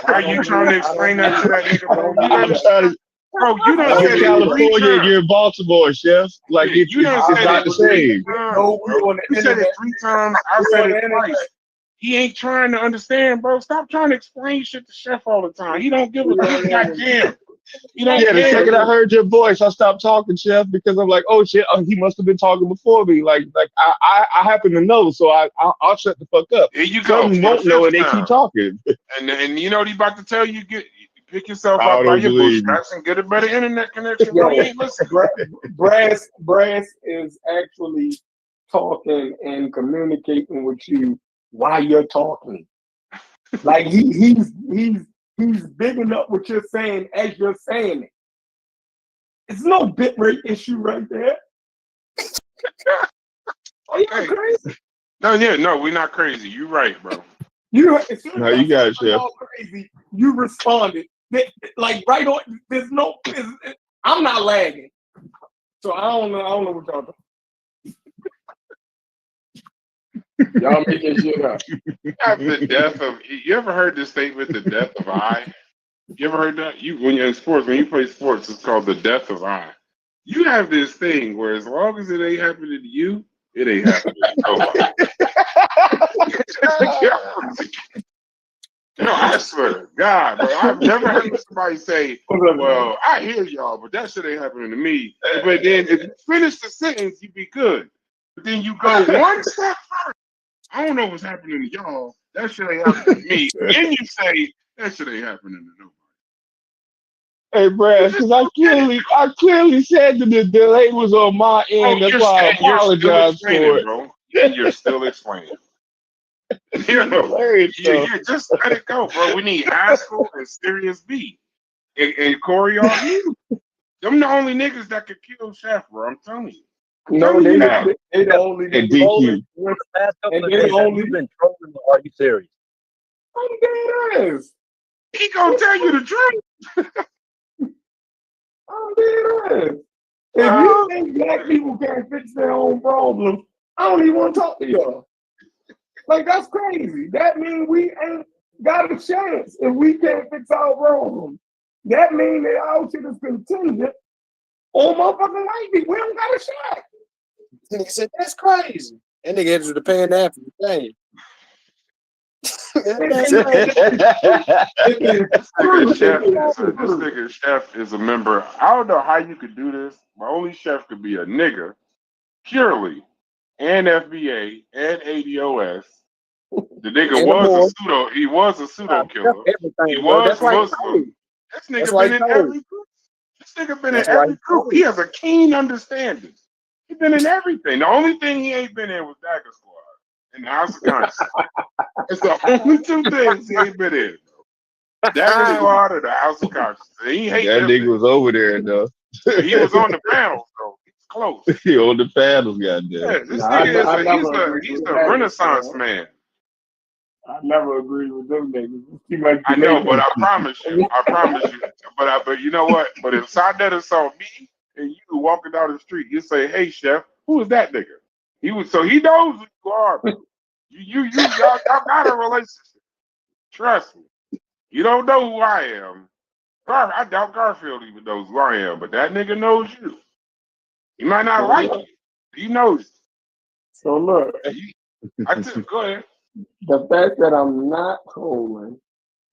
Are you trying to explain that to that nigga? Bro, you done You're said in it 3 California, times. you're in Baltimore, Chef. Like Yeah, you done it's said not it the 3 same. times. No, we Bro. on the You said it internet. 3 times. I said it twice. He ain't trying to understand, bro. Stop trying to explain shit to Chef all the time. He don't give a goddamn. He don't Yeah, the care. second I heard your voice, I stopped talking, Chef, because I'm like, oh shit, he must have been talking before me. Like I happen to know, so I'll shut the fuck up. Here you go. Some won't know and they keep talking. And you know what he about to tell you? Pick yourself I up by don't your believe bootstraps and get a better internet connection. Bro, you ain't listening. Brass is actually talking and communicating with you while you're talking. Like he's bigging up what you're saying as you're saying it. It's no bit rate issue right there. Are you crazy? No, we're not crazy. You're right, bro. As soon No, as you got it, Chef. crazy, you responded. Like right on. There's no. I'm not lagging, so I don't know what y'all doing. Y'all making shit up. You ever heard this statement, the death of I? You ever heard that? When you're in sports, when you play sports, it's called the death of I. You have this thing where as long as it ain't happening to you, it ain't happening to nobody. No, I swear to God, bro. I've never heard somebody say, well, I hear y'all, but that shit ain't happening to me. But then if you finish the sentence, you be good. But then you go one step further. I don't know what's happening to y'all. That shit ain't happening to me. Then you say, that shit ain't happening to nobody. Hey, Brad, because I clearly said that the delay was on my end. That's why I apologize for it. Bro. And you're still explaining. Just let it go, bro. We need Haskell and Sirius B. And Corey R. Them the only niggas that could kill Chef, bro. I'm telling you. No, they the only DQ. For the past couple of days, have you been trolling or are you serious? I'm dead ass. He gonna tell you the truth. I'm dead ass. If you think black people can't fix their own problems, I don't even want to talk to y'all. Like, that's crazy. That means we ain't got a chance if we can't fix our problems. That means that our shit is contingent on motherfucking white people. We don't got a shot. He said, that's crazy. That nigga entered the pan after the thing. This nigga Chef is a member. I don't know how you could do this. My only Chef could be a nigga, purely, and FBA and ADOS. The nigga was a pseudo killer. He was Muslim. This nigga been in every group. This nigga been in every group. He has a keen understanding. He been in everything. The only thing he ain't been in was Dagger Squad and the House of Conscience. It's the only two things he ain't been in. Dagger Squad or the House of Conscience. He hate that nigga was over there though. He was on the panel, though. He's close. He on the panels, goddamn. Yeah, this nigga he's a Renaissance man. I never agreed with them niggas. I know, but I promise you. But you know what? But if Sadetta saw me and you walking down the street, you say, "Hey, Chef, who is that nigga?" He knows who you are. Bro. Y'all got a relationship. Trust me. You don't know who I am. I doubt Garfield even knows who I am, but that nigga knows you. He might not like you. He knows you. So look. Go ahead. The fact that I'm not trolling,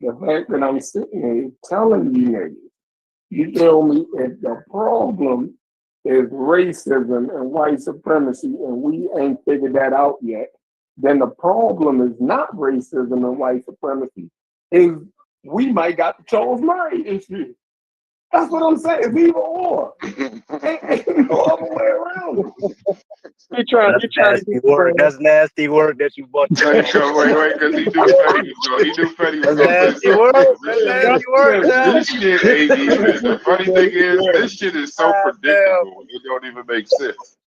the fact that I'm sitting here telling you niggas, you tell me if the problem is racism and white supremacy and we ain't figured that out yet, then the problem is not racism and white supremacy, is we might got the Charles Murray issue. That's what I'm saying. It's either or. Ain't no other way around. That's nasty work that you bought. Wait, because he do petty. That's nasty work. That's nasty work. This shit ain't even. The funny thing is, this shit is so predictable. It don't even make sense.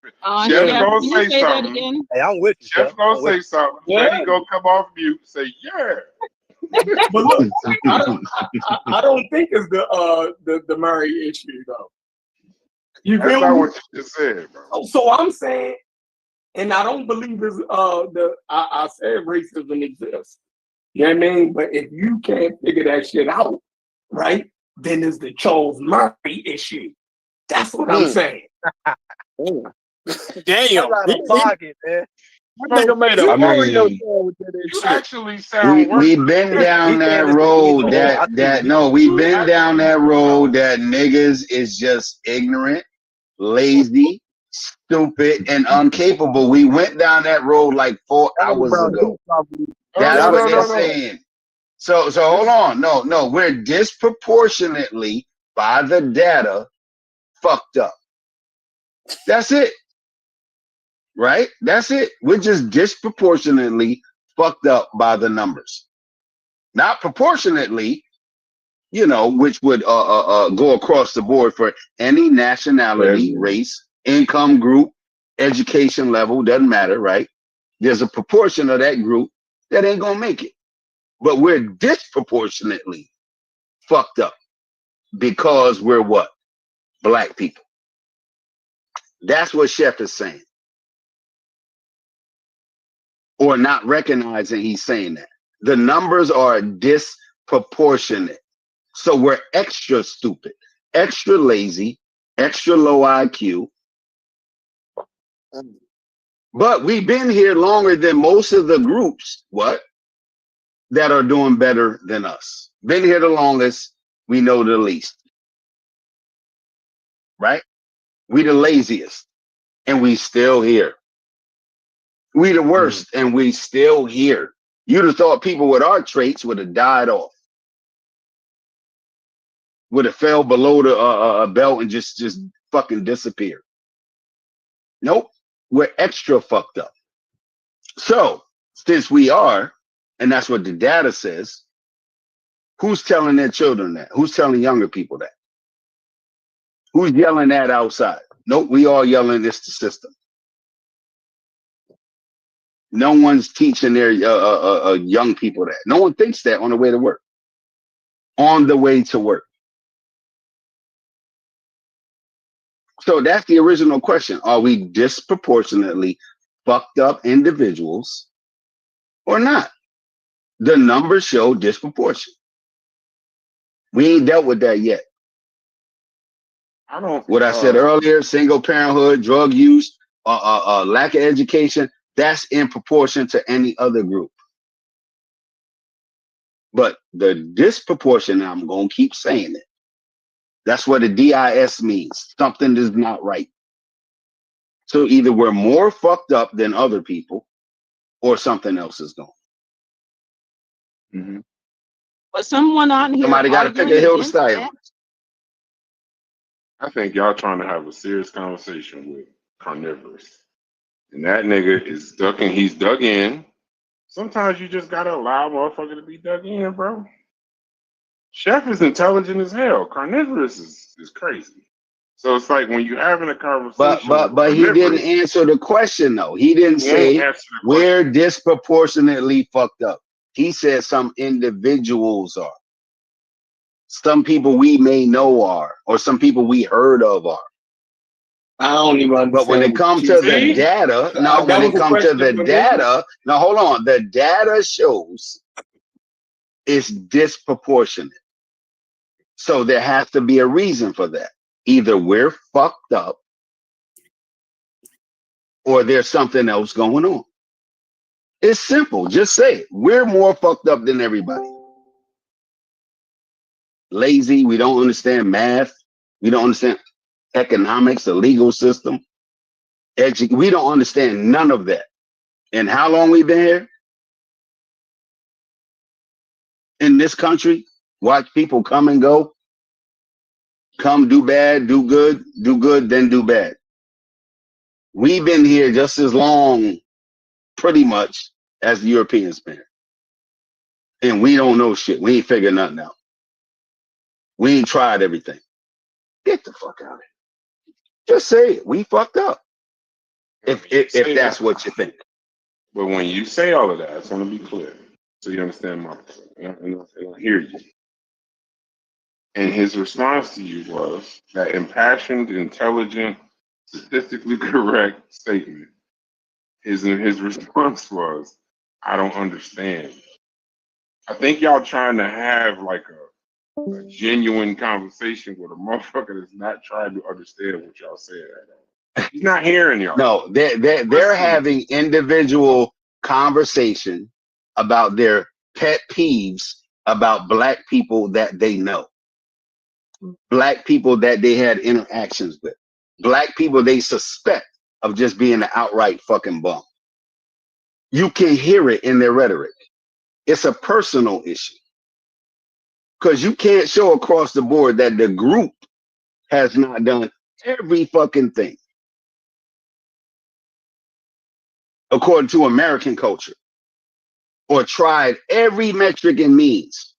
Chef gonna say something. Hey, I'm with you. Chef gonna say something. Petty gonna come off mute. Say yeah. But look, I don't think it's the Murray issue though. That's not what you just said, bro. So I'm saying, and I don't believe it's I said racism exists. You know what I mean? But if you can't figure that shit out, right? than is the Charles Murray issue. That's what I'm saying. Damn. Out of pocket, man. Nigga made a You actually sound worse. We've been down that road we've been down that road that niggas is just ignorant, lazy, stupid, and incapable. We went down that road like 4 hours ago. That's what they're saying. So hold on. No, we're disproportionately by the data fucked up. That's it. Right? That's it. We're just disproportionately fucked up by the numbers. Not proportionately, which would go across the board for any nationality, race, income group, education level, doesn't matter, right? There's a proportion of that group that ain't gonna make it. But we're disproportionately fucked up because we're what? Black people. That's what Chef is saying. Or not recognizing he's saying that. The numbers are disproportionate. So we're extra stupid, extra lazy, extra low IQ. But we've been here longer than most of the groups, that are doing better than us. Been here the longest, we know the least. Right? We the laziest, and we still here. We the worst, and we still here. You'd have thought people with our traits would have died off. Would have fell below the belt and just fucking disappeared. Nope. We're extra fucked up. So, since we are, and that's what the data says, who's telling their children that? Who's telling younger people that? Who's yelling that outside? Nope, we all yelling it's the system. No one's teaching their young people that. No one thinks that on the way to work. On the way to work. So that's the original question. Are we disproportionately fucked up individuals or not? The numbers show disproportion. We ain't dealt with that yet. What I said earlier, single parenthood, drug use, lack of education, that's in proportion to any other group. But the disproportion, I'm going to keep saying it. That's what a DIS means. Something is not right. So either we're more fucked up than other people or something else is going. Mm-hmm. But someone on here, somebody got to pick a hill to stay on. I think y'all trying to have a serious conversation with Carnivorous. And that nigga is ducking, he's dug in. Sometimes you just gotta allow a motherfucker to be dug in, bro. Chef is intelligent as hell. Carnivorous is crazy. So it's like when you're having a conversation. But he didn't answer the question though. He didn't say we're disproportionately fucked up. He said some individuals are. Some people we may know are, or some people we heard of are. I don't even understand. But when it comes to the data, now hold on. The data shows it's disproportionate. So there has to be a reason for that. Either we're fucked up or there's something else going on. It's simple. Just say it. We're more fucked up than everybody. Lazy. We don't understand math. We don't understand economics, the legal system. We don't understand none of that. And how long we've been here? In this country, watch people come and go. Come, do bad, do good, then do bad. We've been here just as long, pretty much, as the Europeans been. And we don't know shit. We ain't figured nothing out. We ain't tried everything. Get the fuck out of here. Just say it. We fucked up. If that's what you think. But when you say all of that, I just want to be clear. So you understand my and I hear you. And his response to you was that impassioned, intelligent, statistically correct statement. His response was, I don't understand. I think y'all trying to have like a genuine conversation with a motherfucker that's not trying to understand what y'all saying at all. He's not hearing y'all. No, they're having individual conversation about their pet peeves about black people that they know, black people that they had interactions with, black people they suspect of just being an outright fucking bum. You can hear it in their rhetoric. It's a personal issue. Because you can't show across the board that the group has not done every fucking thing according to American culture or tried every metric and means.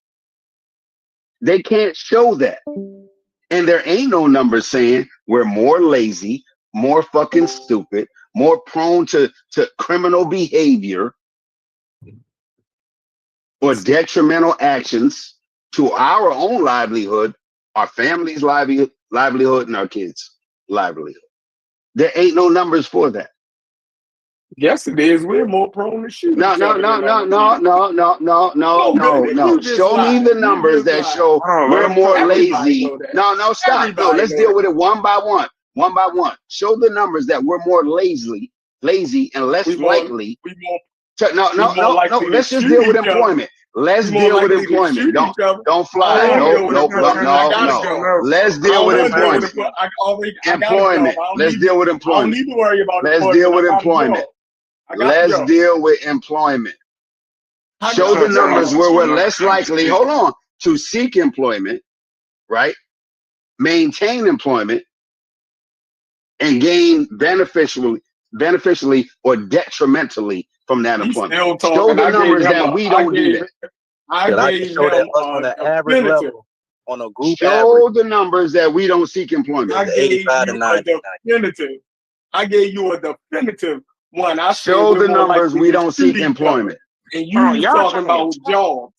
They can't show that. And there ain't no numbers saying we're more lazy, more fucking stupid, more prone to criminal behavior or detrimental actions to our own livelihood, our family's livelihood, and our kids' livelihood. There ain't no numbers for that. Yes, it is. We're more prone to shoot. No. Show me the numbers that show we're more lazy. No, stop. No, let's deal with it one by one. One by one. Show the numbers that we're more lazy and less likely. No. Let's just deal with employment. Let's deal with employment. Don't fly. No. Let's deal with employment. Employment. Let's deal with employment. I don't need to worry about Let's deal with employment. Let's deal with employment. Show the numbers where we're less likely, hold on, to seek employment, right? Maintain employment and gain beneficially or detrimentally from that employment. Show the numbers that we don't do that. I can show that us on the average level, on a group show the numbers that we don't seek employment. I gave you a definitive one. I show the numbers we don't seek employment. And you talking about jobs.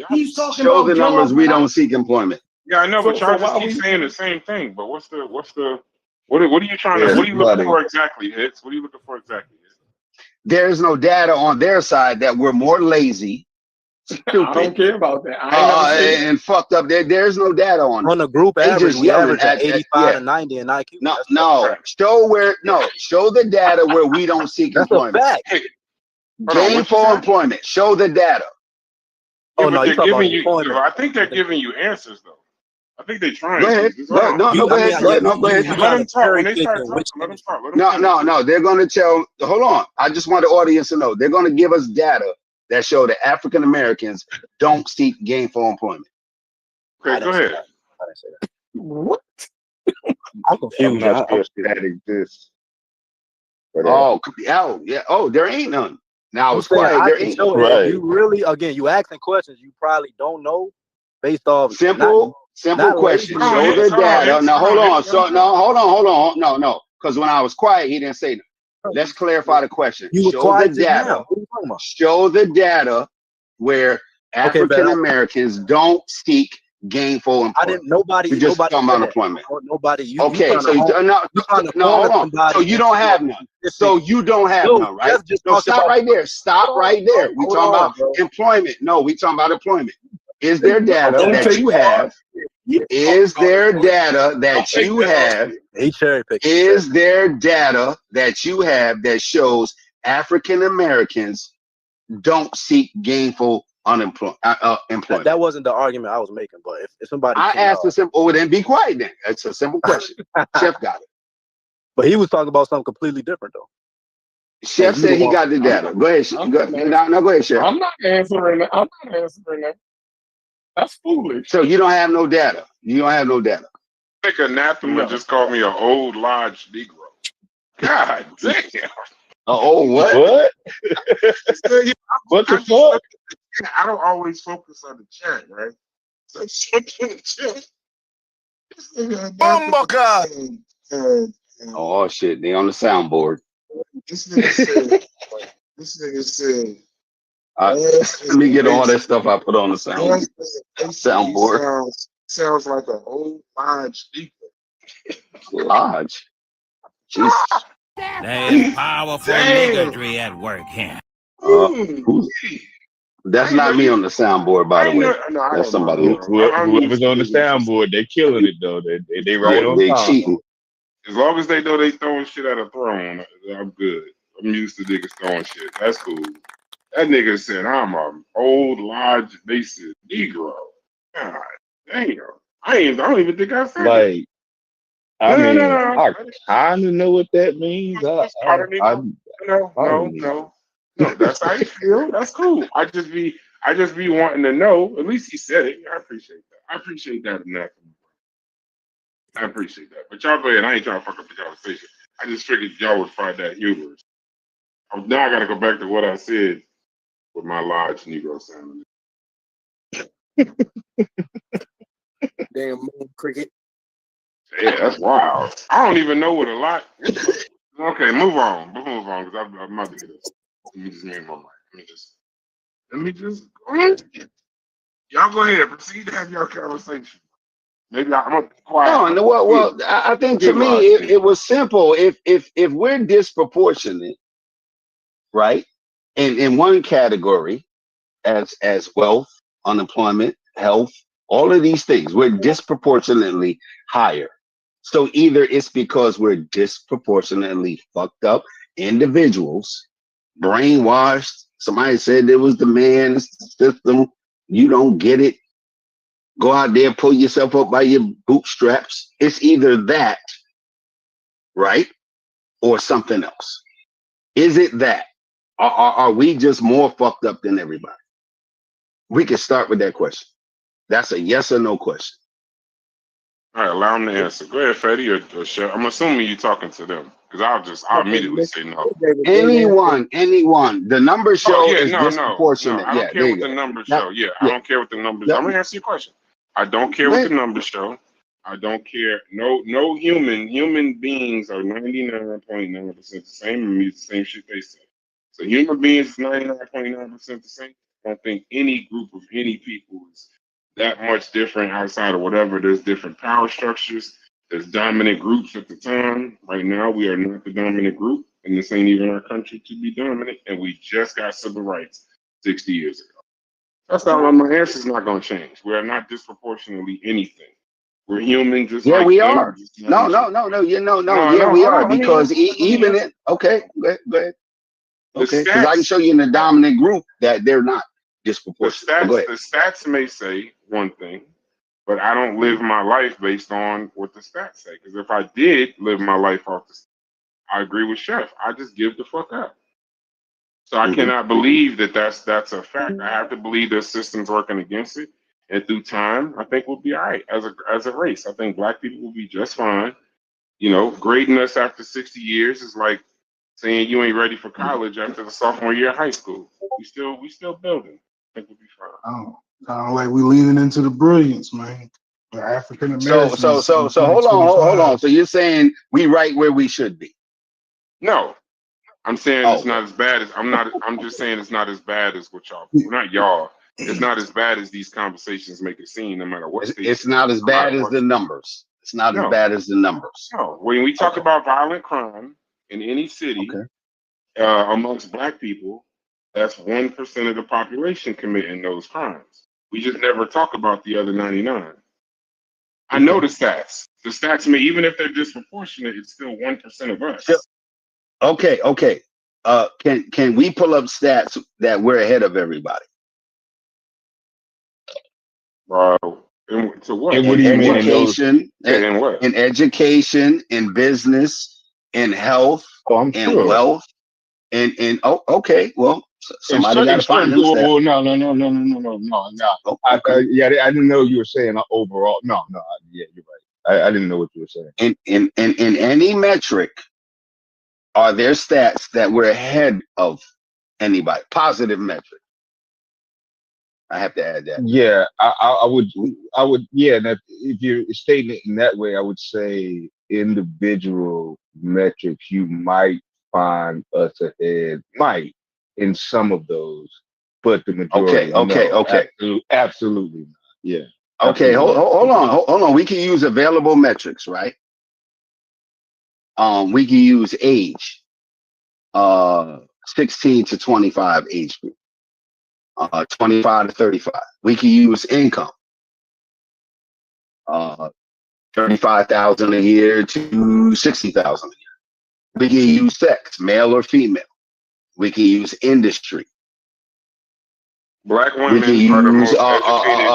He's talking about the numbers we don't seek employment. Yeah, I know, but y'all just keep saying the same thing. But what are you trying to? What are you looking for exactly, Hicks? What are you looking for exactly? There's no data on their side that we're more lazy, stupid. I don't care about that. And fucked up. There's no data on the group average. We average at 85 to 90 in IQ. Show the data where we don't seek employment. That's a fact. Gainful employment. Show the data. Yeah, no, they're giving you. I think they're giving you answers though. I think they're trying. Go ahead. Go ahead. Let them talk. When they start talking, let them talk. No. They're going to tell. Hold on. I just want the audience to know. They're going to give us data that show that African Americans don't seek gainful employment. Okay, go ahead. I didn't say that. What? I'm confused. That exists. There ain't none. Now I was quiet. There ain't. Right. You really, again, you asking questions you probably don't know based off simple question. Show the data. Now hold on. No. Because when I was quiet, he didn't say nothing. Let's clarify the question. Show the data. Show the data where African Americans don't seek gainful employment. You just talking about employment. Nobody. Okay, so hold on. So you don't have none. So you don't have none, right? So stop right there. Stop right there. We talking about employment. No, we talking about employment. Is there data that you have? Is there data that you have? Is there data that you have that shows African Americans don't seek gainful employment? That wasn't the argument I was making, but if somebody asked a simple, then be quiet then. It's a simple question. Chef got it. But he was talking about something completely different though. Chef said he got the data. Go ahead. Go ahead, Chef. I'm not answering that. That's foolish. So you don't have no data. I think Anathema just called me an old lodge Negro. God damn. What? What the fuck? I don't always focus on the chat, right? So something in the chat. Oh shit, they on the soundboard. This nigga said. Let me get all that stuff I put on the soundboard. Sounds like an old lodge Negro. Lodge? Jesus. There is powerful niggery at work here. That's not me on the soundboard, by the way. No, I That's don't know. somebody else. Whoever's on the soundboard, they killing it though. They right on They time. cheating. As long as they know they throwing shit at a throne, I'm good. I'm used to niggas throwing shit. That's cool. That nigga said I'm a old lodge basis Negro. God damn. I don't even think I said that. Like, I mean, I kind of know what that means. No. That's how you feel. That's cool. I just be wanting to know. At least he said it. I appreciate that. I appreciate that enough. I appreciate that. But y'all go ahead. I ain't trying to fuck up the conversation. I just figured y'all would find that humorous. Now I got to go back to what I said with my large Negro sound. Damn moon cricket. Yeah, that's wild. I don't even know what a lot. Okay, move on. Move on, because I'm about to get it. Let me just name my mic. Let me just. Y'all go ahead. Proceed to have your conversation. Maybe I'm gonna be quiet. No, well, I think to me it was simple. If we're disproportionate, right, in one category, as wealth, unemployment, health, all of these things, we're disproportionately higher. So either it's because we're disproportionately fucked up individuals, brainwashed. Somebody said it was the man, it's the system. You don't get it. Go out there, pull yourself up by your bootstraps. It's either that, right, or something else. Is it that? Are we just more fucked up than everybody? We can start with that question. That's a yes or no question. All right, allow them to answer. Go ahead, Fetty or Chef. I'm assuming you're talking to them because I'll immediately say no. Anyone. The numbers show is no. disproportionate. I don't care what the numbers show. I don't care what the numbers. I'm gonna answer your question. I don't care what the numbers show. I don't care. No human beings are 99.9% the same and mean the same shit they say. So human beings is 99.9% the same. I don't think any group of any people is that much different outside of whatever. There's different power structures. There's dominant groups at the time. Right now, we are not the dominant group, and this ain't even our country to be dominant. And we just got civil rights 60 years ago. That's not my answer is not going to change. We are not disproportionately anything. We're human, just like we them, are. No. We are because even in okay, go ahead. Okay, because I can show you in the dominant group that they're not disproportionate. The stats may say one thing, but I don't live my life based on what the stats say. Because if I did live my life off the stats, I agree with Chef. I just give the fuck up. So I cannot believe that that's a fact. I have to believe the system's working against it. And through time, I think we'll be all right as a race. I think black people will be just fine. You know, grading us after 60 years is like saying you ain't ready for college after the sophomore year of high school. We still building. I think we'll be fine. Oh, kind of like we leaning into the brilliance, man. The African Americans. So hold on. So you're saying we right where we should be? No, I'm saying it's not as bad as I'm just saying it's not as bad as what y'all. Not y'all. It's not as bad as these conversations make it seem. No matter what. It's not as bad as the numbers. It's not as bad as the numbers. No, when we talk about violent crime in any city, amongst black people, that's 1% of the population committing those crimes. We just never talk about the other 99. I know the stats. The stats may, even if they're disproportionate, it's still 1% of us. Okay. Can we pull up stats that we're ahead of everybody? To what? In education, in education, in business, in health, in wealth, okay. Well, somebody got to find them stats. Well, no. I didn't know you were saying overall. No. Yeah, you're right. I didn't know what you were saying. In any metric, are there stats that we're ahead of anybody? Positive metric. I have to add that. Yeah, I would. Yeah, that if you're stating it in that way, I would say individual metrics. You might find us ahead, might in some of those, but the majority. Okay. Absolutely not. Yeah. Okay, hold on. We can use available metrics, right? We can use age, 16 to 25 age group. 25 to 35. We can use income, 35,000 a year to 60,000 a year. We can use sex, male or female. We can use industry. Black women are the most educated.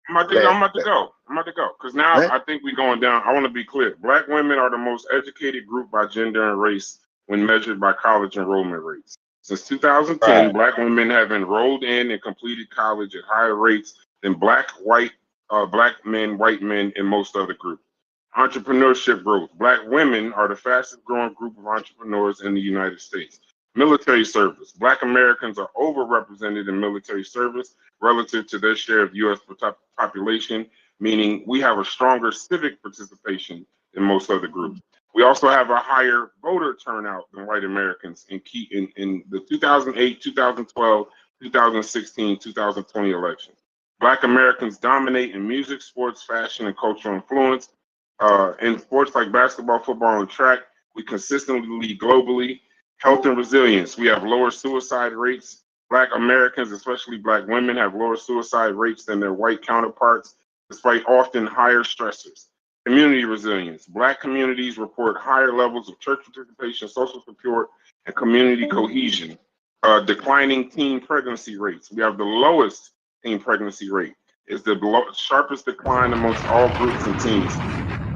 I'm about to go because now I think we're going down. I want to be clear. Black women are the most educated group by gender and race when measured by college enrollment rates. Since 2010, Black women have enrolled in and completed college at higher rates than black men, white men, and most other groups. Entrepreneurship growth. Black women are the fastest growing group of entrepreneurs in the United States. Military service. Black Americans are overrepresented in military service relative to their share of U.S. population, meaning we have a stronger civic participation than most other groups. We also have a higher voter turnout than white Americans in the 2008, 2012, 2016, 2020 elections. Black Americans dominate in music, sports, fashion, and cultural influence. In sports like basketball, football, and track, we consistently lead globally. Health and resilience. We have lower suicide rates. Black Americans, especially Black women, have lower suicide rates than their white counterparts, despite often higher stressors. Community resilience. Black communities report higher levels of church participation, social support, and community cohesion. Declining teen pregnancy rates. We have the lowest teen pregnancy rate. It's the sharpest decline amongst all groups and teens.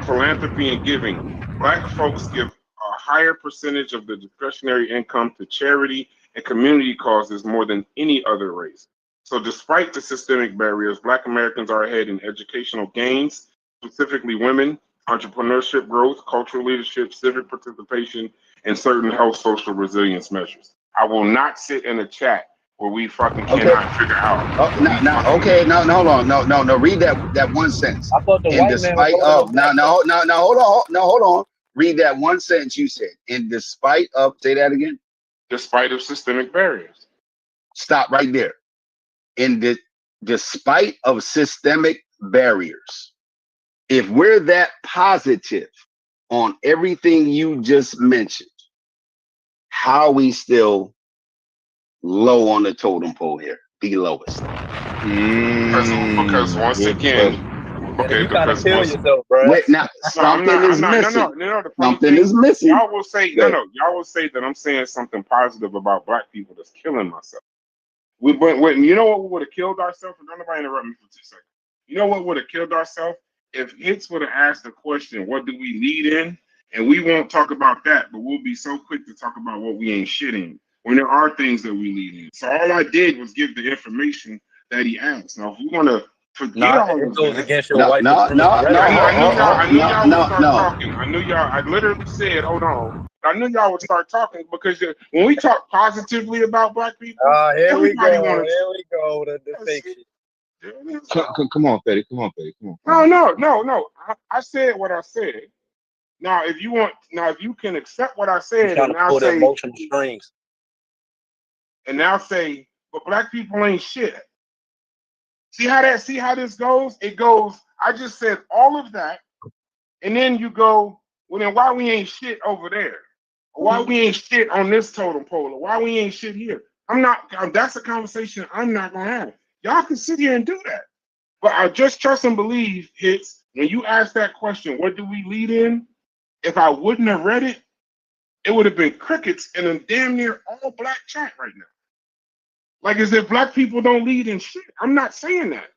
Philanthropy and giving. Black folks give a higher percentage of the discretionary income to charity and community causes more than any other race. So despite the systemic barriers, Black Americans are ahead in educational gains, specifically women, entrepreneurship growth, cultural leadership, civic participation, and certain health social resilience measures. I will not sit in a chat where we fucking cannot figure out. Hold on. No. Read that one sentence. I thought the in white despite man of hold on. Read that one sentence you said. In despite of, say that again. Despite of systemic barriers. Stop right there. Despite of systemic barriers. If we're that positive on everything you just mentioned, how are we still low on the totem pole here? The lowest. Because once again, you gotta kill yourself, bro. Wait, now something is missing. Something is missing. Y'all will say y'all will say that I'm saying something positive about Black people that's killing myself. You know what would have killed ourselves? Don't nobody interrupt me for 2 seconds. You know what would have killed ourselves? If Hits would have asked the question, what do we lead in? And we won't talk about that, but we'll be so quick to talk about what we ain't shitting when there are things that we lead in. So all I did was give the information that he asked. Now, if we want to forget all of that, I knew y'all would start talking. I literally said, hold on. I knew y'all would start talking because when we talk positively about Black people, here we go. The fake shit. Come on, Fetty. Come on. No. I said what I said. Now, if you can accept what I said and now say emotional strings. And now say, but Black people ain't shit. See how this goes? It goes, I just said all of that, and then you go, well, then why we ain't shit over there? Or why we ain't shit on this totem pole? Or why we ain't shit here? That's a conversation I'm not gonna have. Y'all can sit here and do that. But I just trust and believe, Hits, when you ask that question, what do we lead in? If I wouldn't have read it, it would have been crickets in a damn near all Black chat right now. Like as if Black people don't lead in shit. I'm not saying that.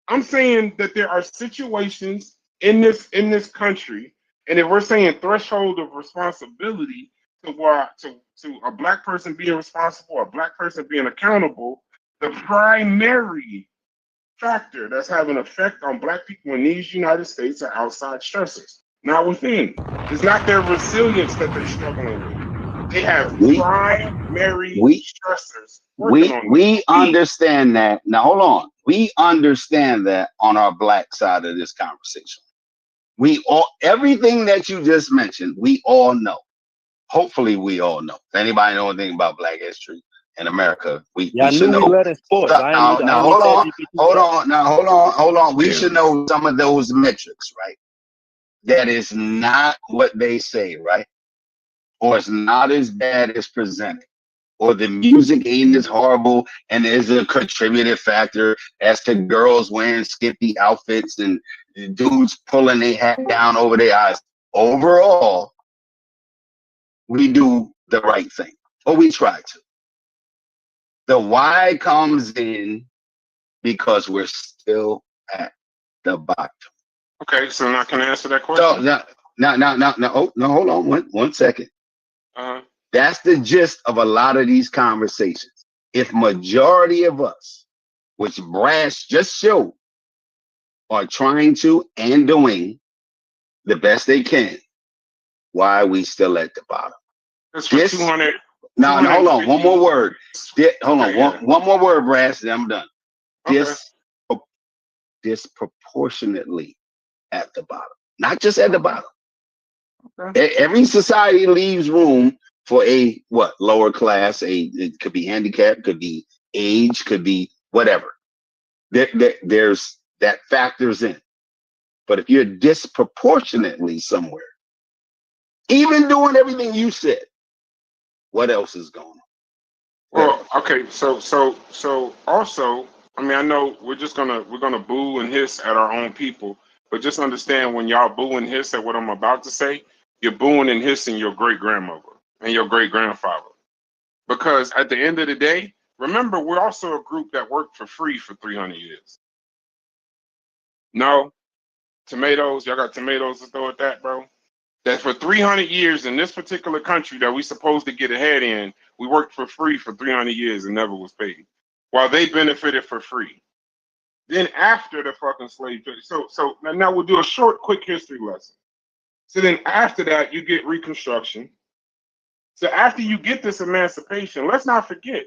I'm saying that there are situations in this country, and if we're saying threshold of responsibility to a Black person being responsible, a Black person being accountable, the primary factor that's having an effect on Black people in these United States are outside stressors, not within. It's not their resilience that they're struggling with. They have primary stressors. We understand that. Now hold on. We understand that on our Black side of this conversation. Everything that you just mentioned, we all know. Hopefully we all know. If anybody know anything about Black history in America, we should know. Hold on. We should know some of those metrics, right? That is not what they say, right? Or it's not as bad as presented. or the music ain't as horrible and is a contributing factor as to girls wearing skimpy outfits and dudes pulling their hat down over their eyes. Overall, we do the right thing, or we try to. The why comes in because we're still at the bottom. Okay, so now can I answer that question? So no, hold on one second. That's the gist of a lot of these conversations. If majority of us, which Brass just showed, are trying to and doing the best they can, why are we still at the bottom? It's for 200. Now, hold on. One more word. One more word, Brass, and I'm done. Disproportionately at the bottom. Not just at the bottom. Okay. Every society leaves room for a lower class. It could be handicap, could be age, could be whatever. There's that factors in. But if you're disproportionately somewhere, even doing everything you said, what else is going on? Well, okay, so also, I mean, I know we're gonna boo and hiss at our own people, but just understand when y'all boo and hiss at what I'm about to say, you're booing and hissing your great grandmother and your great grandfather. Because at the end of the day, remember, we're also a group that worked for free for 300 years. No, tomatoes, y'all got tomatoes to throw at that, bro? That for 300 years in this particular country that we supposed to get ahead in, we worked for free for 300 years and never was paid, while they benefited for free. Then after the fucking slave trade, so now we'll do a short, quick history lesson. So then after that, you get Reconstruction. So after you get this emancipation, let's not forget,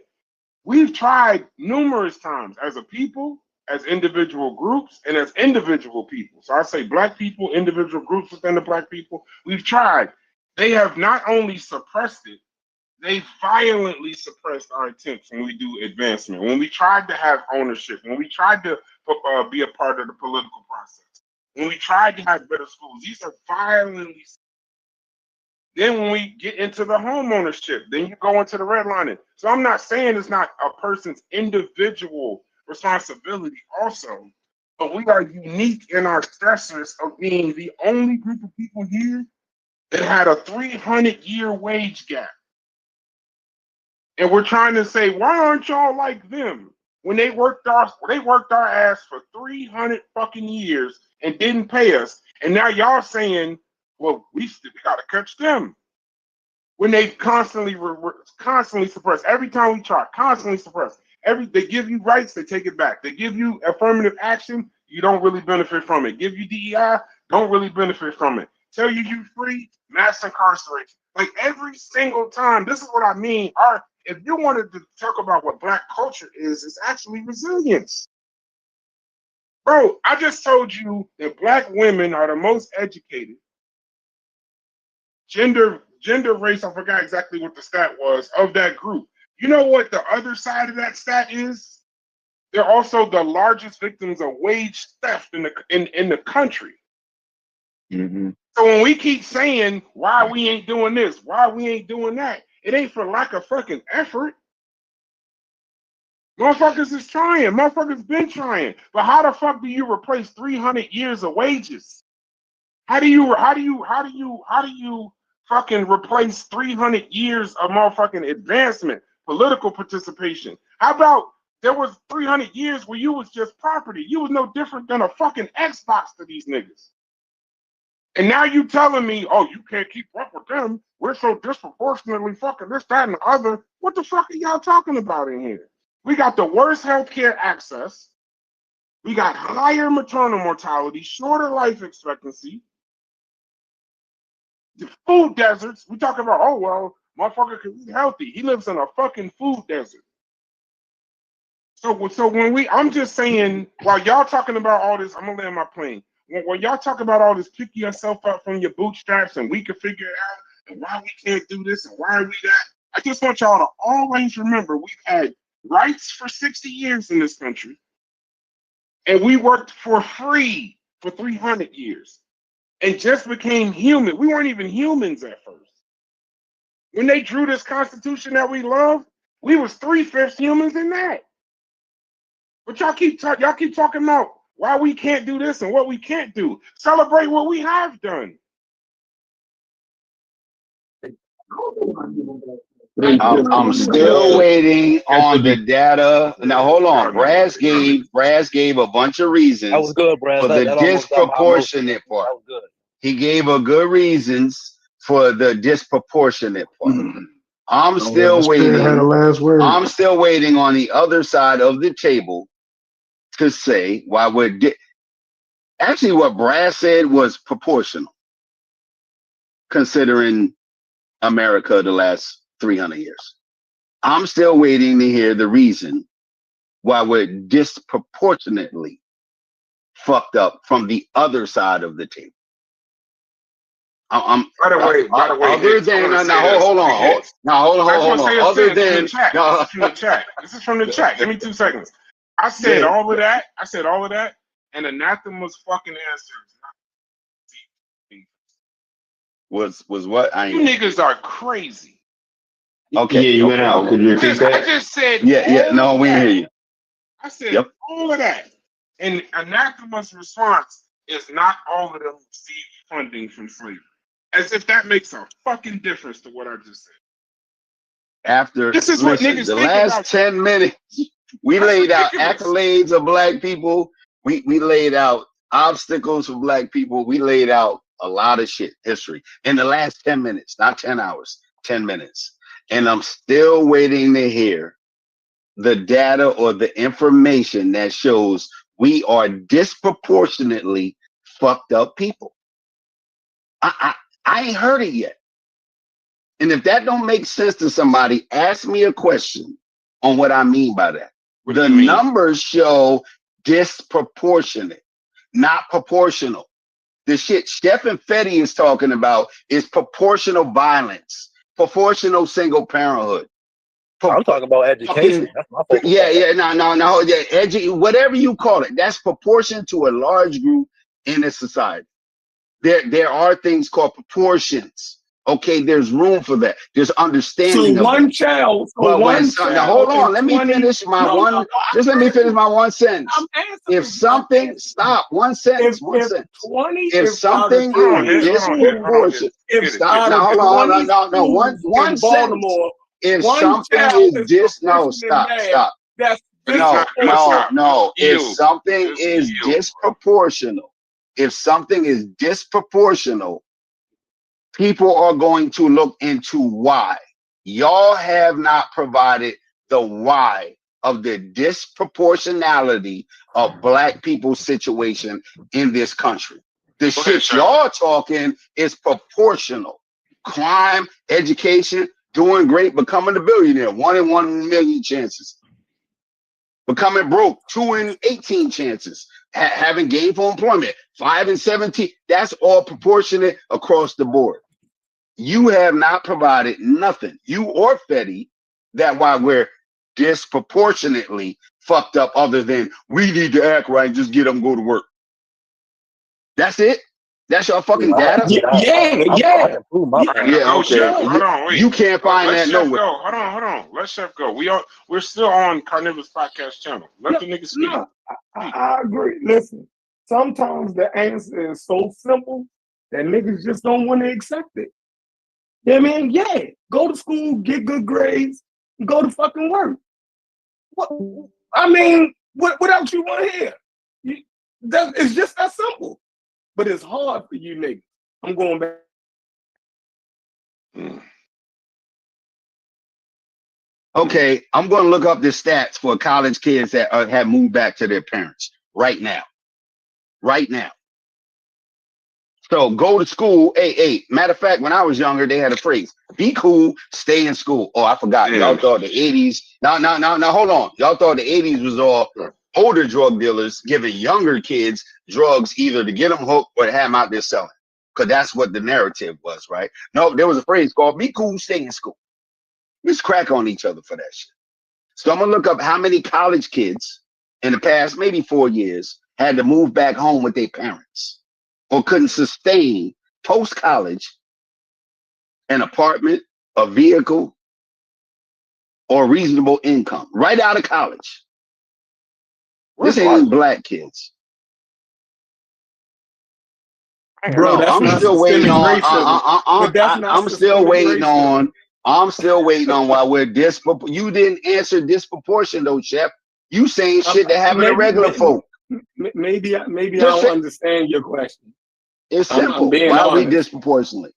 we've tried numerous times as a people, as individual groups, and as individual people. So I say black people, individual groups within the black people, we've tried. They have not only suppressed it, they violently suppressed our attempts when we do advancement, when we tried to have ownership, when we tried to be a part of the political process, when we tried to have better schools. These are violently. Then when we get into the home ownership, then you go into the redlining. So I'm not saying it's not a person's individual responsibility also, but we are unique in our stressors of being the only group of people here that had a 300-year wage gap. And we're trying to say, why aren't y'all like them? When they worked our ass for 300 fucking years and didn't pay us, and now y'all saying, well, we gotta catch them. When they constantly suppress, every time we try, constantly suppress. They give you rights, they take it back. They give you affirmative action, you don't really benefit from it. Give you DEI, don't really benefit from it. Tell you free, mass incarceration. Like every single time, this is what I mean. If you wanted to talk about what black culture is, it's actually resilience. Bro, I just told you that black women are the most educated. Gender, race, I forgot exactly what the stat was of that group. You know what the other side of that stat is? They're also the largest victims of wage theft in the country. Mm-hmm. So when we keep saying why we ain't doing this, why we ain't doing that, it ain't for lack of fucking effort. Motherfuckers is trying. Motherfuckers been trying. But how the fuck do you replace 300 years of wages? How do you fucking replace 300 years of motherfucking advancement, political participation? How about there was 300 years where you was just property? You was no different than a fucking Xbox to these niggas. And now you telling me, oh, you can't keep up with them. We're so disproportionately fucking this, that, and the other. What the fuck are y'all talking about in here? We got the worst healthcare access. We got higher maternal mortality, shorter life expectancy. The food deserts. We talking about, oh, well, motherfucker can eat healthy. He lives in a fucking food desert. So when I'm just saying, while y'all talking about all this, I'm going to land my plane. When y'all talk about all this, pick yourself up from your bootstraps and we can figure it out and why we can't do this and why are we that. I just want y'all to always remember we've had rights for 60 years in this country and we worked for free for 300 years and just became human. We weren't even humans at first. When they drew this Constitution that we love, We was 3/5 humans in that. But y'all keep talking about why we can't do this and what we can't do. Celebrate what we have done. I'm still waiting on the data. Now hold on. Braz gave a bunch of reasons That was good, Brad. for the disproportionate part. That was good. He gave a good reasons for the disproportionate part. I'm still waiting. Had a last word. I'm still waiting on the other side of the table to say why we're actually what Brad said was proportional, considering America the last 300 years. I'm still waiting to hear the reason why we're disproportionately fucked up from the other side of the table. By the way, other than hold on. Other than this is from the chat. Give me 2 seconds. I said all of that. And Anathema's fucking answers. Was what? You niggas are crazy. Okay. Yeah, you went out. Could you repeat that? I just said. Yeah. No, we hear you. I said all of that, and Anathema's response is not all of them receive funding from slavery, as if that makes a fucking difference to what I just said. After this is what niggas the think last about 10 minutes, we laid out accolades of black people. We laid out obstacles for black people. We laid out a lot of shit, history, in the last 10 minutes, not 10 hours, 10 minutes. And I'm still waiting to hear the data or the information that shows we are disproportionately fucked up people. I ain't heard it yet. And if that don't make sense to somebody, ask me a question on what I mean by that. The numbers show disproportionate, not proportional. The shit Stephen Fetty is talking about is proportional violence, proportional single parenthood. I'm talking about education. That's my focus. No. Whatever you call it, that's proportion to a large group in a society. There are things called proportions. Okay, there's room for that. There's understanding. So one child. Now hold on. Let me finish my one. Just let me finish my one sentence. If something, stop. One sentence. If something is disproportionate, stop. Now hold on. No. One sentence. If something is stop. No. If something is disproportional, people are going to look into why. Y'all have not provided the why of the disproportionality of black people's situation in this country. The shit y'all talking is proportional. Crime, education, doing great, becoming a billionaire, 1 in 1 million chances. Becoming broke, 2 in 18 chances. Having gainful employment, 5 in 17. That's all proportionate across the board. You have not provided nothing, you or Fetty, that why we're disproportionately fucked up other than we need to act right and just get them go to work. That's it? That's your fucking data? Yeah. Okay. You can't find that nowhere. Hold on. Let Chef go. We're still on Carnivor's podcast channel. Let the niggas speak. No, I agree. Listen, sometimes the answer is so simple that niggas just don't want to accept it. You know what I mean? Yeah. Go to school, get good grades, go to fucking work. What else you want to hear? It's just that simple. But it's hard for you niggas. I'm going back. Okay, I'm going to look up the stats for college kids that have moved back to their parents right now. So go to school. Hey, matter of fact, when I was younger, they had a phrase: be cool, stay in school. Oh, I forgot. Y'all thought the 80s. No, hold on. Y'all thought the 80s was all older drug dealers giving younger kids drugs either to get them hooked or to have them out there selling. Because that's what the narrative was, right? No, there was a phrase called be cool, stay in school. Let's crack on each other for that shit. So I'm going to look up how many college kids in the past maybe 4 years had to move back home with their parents or couldn't sustain post-college an apartment, a vehicle, or reasonable income right out of college. This ain't even black kids. Bro, No, that's I'm not still waiting systemic on. racism. But that's not I'm still systemic waiting racism. on. I'm still waiting on why we're You didn't answer disproportion though, Chef. You saying shit that happened to regular folk. Maybe I don't understand your question. It's simple. I'm being Why are we honest. disproportionately?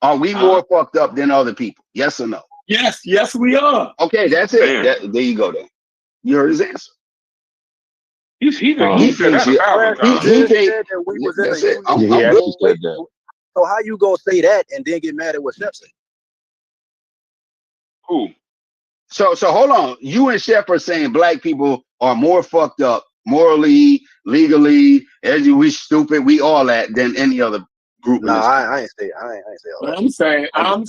Are we more fucked up than other people? Yes or no? Yes, we are. Okay, that's it. There you go. Then you heard his answer. He said that 1,000 times. He think that we was in that's a it. I'm union. good. Said that. So how you gonna say that and then get mad at what Chef said? Who? So hold on. You and Chef are saying black people are more fucked up morally, legally, as we stupid, we all that than any other group. No, I ain't say all that. I'm saying it. No,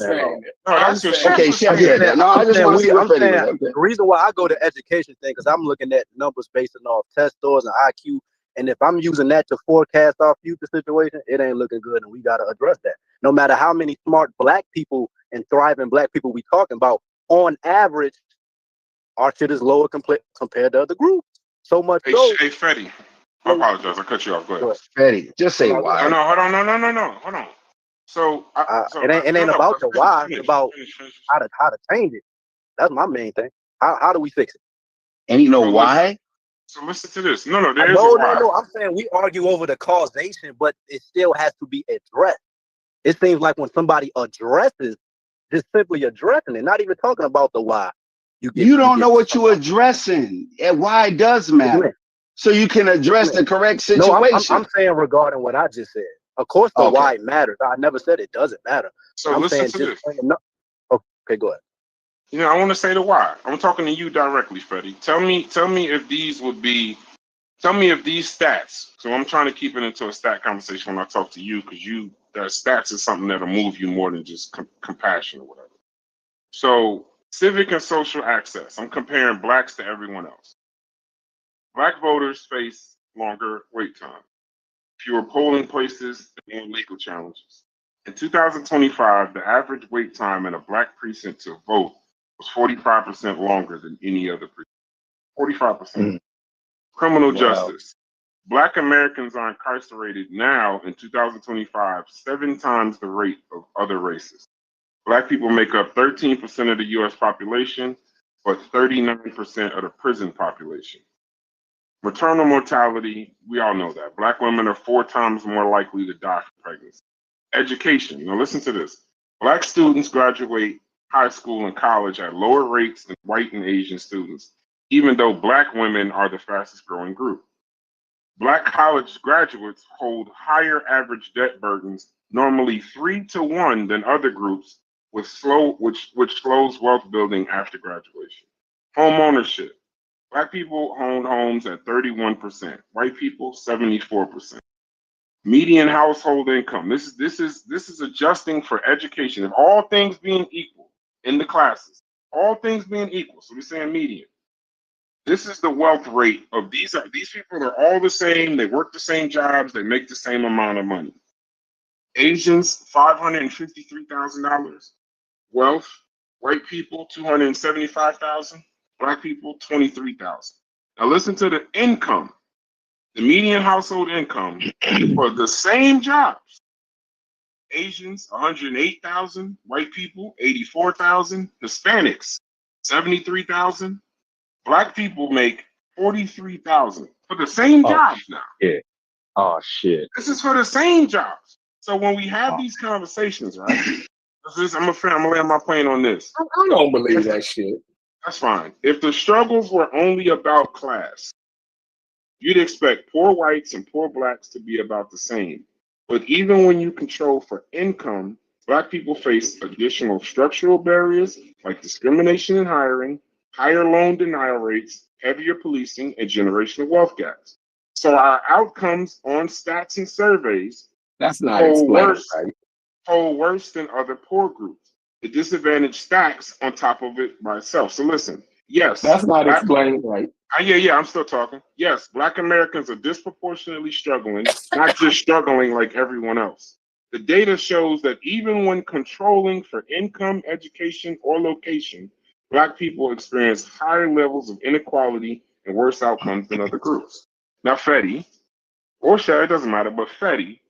that's what Chef okay, Chef said that. No, I just want to see what Freddie was. The reason why I go to education thing because I'm looking at numbers based off test scores and IQ, and if I'm using that to forecast our future situation, it ain't looking good, and we got to address that. No matter how many smart black people and thriving black people we talking about, on average, our shit is lower compared to other groups. So much so. Hey, Freddie. I apologize. I cut you off. Go ahead. Freddie, just say why. No, hold on. No. Hold on. So, it ain't about the why. It's about how to change it. That's my main thing. How do we fix it? And you know why? So listen to this. No. There is a why. No. I'm saying we argue over the causation, but it still has to be addressed. It seems like when somebody addresses, just simply addressing it, not even talking about the why. You don't know what you're addressing, and why it does matter. So you can address the correct situation. No, I'm saying regarding what I just said. Of course, the why matters. I never said it doesn't matter. So listen to this. Okay, go ahead. I want to say the why. I'm talking to you directly, Freddie. Tell me if these stats. So I'm trying to keep it into a stat conversation when I talk to you, because that stats is something that'll move you more than just compassion or whatever. So civic and social access. I'm comparing blacks to everyone else. Black voters face longer wait time, fewer polling places, and more legal challenges. In 2025, the average wait time in a black precinct to vote was 45% longer than any other precinct. 45%. Criminal justice. Black Americans are incarcerated now in 2025 7 times the rate of other races. Black people make up 13% of the U.S. population, but 39% of the prison population. Maternal mortality, we all know that. Black women are 4 times more likely to die from pregnancy. Education, now listen to this. Black students graduate high school and college at lower rates than white and Asian students, even though black women are the fastest growing group. Black college graduates hold higher average debt burdens, normally 3 to 1 than other groups, which slows wealth building after graduation. Home ownership. Black people own homes at 31%. White people 74%. Median household income. This is adjusting for education. If all things being equal in the classes, all things being equal, so we're saying median. This is the wealth rate of these people are all the same. They work the same jobs. They make the same amount of money. Asians $553,000 wealth. White people $275,000. Black people $23,000. Now listen to the income. The median household income for the same jobs. Asians $108,000. White people $84,000. Hispanics $73,000. Black people make $43,000 for the same jobs now. Yeah. Oh shit. This is for the same jobs. So when we have these conversations, right? I'm gonna land my plane on this. I don't believe that shit. That's fine. If the struggles were only about class, you'd expect poor whites and poor blacks to be about the same. But even when you control for income, black people face additional structural barriers like discrimination in hiring, higher loan denial rates, heavier policing, and generational wealth gaps. So our outcomes on stats and surveys hold worse than other poor groups. The disadvantage stacks on top of it by itself. So listen, yes. That's not explained right. Yeah, I'm still talking. Yes, Black Americans are disproportionately struggling, not just struggling like everyone else. The data shows that even when controlling for income, education, or location, Black people experience higher levels of inequality and worse outcomes than other groups. Now, Fetty, or Shad, it doesn't matter, but Fetty,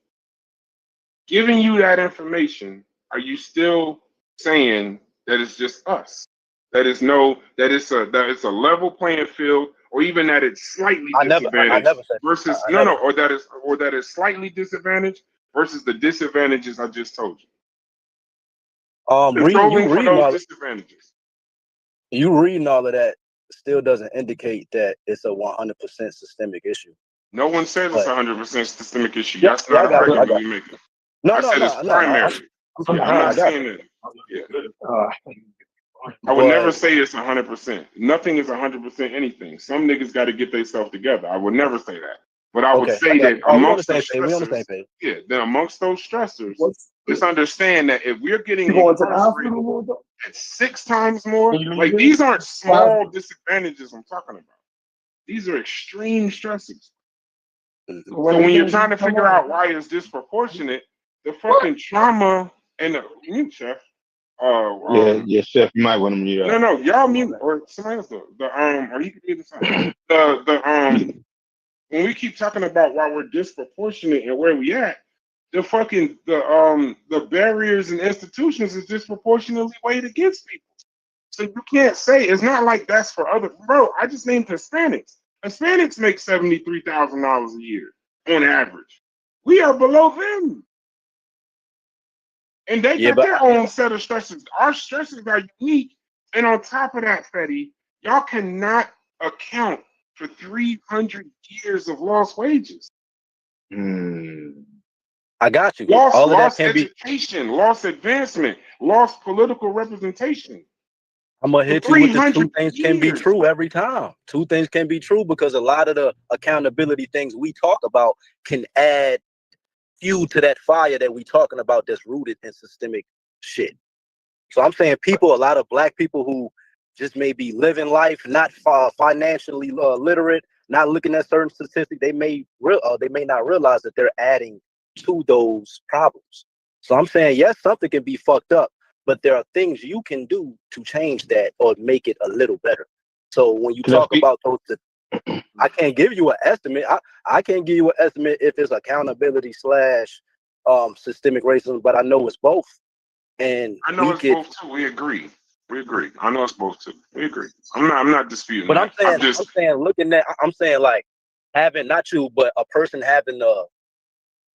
giving you that information, are you still saying that it's just us? That it's a level playing field, or even that it's slightly disadvantaged versus or that it's slightly disadvantaged versus the disadvantages I just told you. Controlling for those disadvantages. You reading all of that still doesn't indicate that it's a 100% systemic issue. No one says it's 100% systemic issue. That's not an argument we make. I said it's primary. I'm not saying that. Yeah. I would never say it's 100%. Nothing is 100% anything. Some niggas got to get themselves together. I would never say that. But I would say that amongst those stressors, then amongst those stressors, just understand that if we're getting incarcerated at 6 times more, like these aren't small disadvantages I'm talking about. These are extreme stresses. So when you're trying to figure out why it's disproportionate, the fucking trauma and the mute, Chef. Yeah, Chef, you might want to mute up. No, y'all mute or somebody else do. Or he could be the same. When we keep talking about why we're disproportionate and where we at, the barriers and institutions is disproportionately weighed against people. So you can't say it's not like that's for other. Bro, I just named Hispanics. Hispanics make $73,000 a year on average. We are below them. And they got their own set of stresses. Our stresses are unique. And on top of that, Fetty, y'all cannot account for 300 years of lost wages. I got you. Lost education, lost advancement, lost political representation. I'm gonna hit you with the 2 things can be true every time. 2 things can be true because a lot of the accountability things we talk about can add fuel to that fire that we talking about that's rooted in systemic shit. So I'm saying a lot of Black people who just may be living life, not financially literate, not looking at certain statistics, they may not realize that they're adding to those problems. So I'm saying, yes, something can be fucked up, but there are things you can do to change that or make it a little better. So when you talk about those, I can't give you an estimate. I can't give you an estimate if it's accountability / systemic racism, but I know it's both. And I know it's both too. We agree. I know it's both too. We agree. I'm not disputing. But I'm saying like having not you, but a person having a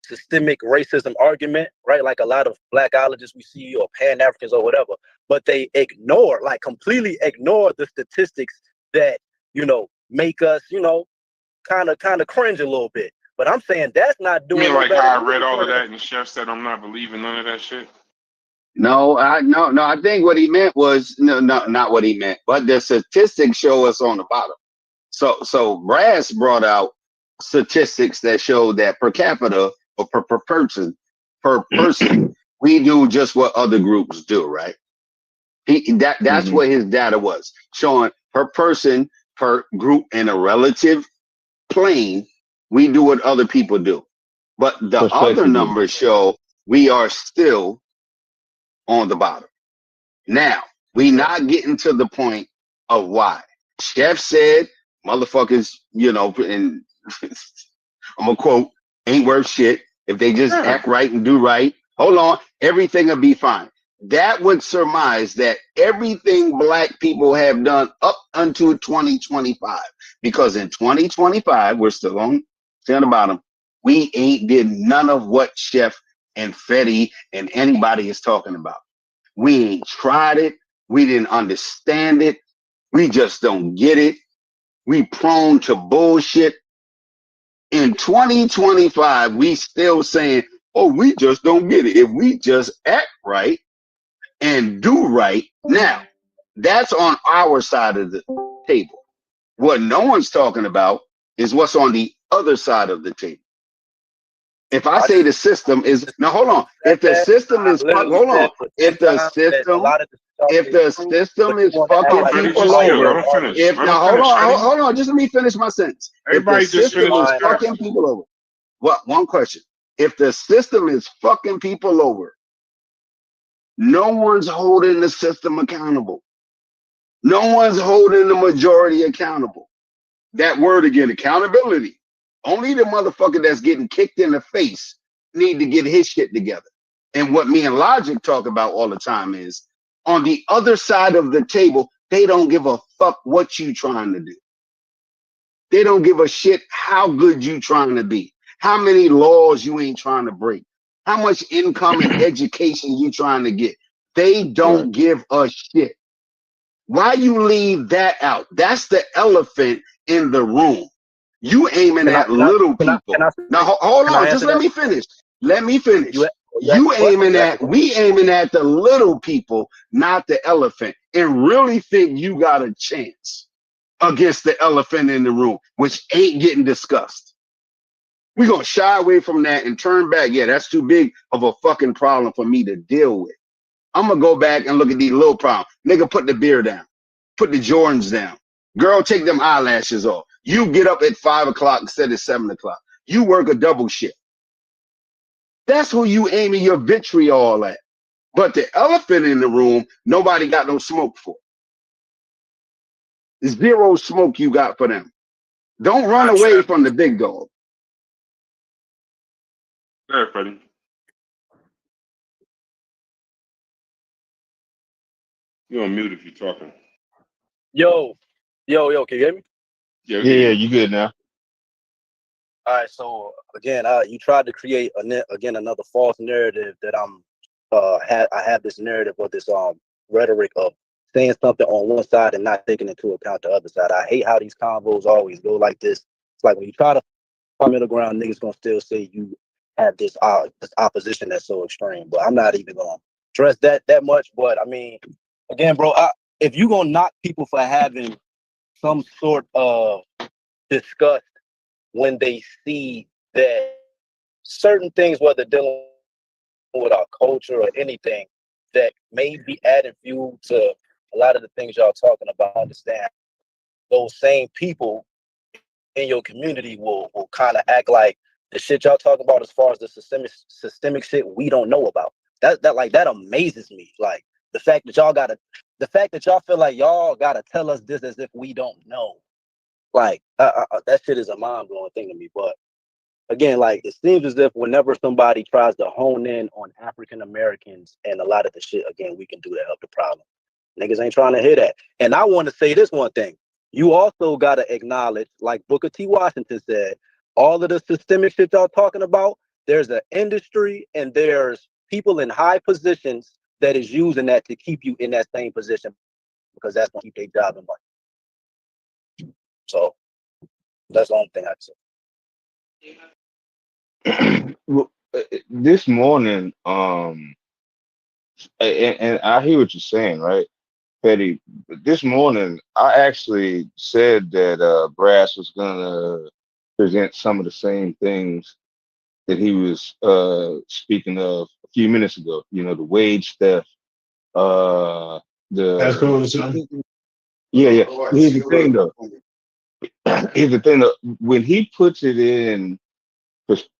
systemic racism argument, right? Like a lot of Blackologists we see or Pan-Africans or whatever, but they completely ignore the statistics that, make us, kind of cringe a little bit. But I'm saying that's not doing. You mean like how I read all of that and Chef said I'm not believing none of that shit? No, I think what he meant was not what he meant, but the statistics show us on the bottom. So Brass brought out statistics that show that per capita or per person, we do just what other groups do, right? That's what his data was showing per person, per group in a relative plane. We do what other people do, but the other numbers show we are still on the bottom. Now, we not getting to the point of why. Chef said, motherfuckers, and I'm gonna quote, ain't worth shit if they just act right and do right. Hold on, everything will be fine. That would surmise that everything Black people have done up until 2025, because in 2025, we're still on the bottom. We ain't did none of what Chef and Fetty and anybody is talking about. We ain't tried it. We didn't understand it. We just don't get it. We prone to bullshit. In 2025, we still saying, oh, we just don't get it. If we just act right and do right, now, that's on our side of the table. What no one's talking about is what's on the other side of the table. If I say the system is now, hold on. If the system is hold on. If the system is fucking people over, hold on. Just let me finish my sentence. If the system is fucking people over, one question. If the system is fucking people over, no one's holding the system accountable. No one's holding the majority accountable. That word again, accountability. Only the motherfucker that's getting kicked in the face need to get his shit together. And what me and Logic talk about all the time is on the other side of the table, they don't give a fuck what you trying to do. They don't give a shit how good you trying to be, how many laws you ain't trying to break, how much income and education you trying to get. They don't give a shit. Why you leave that out? That's the elephant in the room. You aiming at little people. Now hold on, just let me finish. Let me finish. You aiming at, we aiming at the little people, not the elephant, and really think you got a chance against the elephant in the room, which ain't getting discussed. We're gonna shy away from that and turn back. Yeah, that's too big of a fucking problem for me to deal with. I'm gonna go back and look at these little problems. Nigga, put the beer down. Put the Jordans down. Girl, take them eyelashes off. You get up at 5 o'clock instead of 7 o'clock. You work a double shift. That's who you aiming your vitriol at. But the elephant in the room, nobody got no smoke for. Zero smoke you got for them. Don't run away from the big dog. There, Freddie. You're on mute if you're talking. Yo, can you hear me? Yeah, you good now. All right, so again, you tried to create another false narrative that I have this narrative or this rhetoric of saying something on one side and not taking into account the other side. I hate how these convos always go like this. It's like when you try to find middle ground, niggas gonna still say you have this opposition that's so extreme. But I'm not even gonna stress that much. But I mean, again, bro, if you gonna knock people for having some sort of disgust when they see that certain things, whether dealing with our culture or anything, that may be added fuel to a lot of the things y'all talking about, understand those same people in your community will kind of act like the shit y'all talking about as far as the systemic shit we don't know about. That amazes me. Like the fact that y'all feel like y'all gotta tell us this as if we don't know. Like that shit is a mind-blowing thing to me. But again, like it seems as if whenever somebody tries to hone in on African Americans and a lot of the shit, again, we can do to help the problem. Niggas ain't trying to hear that. And I want to say this one thing. You also got to acknowledge, like Booker T. Washington said, all of the systemic shit y'all talking about, there's an industry and there's people in high positions that is using that to keep you in that same position because that's going to keep their job in money. So that's the only thing I'd say. Well, this morning, and I hear what you're saying, right, Petty? This morning, I actually said that Brass was gonna present some of the same things that he was speaking of a few minutes ago. You know, the wage theft, That's cool. yeah. Here's the thing, though. When he puts it in.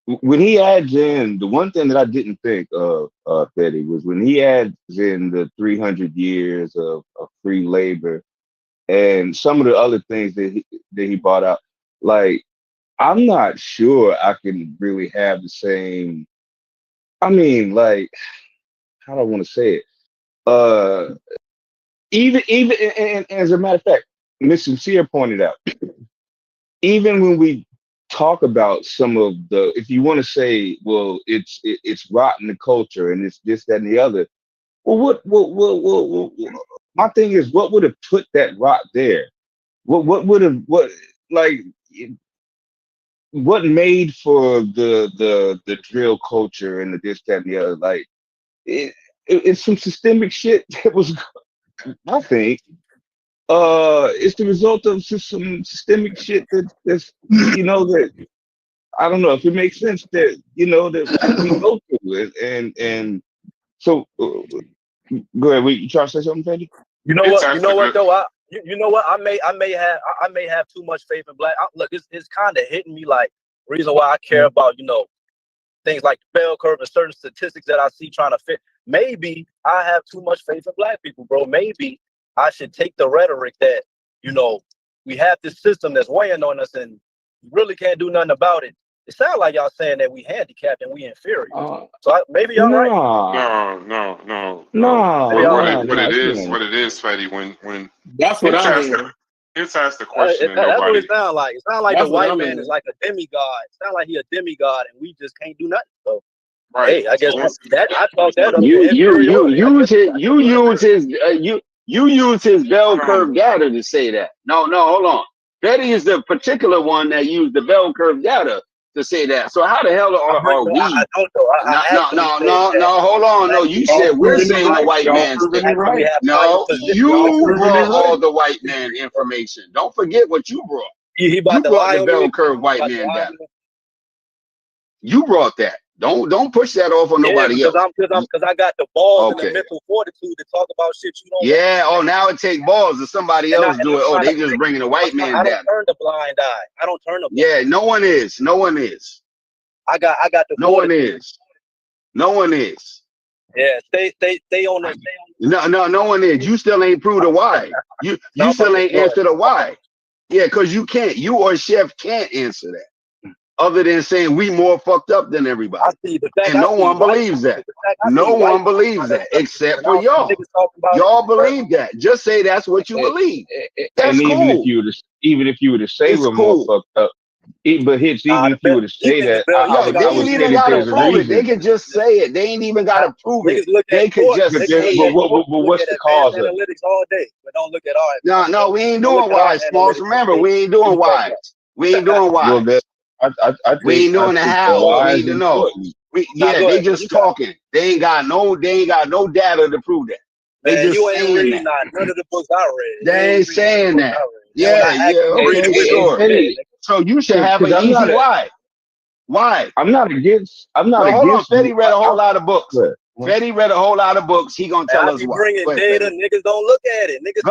When he adds in, the one thing that I didn't think of, Betty, was when he adds in the 300 years of free labor and some of the other things that he brought out. Like, I'm not sure I can really have the same. I mean, like, how do I want to say it? Even and as a matter of fact, Miss Sincere pointed out, even when we talk about some of the, if you want to say, well, it's rotten the culture and it's this, that, and the other. Well, what my thing is, what would have put that rot there? What would have like what made for the drill culture and the this, that, and the other? Like it's some systemic shit that was, I think. It's the result of some systemic shit that's that I don't know if it makes sense that that we go through it and so go ahead. You try to say something, Fendi? You know what though? You know what? I may have too much faith in black. Look, it's kind of hitting me like reason why I care about things like the bell curve and certain statistics that I see trying to fit. Maybe I have too much faith in black people, bro. Maybe I should take the rhetoric that, we have this system that's weighing on us and you really can't do nothing about it. It sounds like y'all saying that we handicapped and we inferior. So maybe y'all right. No. Maybe What it is, Fetty, when that's what I'm hearing. It's asked the question and that's nobody. what it sounds like. It sounds like the white man is like a demigod. It sounds like he a demigod and we just can't do nothing. So hey, I guess that I thought that you use his bell curve data to say that. No, hold on. Betty is the particular one that used the bell curve data to say that. So how the hell are we? I don't know. No, hold on. No, you said we're saying the white man's thing. No, you brought all the white man information. Don't forget what you brought. You brought the bell curve white man data. You brought that. Don't push that off on nobody else. Because I got the balls and the mental fortitude to talk about shit you don't. Yeah. Oh, now it takes balls to somebody else do it. Oh, they just bringing the white man down. I don't turn the blind eye. I don't turn the. Yeah, no one is. I got the. No one is. Yeah, stay on the. No one is. You still ain't proved the why. You still ain't answered the why. Yeah, because you can't. You or Chef can't answer that. Other than saying we more fucked up than everybody. And no one believes that. No one believes that except for y'all. Y'all believe that. Just say that's what you believe. That's cool. Even if you were to say we're more fucked up, but Hits, even if you were to say that, they ain't even gotta prove it. They can just say it. They ain't even gotta prove it. They could just say it. But what's the cause of it? Analytics all day, but don't look at ours. No, we ain't doing wise, Smalls. Remember, we ain't doing wise. We ain't doing wise. We ain't doing the how. We need to know. They just talking. They ain't got no data to prove that. They just saying that. None of the books I read. They ain't saying that. Yeah. Okay, sure. So you should have an easy why. Why? I'm not against. Hold on. Fetty read a whole lot of books. Fetty read a whole lot of books. He gonna tell us why. Bringing data, niggas don't look at it. Niggas.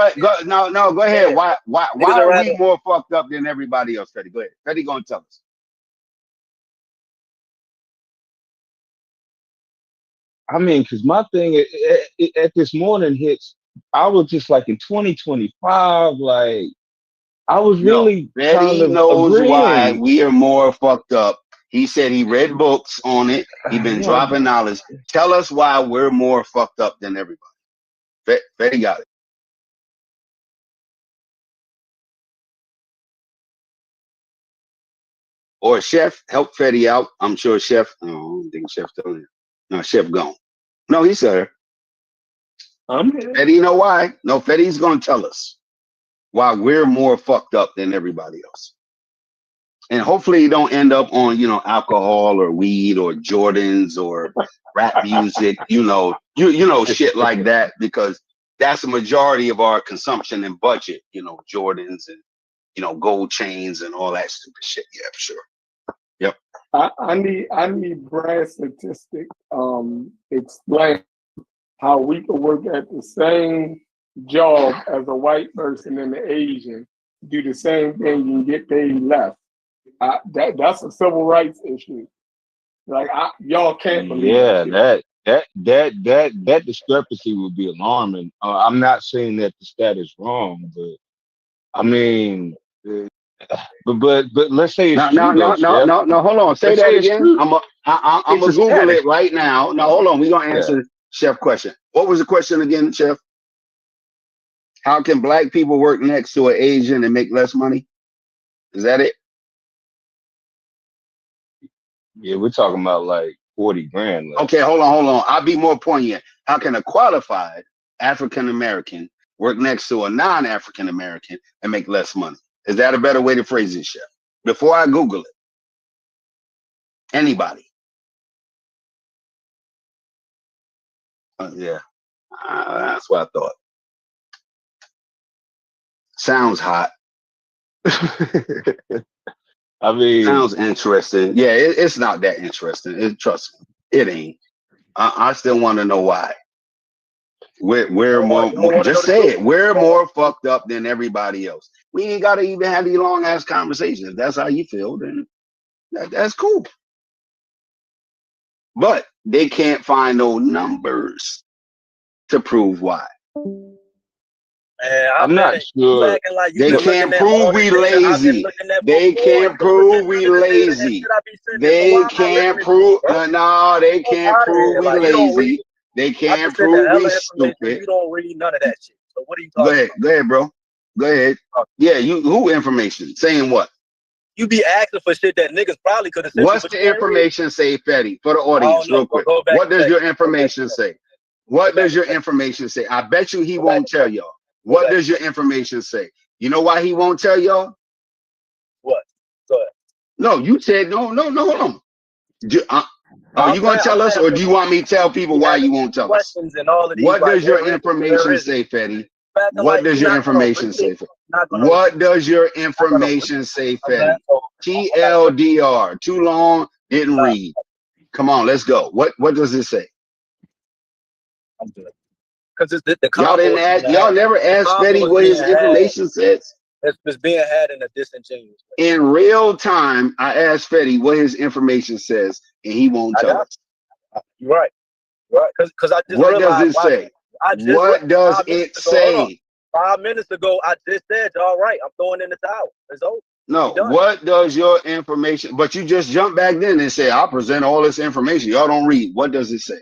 Go ahead. Why are we more fucked up than everybody else, Fetty? Go ahead. Fetty gonna tell us. I mean, because my thing at this morning Hits, I was just like in 2025, like I was really Betty knows why we are more fucked up. He said he read books on it. He been dropping knowledge. Tell us why we're more fucked up than everybody. Betty got it. Or Chef, help Fetty out. I'm sure Chef. No, I don't think Chef's still here. No, Chef gone. No, he's there. Fetty, you know why? No, Fetty's gonna tell us why we're more fucked up than everybody else. And hopefully you don't end up on, alcohol or weed or Jordans or rap music, shit like that, because that's the majority of our consumption and budget, Jordans and, gold chains and all that stupid shit. Yeah, for sure. Yep. I need Brad statistic. Explain how we can work at the same job as a white person and an Asian, do the same thing and get paid less. That's a civil rights issue. Like y'all can't believe. Yeah, that discrepancy would be alarming. I'm not saying that the stat is wrong, but I mean, but let's say it's true. No, hold on. Say that again. I'm gonna Google it right now. No, hold on. We're gonna answer Chef question. What was the question again, Chef? How can black people work next to an Asian and make less money? Is that it? Yeah, we're talking about like 40 grand. Left. Okay, hold on. I'll be more poignant. How can a qualified African American work next to a non-African American and make less money? Is that a better way to phrase it, Chef? Before I Google it. Anybody? Yeah, that's what I thought. Sounds hot. I mean, sounds interesting. Yeah, it's not that interesting. Trust me, it ain't. I still want to know why. We're more just say it. We're more fucked up than everybody else. We ain't gotta even have these long ass conversations. If that's how you feel, then that's cool. But they can't find no numbers to prove why. I'm not sure. Like they can't prove we lazy. They can't prove we lazy. They can't prove. No, they can't prove we lazy. They can't prove we stupid. You don't read none of that shit. So what are you talking about? Go ahead, bro. Go ahead. Yeah, who information? Saying what? You be asking for shit that niggas probably could have said. What's the information say, Fetty? For the audience, real quick. What does your information say? What does your information say? I bet you he won't tell y'all. What does your information say? You know why he won't tell y'all? What? Go ahead. No, you said no. Hold on. Are you going to tell us, or do you want me to tell people why you won't tell us? What does your information say, Fetty? What does your information say, Fetty? What does your information say, Fetty? TLDR. Too long, didn't read. Come on, let's go. What does it say? I'm good. Because y'all never asked Fetty what his information says. It's being had in a disingenuous way. In real time, I asked Fetty what his information says, and he won't tell us. You're right. Because I just what does it say? What does it say? 5 minutes ago, I just said, all right, I'm throwing in the towel. It's over. No, what does your information? But you just jumped back then and said, I'll present all this information. Y'all don't read. What does it say?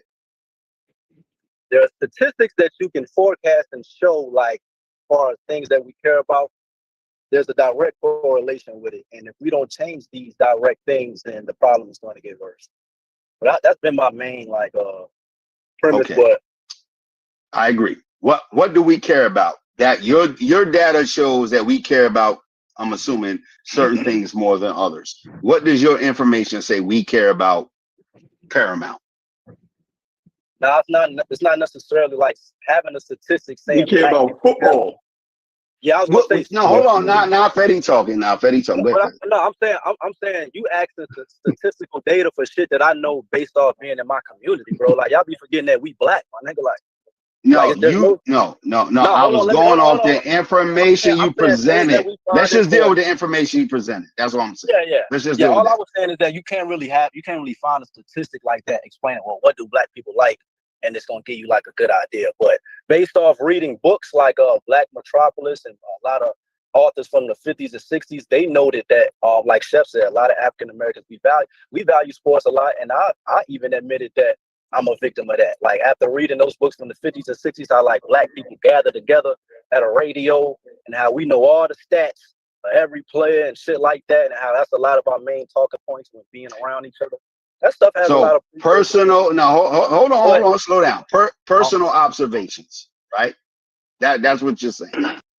There are statistics that you can forecast and show, like, as far as things that we care about. There's a direct correlation with it. And if we don't change these direct things, then the problem is going to get worse. But that's been my main, premise. Okay. But I agree. What do we care about? That your data shows that we care about, I'm assuming, certain things more than others. What does your information say we care about paramount? Now, it's not necessarily like having a statistic saying we care about football. Yeah, I was gonna say no. Hold on, not Fetty talking. Now Fetty talking. No, I'm saying you asking the statistical data for shit that I know based off being in my community, bro. Like y'all be forgetting that we black, my nigga. Like no. I was going off the information you presented. Let's just deal with the information you presented. That's what I'm saying. Yeah. Let's just deal with all that. I was saying is that you can't really find a statistic like that explaining what do black people like. And it's gonna give you like a good idea, but based off reading books like Black Metropolis and a lot of authors from the 50s and 60s, they noted that like Chef said, a lot of African Americans we value sports a lot, and I even admitted that I'm a victim of that. Like after reading those books from the 50s and 60s, how like black people gather together at a radio and how we know all the stats of every player and shit like that, and how that's a lot of our main talking points when being around each other. That stuff has a lot of personal. No, hold on, slow down. Personal observations, right? That's what you're saying.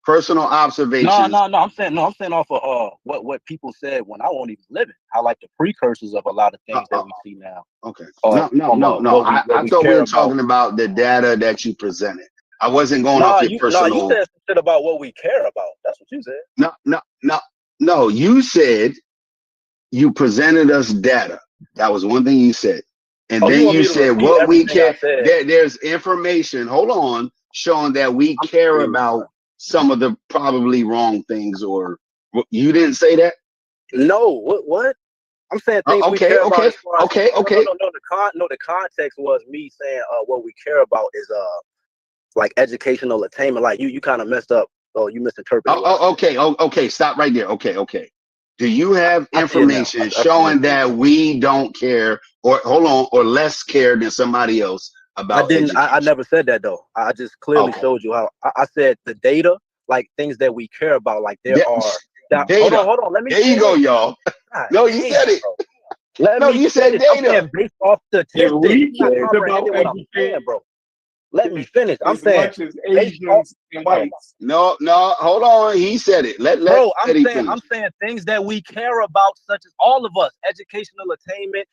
Personal observations. No. I'm saying off of what people said when I won't even live it. I like the precursors of a lot of things that we see now. Okay. No. I thought we were talking about the data that you presented. I wasn't going off your personal. No, you said some shit about what we care about. That's what you said. No. You said you presented us data. That was one thing you said. And then you said what we care. There's information, hold on, showing that we care about some of the probably wrong things, or you didn't say that? No, what? I'm saying things we care about. Okay. No, the context was me saying what we care about is like educational attainment. Like you kind of messed up. Oh, you misinterpreted. Okay. Stop right there. Okay. Do you have information showing that we don't care, or hold on, or less care than somebody else about education? I never said that though. I just clearly showed you how. I said the data, like things that we care about, like there are data. Hold on. Let me. There you go, y'all. God, no, you said it. You said data. Based off statistics. We cared about education, bro. Let me finish. I'm saying Asians and whites. No, hold on. He said it. I'm saying things that we care about, such as all of us, educational attainment,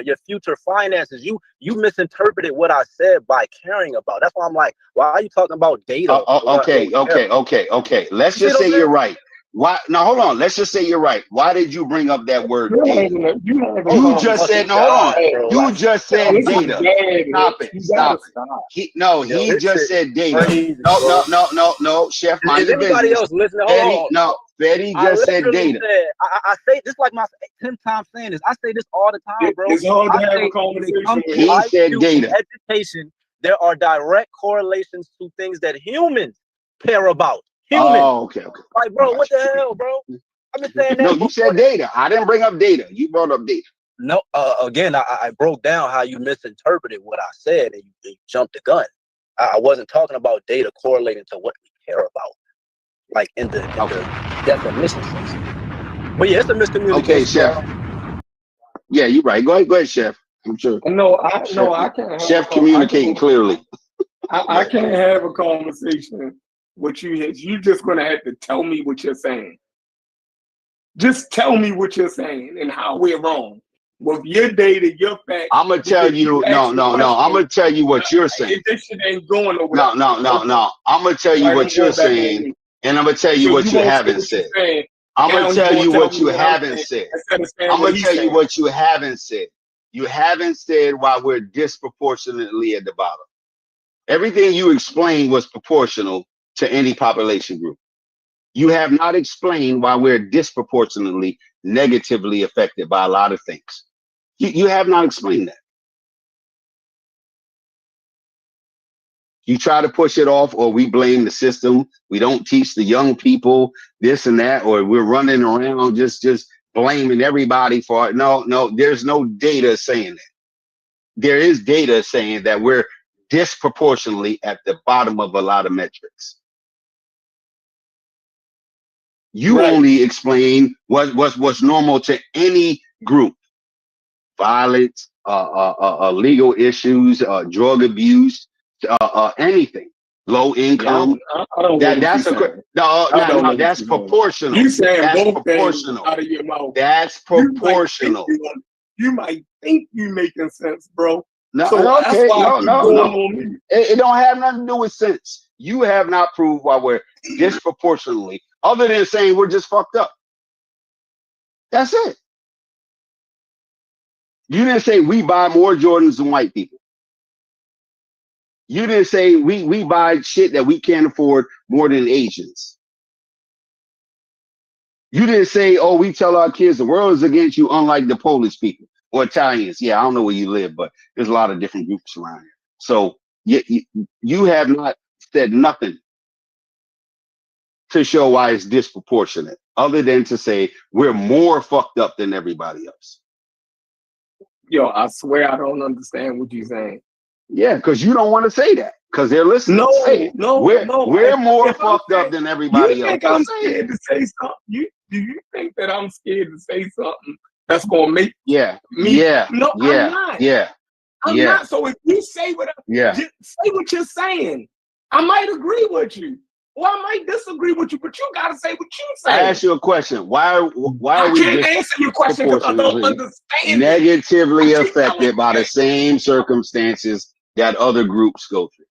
your future finances. You misinterpreted what I said by caring about. That's why I'm like, why are you talking about data? Okay. Let's just say you're right. Why? Now hold on. Let's just say you're right. Why did you bring up that word data? You just said no. Hold on. You just said data. Stop it. He just said data. No. Chef, mind your business. Anybody else listening? Hold on. Betty just said data. I say this like my 10th time saying this. I say this all the time, bro. It's hard to have a conversation. He said data. Education. There are direct correlations to things that humans care about. Humans. Oh, okay. Like, bro, what the hell, bro? I've been saying that. No, you said data. I didn't bring up data. You brought up data. No, again, I broke down how you misinterpreted what I said and you jumped the gun. I wasn't talking about data correlating to what we care about, like in the definition sense. But yeah, it's a miscommunication. Okay, Chef. Yeah, you're right. Go ahead, Chef. I'm sure. I can't. Chef communicating clearly. I can't have a conversation with you. You're just gonna have to tell me what you're saying. Just tell me what you're saying and how we're wrong. With your data, your facts. I'm gonna tell you. No. I'm gonna tell you what you're saying. This shit ain't going nowhere. No. I'm gonna tell you what you're saying, and I'm gonna tell you what you haven't said. I'm gonna tell you what you haven't said. I'm gonna tell you what you haven't said. You haven't said why we're disproportionately at the bottom. Everything you explained was proportional to any population group. You have not explained why we're disproportionately negatively affected by a lot of things. You have not explained that. You try to push it off, or we blame the system. We don't teach the young people this and that, or we're running around just blaming everybody for it. No, there's no data saying that. There is data saying that we're disproportionately at the bottom of a lot of metrics. You only explain what's normal to any group: violence, legal issues, drug abuse, anything, low income. That's proportional. You saying that's both proportional. things out of your mouth. That's proportional. You might think you making sense, bro. No, so okay, no. It don't have nothing to do with sense. You have not proved why we're disproportionately, other than saying we're just fucked up. That's it. You didn't say we buy more Jordans than white people. You didn't say we buy shit that we can't afford more than Asians. You didn't say, oh, we tell our kids the world is against you, unlike the Polish people or Italians. Yeah, I don't know where you live, but there's a lot of different groups around here. So you have not said nothing to show why it's disproportionate, other than to say we're more fucked up than everybody else. Yo, I swear I don't understand what you're saying. Yeah, because you don't want to say that, because they're listening. No, we're more fucked up than everybody else. You think I'm scared to say something? Do you think that I'm scared to say something that's gonna make me? No, I'm not. I'm not. So if you say just say what you're saying, I might agree with you, or I might disagree with you, but you gotta say what you say. I ask you a question. Why are we can't answer your question because I don't understand negatively affected by the same circumstances that other groups go through?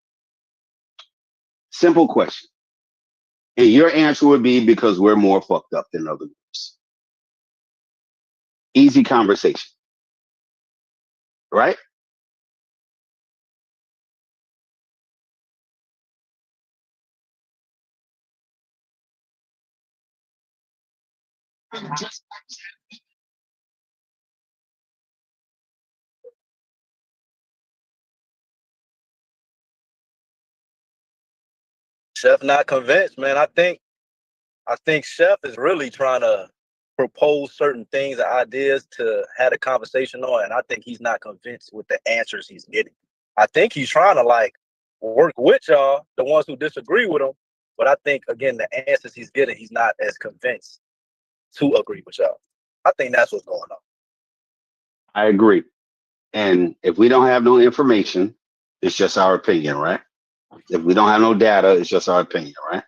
Simple question. And your answer would be because we're more fucked up than other groups. Easy conversation. Right? Chef not convinced, man. I think Chef is really trying to propose certain things and ideas to have a conversation on, and I think he's not convinced with the answers he's getting. I think he's trying to like work with y'all, the ones who disagree with him, but I think again the answers he's getting, he's not as convinced to agree with y'all. I think that's what's going on. I agree. And if we don't have no information, it's just our opinion, right? If we don't have no data, it's just our opinion, right?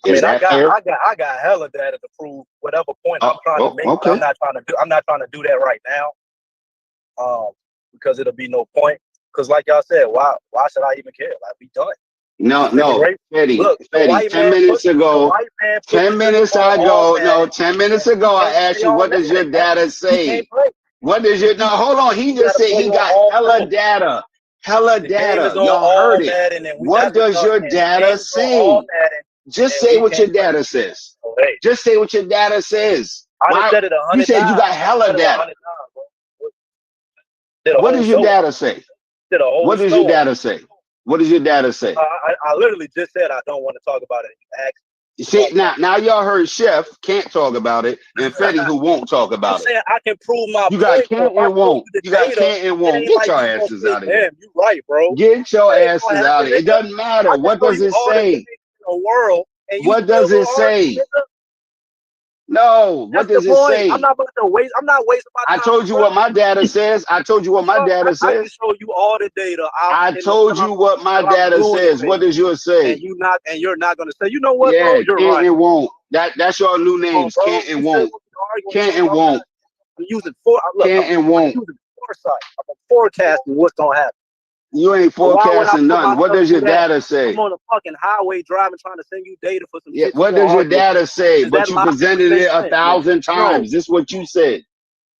I got hella data to prove whatever point I'm trying to make. Okay. I'm not trying to do that right now. Because it'll be no point. Because like y'all said, why should I even care? Like, we done. No, Fetty, 10 minutes ago, 10 minutes ago, I asked you, what does your data say? What does your, no, hold on. He just said he got hella data. Y'all heard it. What does your data say? Just say what your data says. Just say what your data says. You said you got hella data. What does your data say? What does your data say? What does your data say? I literally just said I don't want to talk about it. You see, now y'all heard Chef can't talk about it, and Fetty who won't talk about I'm saying I can prove my You got point. can't and won't. You got can't and won't. Get your asses out of here. Damn, you right, bro. Get your asses out of here. It doesn't matter. What does it say? The world, and what does it say? No, what does it say? I'm not about to waste. I'm not wasting my time. I told you what my data says. I told you what my data says. I can show you all the data. I told you what my data says. What does yours say? And you're not gonna say. You know what, yeah, bro? You're can't right. and won't. That's your new names. Bro, can't and won't. Can't and won't. I'm using can't and won't. I'm using foresight. I'm forecasting what's gonna happen. You ain't forecasting nothing. What does your data say? I'm on a fucking highway driving trying to send you data for some shit. What does your data say? But you presented it 1,000 times. This is what you said.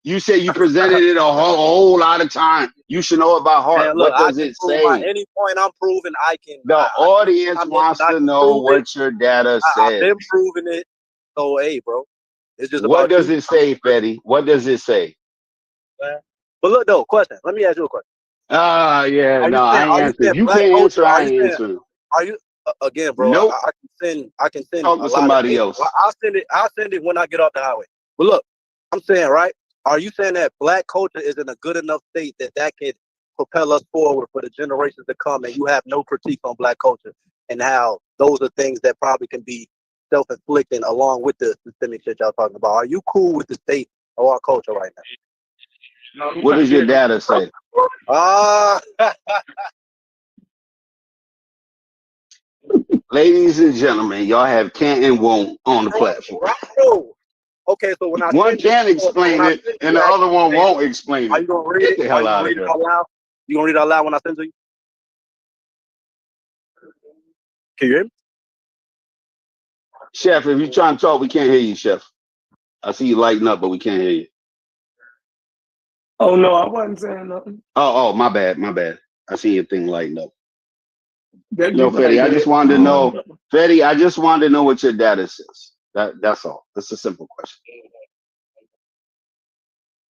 You said you presented it a whole lot of time. You should know it by heart. Man, look, what does it say? At any point I'm proving I can. The audience wants to know what your data says. I've been proving it. So, hey, bro. It's just what does it say, Fetty? What does it say? But look, though, question. Let me ask you a question. I ain't answering. You can't answer. I ain't answering. Are you again, bro? Nope. I can send. Talk to somebody else. I'll send it when I get off the highway. But look, I'm saying, right? Are you saying that black culture is in a good enough state that can propel us forward for the generations to come, and you have no critique on black culture and how those are things that probably can be self-inflicting along with the systemic shit y'all talking about? Are you cool with the state of our culture right now? What does your data say? Ladies and gentlemen, y'all have can't and won't on the platform. Okay, so when one can't explain it and the other one won't explain it. Are you gonna read it? Get the hell out of here. here. You gonna read it out loud when I send to you? Can you hear me? Chef, if you're trying to talk, we can't hear you, Chef. I see you lighting up, but we can't hear you. Oh no, I wasn't saying nothing. Oh, my bad. I see your thing lighting up. No, Fetty, I just wanted to know. Fetty, I just wanted to know what your data says. That's all. That's a simple question.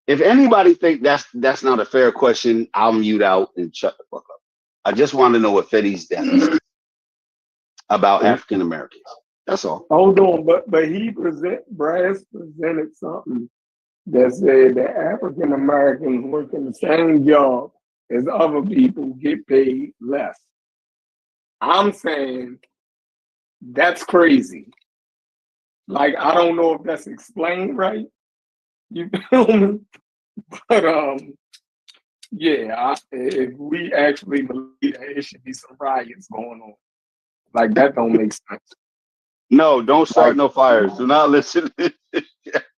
If anybody think that's not a fair question, I'll mute out and shut the fuck up. I just want to know what Fetty's data says about African Americans. That's all. Hold on, but Brass presented something that said that African Americans working the same job as other people get paid less. I'm saying that's crazy. Like, I don't know if that's explained right. You feel me? But if we actually believe that, it should be some riots going on. Like, that don't make sense. No, don't start no fires. Do not listen.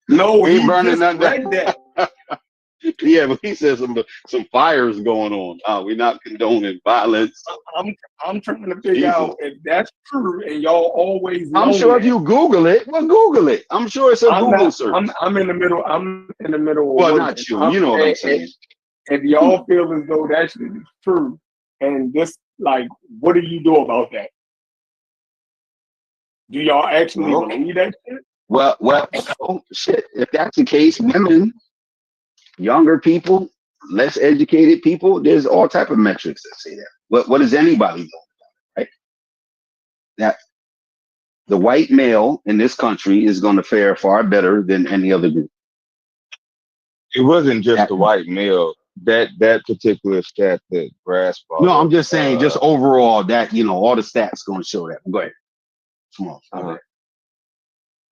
No, he burning just read that. Yeah, but he says some fires going on. We're not condoning violence. I'm trying to figure out if that's true, and y'all always. I'm sure if you Google it, well, Google it. I'm sure it's a Google search. I'm in the middle. I'm in the middle of. Well, not you. You know what I'm saying. If y'all feel as though that shit is true, and this, like, what do you do about that? Do y'all actually believe that shit? Well, shit. If that's the case, women, younger people, less educated people, there's all type of metrics that say that. What does anybody know, right? That the white male in this country is going to fare far better than any other group. It wasn't just the white male. That particular stat that Brass brought. No, I'm just saying, just overall, that all the stats going to show that. Go ahead. Come on.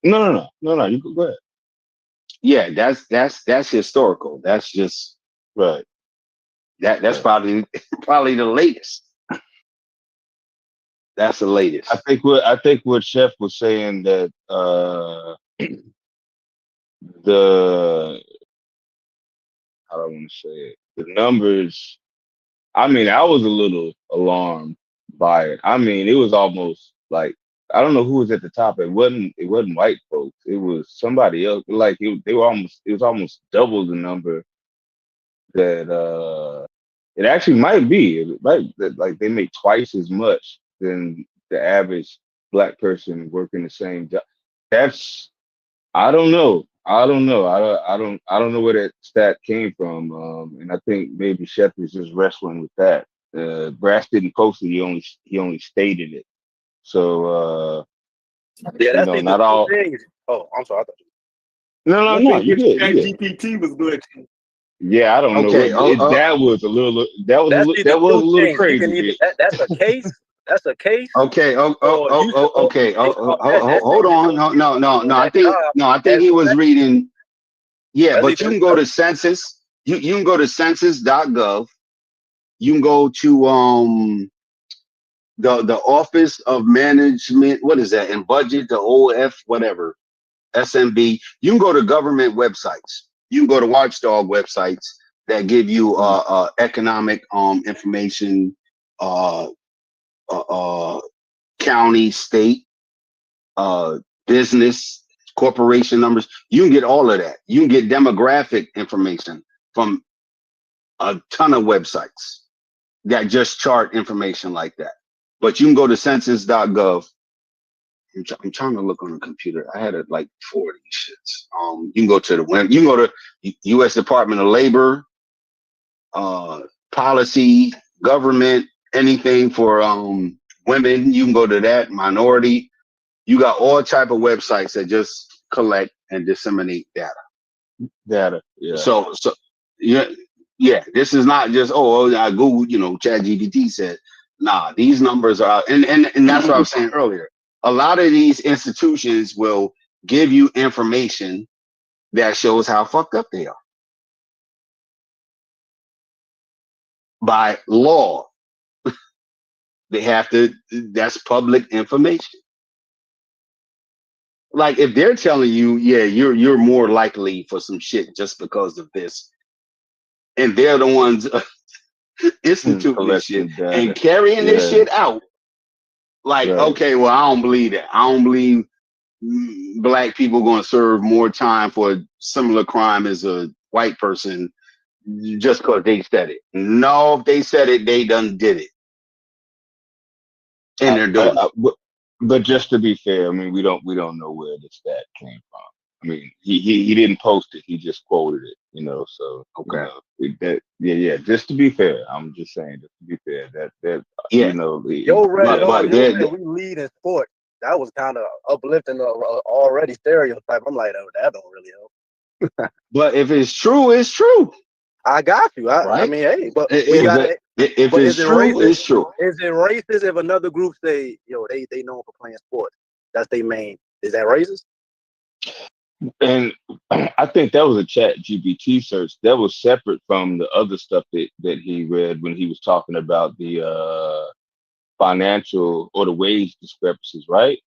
No. You go ahead. Yeah, that's historical. That's just right. That's probably the latest. That's the latest. I think what Chef was saying that I don't want to say it. The numbers. I mean, I was a little alarmed by it. I mean, it was almost like I don't know who was at the top. It wasn't white folks. It was somebody else. Like it was almost double the number that it actually might be. Like they make twice as much than the average black person working the same job. I don't know. I don't know where that stat came from. And I think maybe Chef is just wrestling with that. Brass didn't post it. He only stated it. So yeah, that's the not all. things. Oh, I'm sorry. No, you good. GPT was glitching. Yeah, I don't know what that was a little. That was a little crazy. You can either, that's a case. That's a case. Okay. Okay. Hold on. No. I think he was reading. Yeah, but you can go to census. You can go to census.gov. You can go to the Office of Management. What is that? And Budget, the OF, whatever. SMB. You can go to government websites. You can go to watchdog websites that give you economic information, county, state, business, corporation numbers. You can get all of that. You can get demographic information from a ton of websites that just chart information like that. But you can go to census.gov. I'm trying to look on the computer. I had it like 40 shits. You can go to you can go to U.S. Department of Labor, policy, government, anything for women. You can go to that, minority. You got all type of websites that just collect and disseminate data. Yeah. So yeah. This is not just I Googled, ChatGPT said. Nah, these numbers are out, and that's what I was saying earlier. A lot of these institutions will give you information that shows how fucked up they are. By law, they have to. That's public information. Like if they're telling you, yeah, you're more likely for some shit just because of this, and they're the ones instituting this shit and carrying this shit out. Like, okay, well, I don't believe that. I don't believe black people going to serve more time for a similar crime as a white person just because they said it. No, if they said it, they done did it, and they're doing it. But just to be fair, I mean, we don't know where the stat came from. I mean, he didn't post it; he just quoted it. So okay, just to be fair, I'm just saying, just to be fair, that yeah, we lead in sport. That was kind of uplifting already stereotype. I'm like, that don't really help. But if it's true, it's true. I got you. Right? I mean, hey, but if it's true, it's true. Is it racist if another group say, they known for playing sports? That's their main. Is that racist? And I think that was a ChatGPT search. That was separate from the other stuff that he read when he was talking about the financial or the wage discrepancies, right?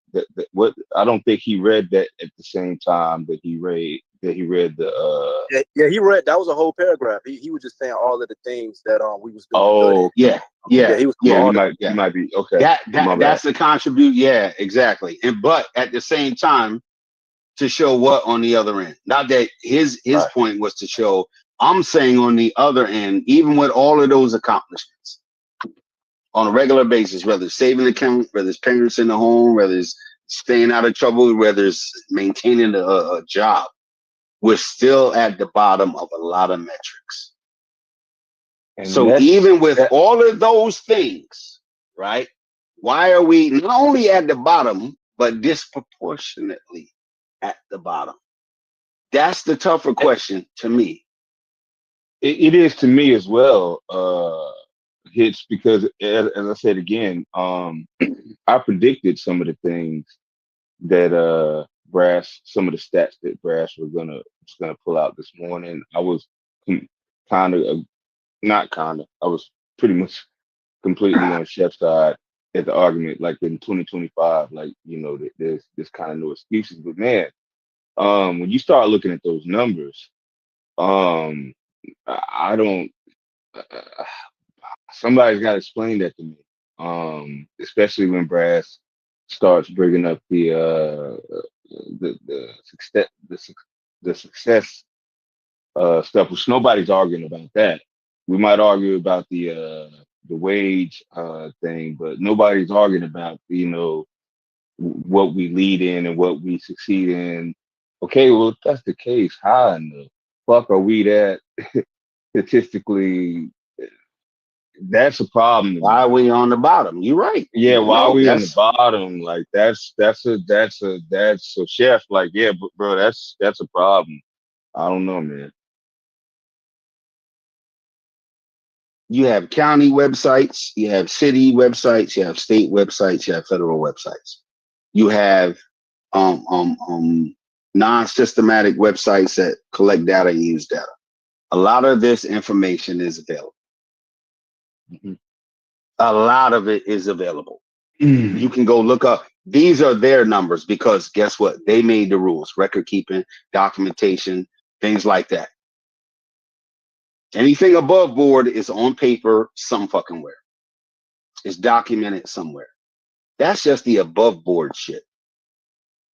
What I don't think he read that at the same time that he read the he read that was a whole paragraph. He was just saying all of the things that we was doing. Oh yeah. He was you might be okay. That's the contribute. Yeah, exactly. But at the same time, to show what on the other end. Not that his point was to show. I'm saying on the other end, even with all of those accomplishments, on a regular basis, whether it's saving the account, whether it's parents in the home, whether it's staying out of trouble, whether it's maintaining a job, we're still at the bottom of a lot of metrics. And so even with all of those things, right, why are we not only at the bottom, but disproportionately at the bottom? That's the tougher question to me. It is to me as well, Hitch, because as I said again, I predicted some of the things that some of the stats that Brass was gonna pull out this morning. I was I was pretty much completely on Chef's side at the argument, like in 2025, like there's kind of no excuses. But man, when you start looking at those numbers, I don't. Somebody's got to explain that to me. Especially when Brass starts bringing up the success stuff, which nobody's arguing about that. We might argue about the wage thing, but nobody's arguing about what we lead in and what we succeed in. Okay, well, if that's the case, how in the fuck are we that statistically that's a problem. Why are we on the bottom? You're right. Yeah, why are we on the bottom? Like that's a chef. Like, yeah, but bro, that's a problem. I don't know, man. You have county websites, you have city websites, you have state websites, you have federal websites. You have non-systematic websites that collect data and use data. A lot of this information is available. Mm-hmm. A lot of it is available. Mm. You can go look up. These are their numbers because guess what? They made the rules, record keeping, documentation, things like that. Anything above board is on paper some fucking where. It's documented somewhere. That's just the above board shit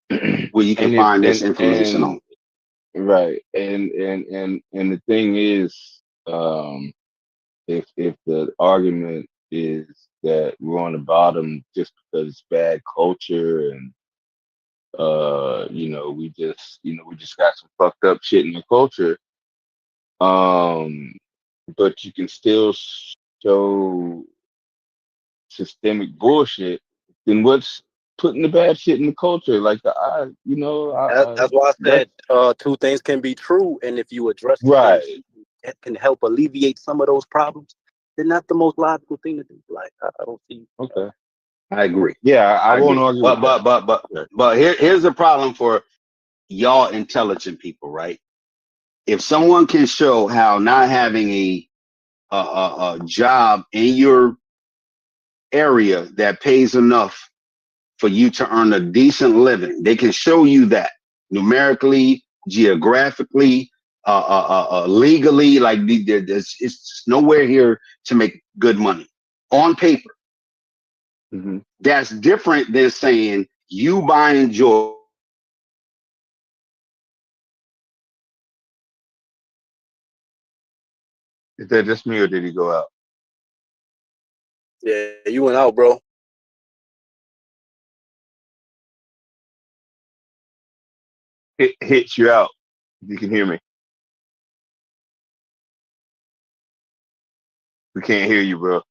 where you can find this information on. Right. And the thing is, if the argument is that we're on the bottom just because it's bad culture and we just got some fucked up shit in the culture, but you can still show systemic bullshit, then what's putting the bad shit in the culture? Like that's why I said two things can be true, and if you address right, it can help alleviate some of those problems, then that's the most logical thing to do. Like I don't see. Okay, I agree. Yeah, I won't argue. But here's the problem for y'all intelligent people, right? If someone can show how not having a job in your area that pays enough for you to earn a decent living, they can show you that numerically, geographically, legally. Like it's nowhere here to make good money on paper. Mm-hmm. That's different than saying you buying joy. Is that just me or did he go out? Yeah, you went out, bro. It hits you out. You can hear me. We can't hear you, bro.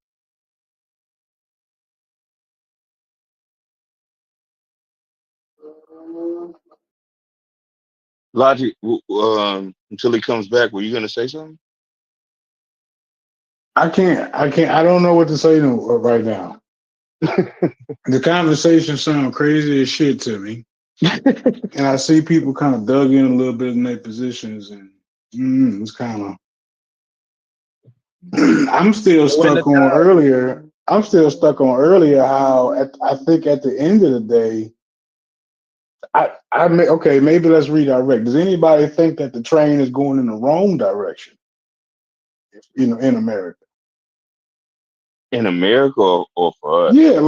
Logic, until he comes back, were you gonna say something? I can't. I don't know what to say right now. The conversation sounds crazy as shit to me, and I see people kind of dug in a little bit in their positions, and it's kind of. I'm still stuck on earlier. I'm still stuck on earlier how I think at the end of the day, okay, maybe let's redirect. Does anybody think that the train is going in the wrong direction? In America. In America or for us? Yeah,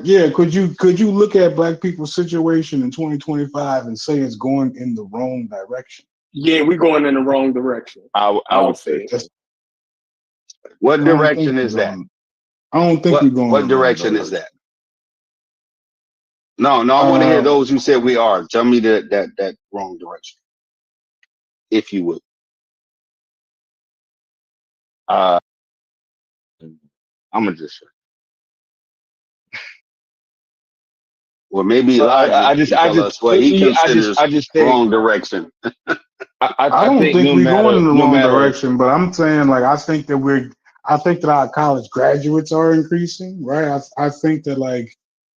yeah. Could you look at Black people's situation in 2025 and say it's going in the wrong direction? Yeah, we're going in the wrong direction. I would say. What direction is that? I don't think we're going. What direction is that? No, I want to hear those who said we are. Tell me that wrong direction, if you would. I'm gonna just. Well, maybe Logic can tell us what he considers wrong direction. I don't think we're going in the wrong direction, but I'm saying I think that our college graduates are increasing, right? I think that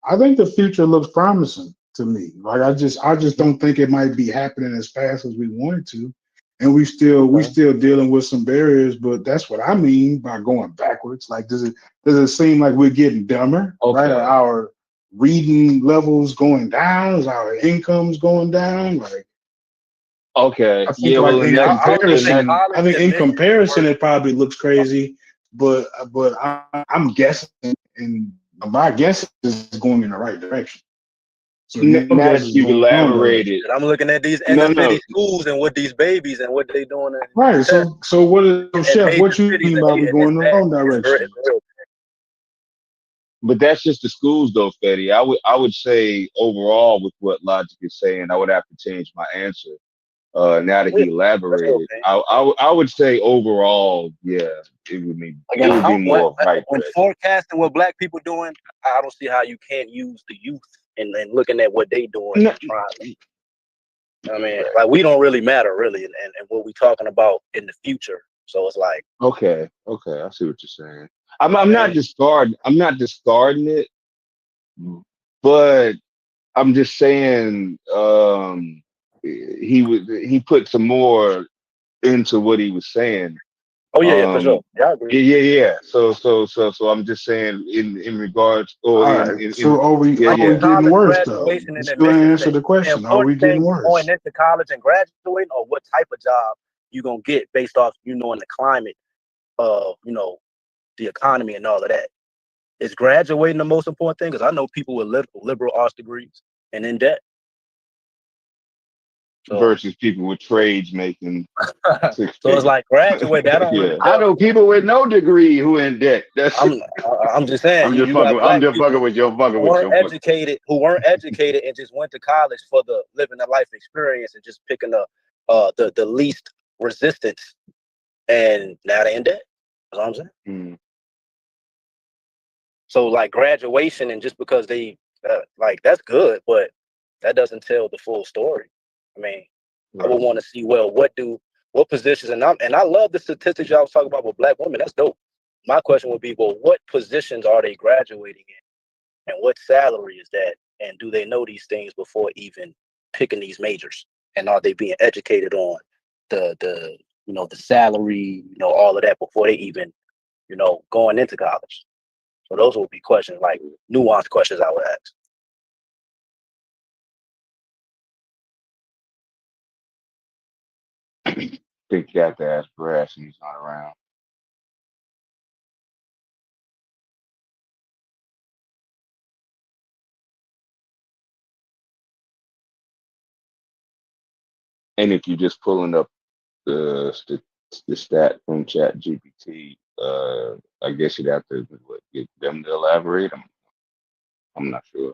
I think the future looks promising to me. I just don't think it might be happening as fast as we want it to. And we still dealing with some barriers, but that's what I mean by going backwards. Does it seem like we're getting dumber? Okay. Right? Are our reading levels going down? Is our incomes going down? Okay. I think I think in comparison it probably looks crazy, but I'm guessing, and my guess is going in the right direction. So now that you've elaborated, I'm looking at these inner city schools and what these babies and what they doing. Right. So what is Chef? What you mean by we going in the wrong direction? But that's just the schools, though, Fetty. I would say overall, with what Logic is saying, I would have to change my answer. Now that he elaborated, I would say overall, yeah, it would be more right. When forecasting what black people doing, I don't see how you can't use the youth and looking at what they doing and trying. I mean, like we don't really matter really, and what we talking about in the future. So it's like okay, I see what you're saying. I'm not discarding it, but I'm just saying he put some more into what he was saying. Oh yeah, for sure. Yeah, I agree. Yeah. So I'm just saying in regards so are we getting worse though? Still answer the question. Are we getting worse? Going into college and graduating, or what type of job you gonna get based off knowing the climate of the economy and all of that. Is graduating the most important thing? Because I know people with liberal arts degrees and in debt. Versus people with trades making so it's like graduate. That don't really I know people with no degree who in debt. I'm just saying. I'm just fucking with you. Who weren't educated and just went to college for the living the life experience and just picking the least resistance, and now they're in debt. That's what I'm saying. Mm. So like graduation, and just because they like that's good, but that doesn't tell the full story. I mean, I would want to see what positions, and I love the statistics y'all was talking about with black women. That's dope. My question would be, well, what positions are they graduating in, and what salary is that, and do they know these things before even picking these majors, and are they being educated on the salary, all of that before they even going into college? So those would be questions, like nuanced questions I would ask. Think you have to ask Brass and he's not around. And if you're just pulling up the stat from Chat GPT, I guess you'd have to get them to elaborate. I'm not sure.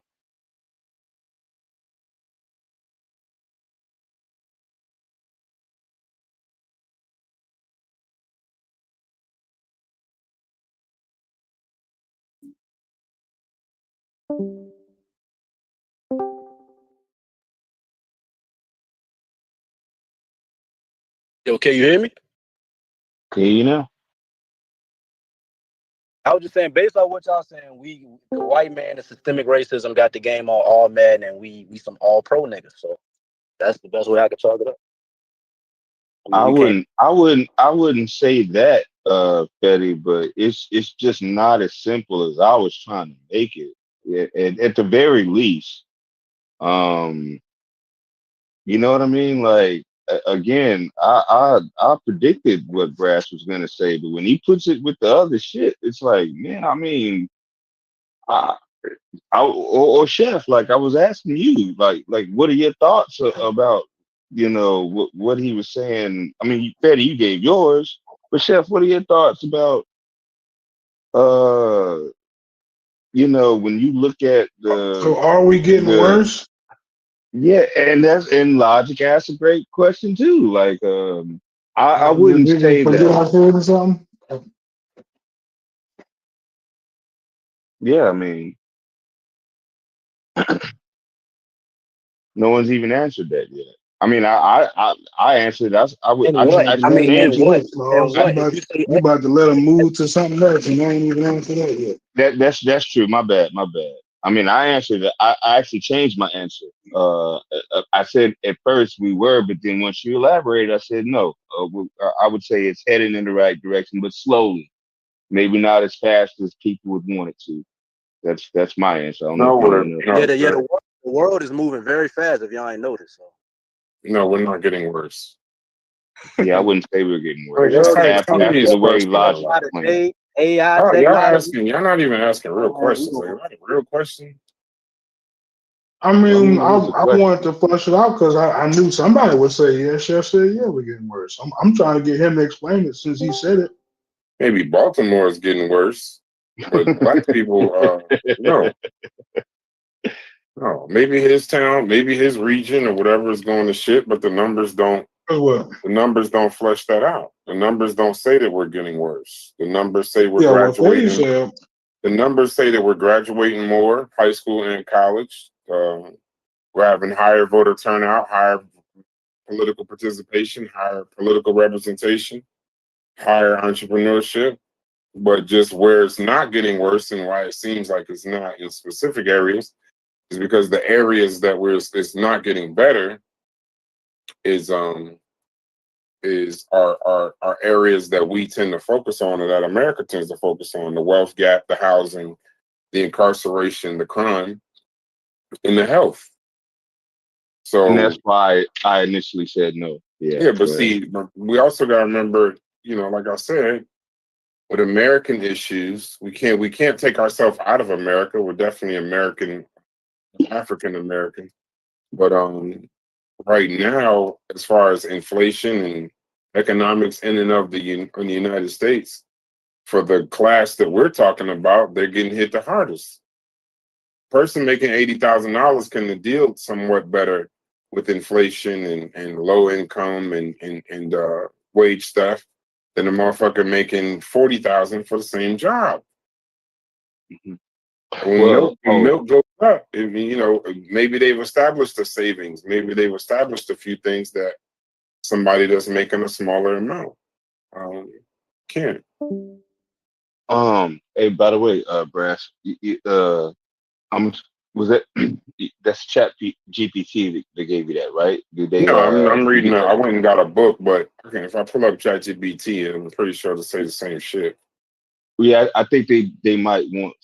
Yo, can you hear me? Can you know? I was just saying, based on what y'all saying, the white man and systemic racism got the game on all mad, and we some all pro niggas. So that's the best way I could chalk it up. I wouldn't say that, Fetty, but it's just not as simple as I was trying to make it. At the very least, you know what I mean? Like again, I predicted what Brass was gonna say, but when he puts it with the other shit, it's like, man, I mean, or Chef, like I was asking you, like what are your thoughts about what he was saying? I mean, Fetty, you gave yours, but Chef, what are your thoughts about when you look at the? So are we getting worse? Yeah, and Logic asked a great question too. Like, I wouldn't say that. I said something? Yeah, I mean, no one's even answered that yet. I mean, I answered. I would. I You about to let them move to something else, and they ain't even answered that yet. That's true. My bad. I mean, I answered it. I actually changed my answer. I said at first we were, but then once you elaborated, I said no. I would say it's heading in the right direction, but slowly. Maybe not as fast as people would want it to. That's my answer. I don't know the world is moving very fast. If y'all ain't noticed, so. No, we're not getting worse. Yeah, I wouldn't say we're getting worse. After the way Logic AI, y'all not even asking real questions. Like real question. I mean, I wanted to flush it out because I knew somebody would say yes. Chef said, yeah, we're getting worse. I'm trying to get him to explain it since he said it. Maybe Baltimore is getting worse, but black people, no. Oh, maybe his town, maybe his region or whatever is going to shit, but the numbers don't. Well, The numbers don't flesh that out. The numbers don't say that we're getting worse. The numbers say we're yeah, what Freddie graduating. said. The numbers say that we're graduating more, high school and college. We're having higher voter turnout, higher political participation, higher political representation, higher entrepreneurship. But just where it's not getting worse and why it seems like it's not in specific areas is because the areas that it's not getting better is are areas that we tend to focus on and that America tends to focus on: the wealth gap, the housing, the incarceration, the crime, and the health. So, and that's why I initially said no. Yeah, but see, we also got to remember, like I said, with American issues, we can't take ourselves out of America. We're definitely African American, but right now, as far as inflation and economics in and of in the United States, for the class that we're talking about, they're getting hit the hardest. Person making $80,000 can deal somewhat better with inflation and low income and wage stuff than a motherfucker making $40,000 for the same job. When milk goes up, maybe they've established a savings, maybe they've established a few things that somebody that's making a smaller amount can't. Hey, by the way, Brass, was that that's Chat GPT that gave you that, right? Did they? No, I'm reading. Get I went and got a book, but if I pull up ChatGPT, I'm pretty sure to say the same shit. Yeah, I think they might want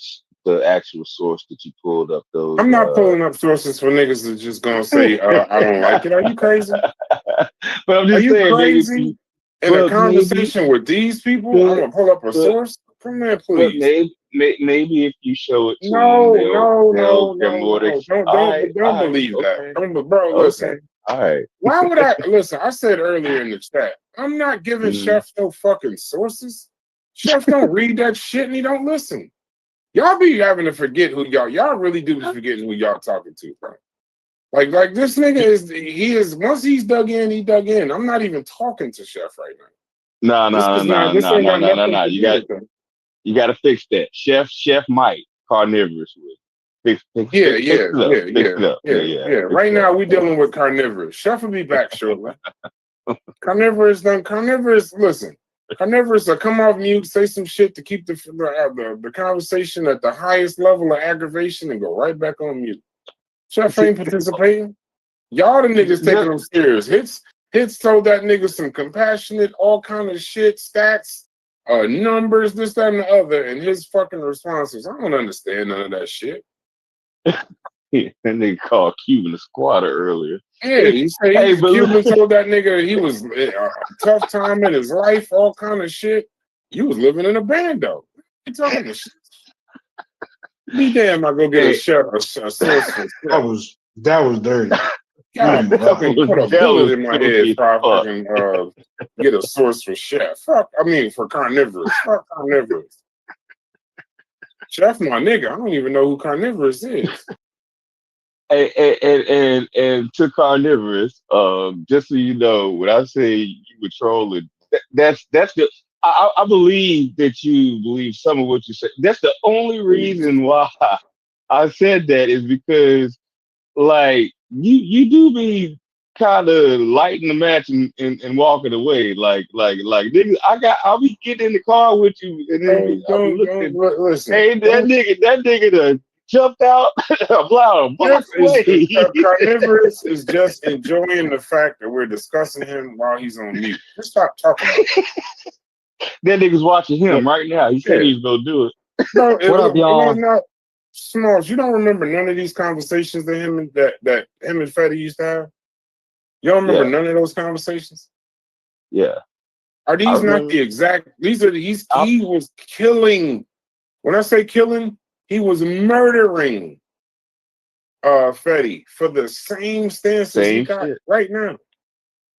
the actual source that you pulled up. Those. I'm not pulling up sources for niggas that's just gonna say I don't like it. Are you crazy? But I'm just saying, crazy? In a conversation with these people, I'm gonna pull up a source. Come here, please. Maybe if you show it to them, no. Don't right, believe okay. that. Bro, listen. All right. Why would I listen? I said earlier in the chat, I'm not giving Chef no fucking sources. Chef don't read that shit and he don't listen. Y'all be having to forget who y'all really do be forgetting who y'all talking to, bro. Like this nigga is once he's dug in, he dug in. I'm not even talking to Chef right now. No. You got to fix that. Chef Mike Carnivorous with. Fix it up. Yeah. Right now we dealing with Carnivorous. Chef will be back shortly. Carnivorous, listen. Carnivorous will come off mute, say some shit to keep the conversation at the highest level of aggravation and go right back on mute. Chef ain't participating. Y'all the niggas taking them serious. Hits told that nigga some compassionate, all kind of shit, stats, numbers, this, that, and the other, and his fucking responses. I don't understand none of that shit. And they called Cuban a squatter earlier. Yeah, he said Cuban told that nigga he was a tough time in his life, all kind of shit. You was living in a bando. You talking to shit? Be damn, I go get a source for that was dirty. God, fucking put a bullet in my head if I fucking get a source for Chef. For Carnivorous. Fuck Carnivorous. Chef, my nigga. I don't even know who Carnivorous is. And to Carnivorous, just so you know, when I say you were trolling, that's the. I believe that you believe some of what you said. That's the only reason why I said that is because, like, you do be kind of lighting the match and walking away, like nigga. I'll be getting in the car with you, and then I'll be looking. Listen, hey, that nigga done jumped out a block away. Carnivorous is just enjoying the fact that we're discussing him while he's on mute. Just stop talking about it. That nigga's watching him right now. He said he's gonna do it. No, what up, y'all? Smalls, you don't remember none of these conversations that him and Fetty used to have? You don't remember none of those conversations? Yeah. Are these not the exact? He was killing. When I say killing, he was murdering Fetty for the same stances he got right now.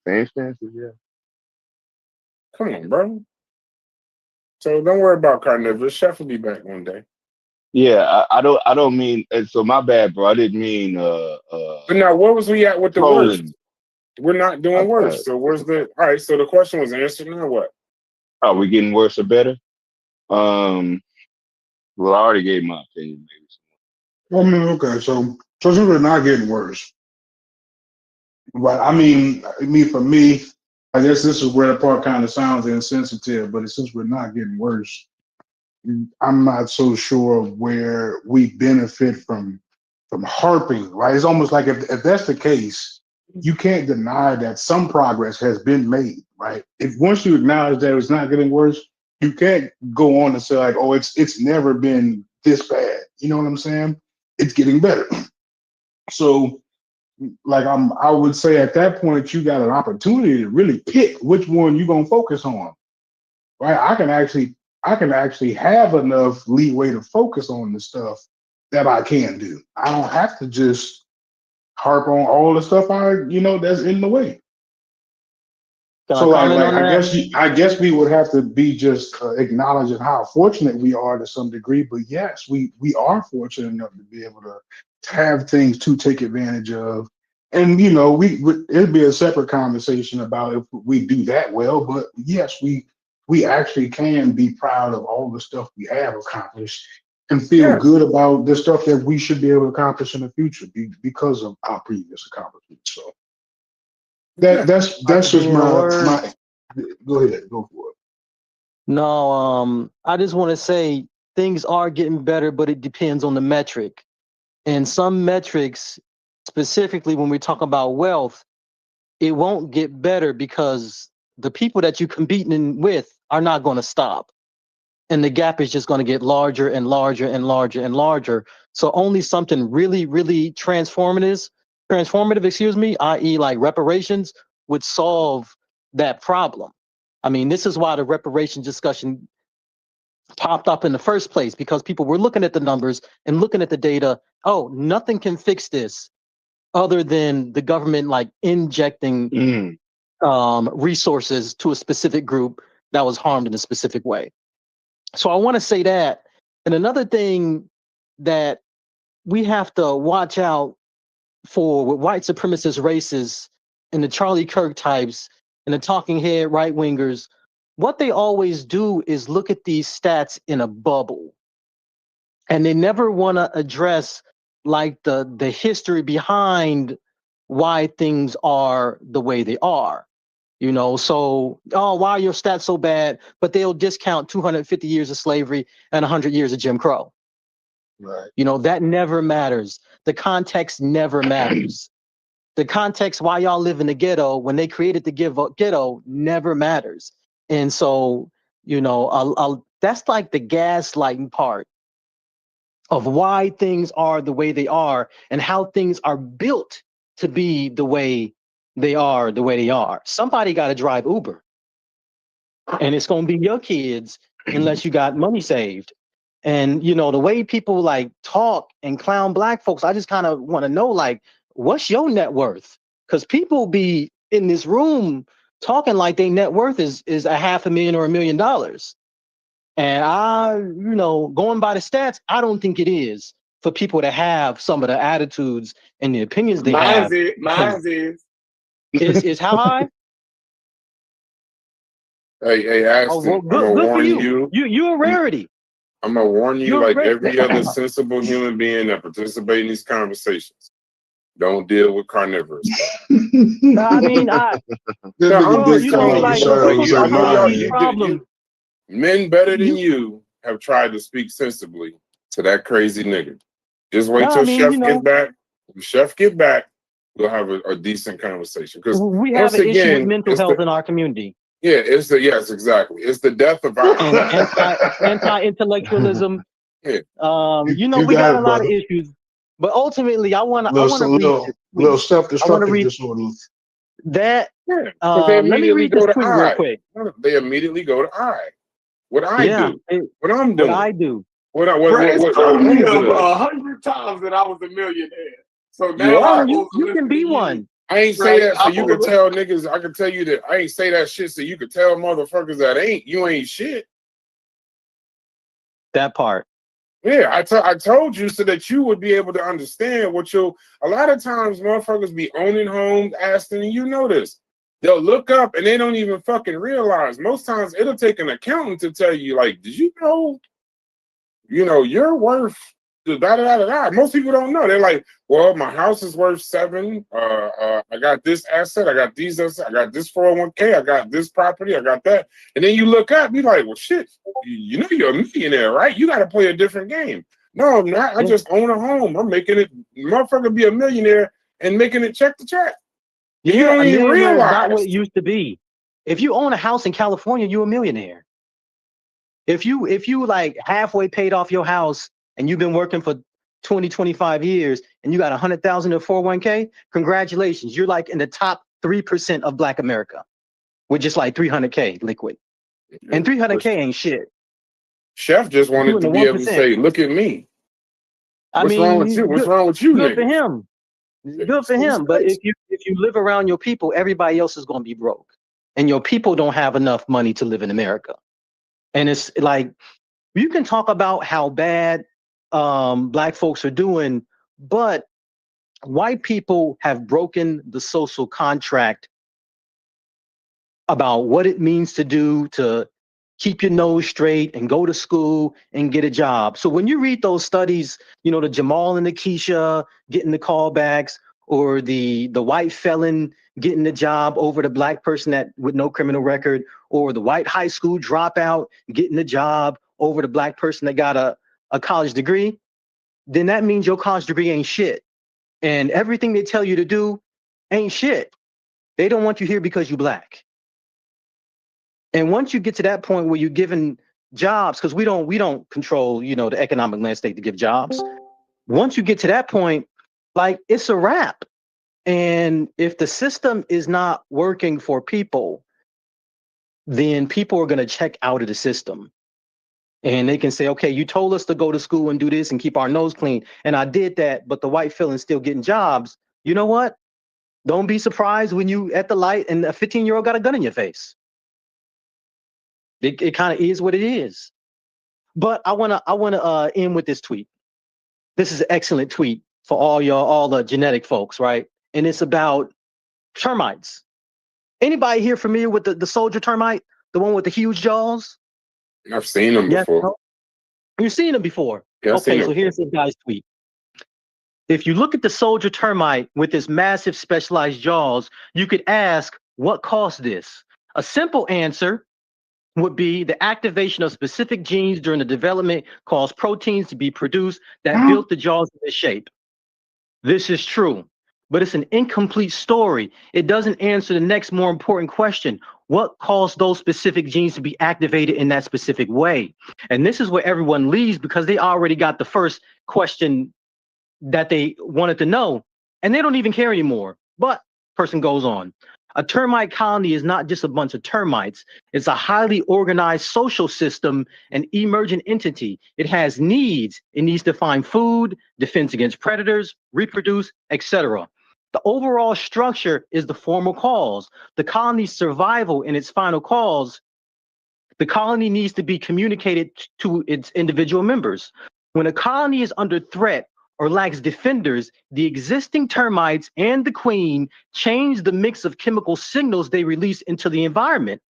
Same stances, yeah. Come on, bro. So don't worry about Carnivorous. Chef will be back one day. Yeah, I don't mean. And so my bad, bro. I didn't mean. But now, where was we at with the worst? Trolling. We're not doing worse. So where's the? All right. So the question was answered. Now what? Are we getting worse or better? Well, I already gave my opinion. Well, I mean, okay, so since we're not getting worse, but I mean, for me, I guess this is where the part kind of sounds insensitive. But since we're not getting worse, I'm not so sure where we benefit from harping. Right? It's almost like if that's the case, you can't deny that some progress has been made. Right? If once you acknowledge that it's not getting worse, you can't go on and say like, oh, it's never been this bad. You know what I'm saying? It's getting better. So, like I would say at that point, you got an opportunity to really pick which one you're gonna focus on. Right? I can actually have enough leeway to focus on the stuff that I can do. I don't have to just harp on all the stuff that's in the way. Can So I comment on that? I guess we would have to be just acknowledging how fortunate we are to some degree. But yes, we are fortunate enough to be able to have things to take advantage of. And it'd be a separate conversation about if we do that well. But yes, we actually can be proud of all the stuff we have accomplished and feel good about the stuff that we should be able to accomplish in the future because of our previous accomplishments. So. That's just my go ahead, go for it. No, I just want to say things are getting better, but it depends on the metric. And some metrics, specifically when we talk about wealth, it won't get better because the people that you're competing with are not going to stop. And the gap is just going to get larger and larger and larger and larger. So only something really, really transformative, i.e. like reparations, would solve that problem. I mean, this is why the reparations discussion popped up in the first place, because people were looking at the numbers and looking at the data. Oh, nothing can fix this other than the government like injecting resources to a specific group that was harmed in a specific way. So I want to say that. And another thing that we have to watch out for with white supremacist racists and the Charlie Kirk types and the talking head right wingers, what they always do is look at these stats in a bubble. And they never want to address like the history behind why things are the way they are. So, why are your stats so bad? But they'll discount 250 years of slavery and 100 years of Jim Crow. Right. That never matters. The context never matters. The context why y'all live in the ghetto when they created the ghetto never matters. And so, that's like the gaslighting part of why things are the way they are and how things are built to be the way they are. Somebody got to drive Uber, and it's going to be your kids unless you got money saved. And the way people like talk and clown black folks, I just kind of want to know, like, what's your net worth? Because people be in this room talking like their net worth is $500,000 or $1 million. And I, going by the stats, I don't think it is for people to have some of the attitudes and the opinions they have. Mine's is how high? Hey, Ashton, I'm gonna warn you. You're a rarity. I'm gonna warn you, like every other sensible human being that participates in these conversations. Don't deal with carnivores. I mean, men better than you have tried to speak sensibly to that crazy nigga. Just wait till Chef get back. When Chef get back, we'll have a decent conversation. Because we have an issue with mental health in our community. Yeah, yes, exactly. It's the death of our anti-intellectualism. We got a lot of issues, but ultimately, I want to read little self-destructive disorder. That let me read this tweet real quick. They immediately go to I. What I do? What I'm doing? What I do? What 100 times that I was a millionaire. So now you can be one. I ain't say that so you can tell niggas. I can tell you that I ain't say that shit so you can tell motherfuckers that you ain't shit. That part. Yeah, I told you so that you would be able to understand what a lot of times motherfuckers be owning homes, Aston, and you know this. They'll look up and they don't even fucking realize. Most times it'll take an accountant to tell you, like, did you know, you're worth da da da da da. Most people don't know. They're like, well, my house is worth 7. I got this asset, I got these assets, I got this 401k, I got this property, I got that. And then you look up, you're like, well, shit, you know you're a millionaire, right? You got to play a different game. No, I'm not. I just own a home. I'm making it, motherfucker, be a millionaire and making it check to check. Yeah, You don't a even millionaire is not realize. what it used to be. If you own a house in California, you're a millionaire. If you like halfway paid off your house and you've been working for 20, 25 years and you got 100,000 in 401k, congratulations. You're like in the top 3% of Black America with just like 300k liquid. And 300k ain't shit. Chef just wanted to be able to say, look at me. What's wrong with you? What's wrong with you, good niggas? for him. Good for him. But if you live around your people, everybody else is going to be broke. And your people don't have enough money to live in America. And it's like, you can talk about how bad Black folks are doing, but white people have broken the social contract about what it means to do to keep your nose straight and go to school and get a job. So when you read those studies, the Jamal and the Keisha getting the callbacks, or the white felon getting the job over the Black person that with no criminal record, or the white high school dropout getting the job over the Black person that got a college degree, then that means your college degree ain't shit. And everything they tell you to do ain't shit. They don't want you here because you're Black. And once you get to that point where you're given jobs, because we don't control, the economic landscape to give jobs. Once you get to that point, like, it's a wrap. And if the system is not working for people, then people are going to check out of the system. And they can say, okay, you told us to go to school and do this and keep our nose clean. And I did that, but the white felon's still getting jobs. You know what? Don't be surprised when you at the light and a 15-year-old got a gun in your face. It kind of is what it is. But I wanna end with this tweet. This is an excellent tweet for all the genetic folks, right? And it's about termites. Anybody here familiar with the soldier termite, the one with the huge jaws? I've seen them before. No? You've seen them before. Yeah, okay, so here's this guy's tweet. If you look at the soldier termite with his massive specialized jaws, you could ask, what caused this? A simple answer would be the activation of specific genes during the development caused proteins to be produced that built the jaws in this shape. This is true, but it's an incomplete story. It doesn't answer the next more important question. What caused those specific genes to be activated in that specific way? And this is where everyone leaves, because they already got the first question that they wanted to know, and they don't even care anymore. But person goes on. A termite colony is not just a bunch of termites. It's a highly organized social system, an emergent entity. It has needs. It needs to find food, defense against predators, reproduce, etc. The overall structure is the formal cause. The colony's survival in its final cause, the colony needs to be communicated to its individual members. When a colony is under threat or lacks defenders, the existing termites and the queen change the mix of chemical signals they release into the environment.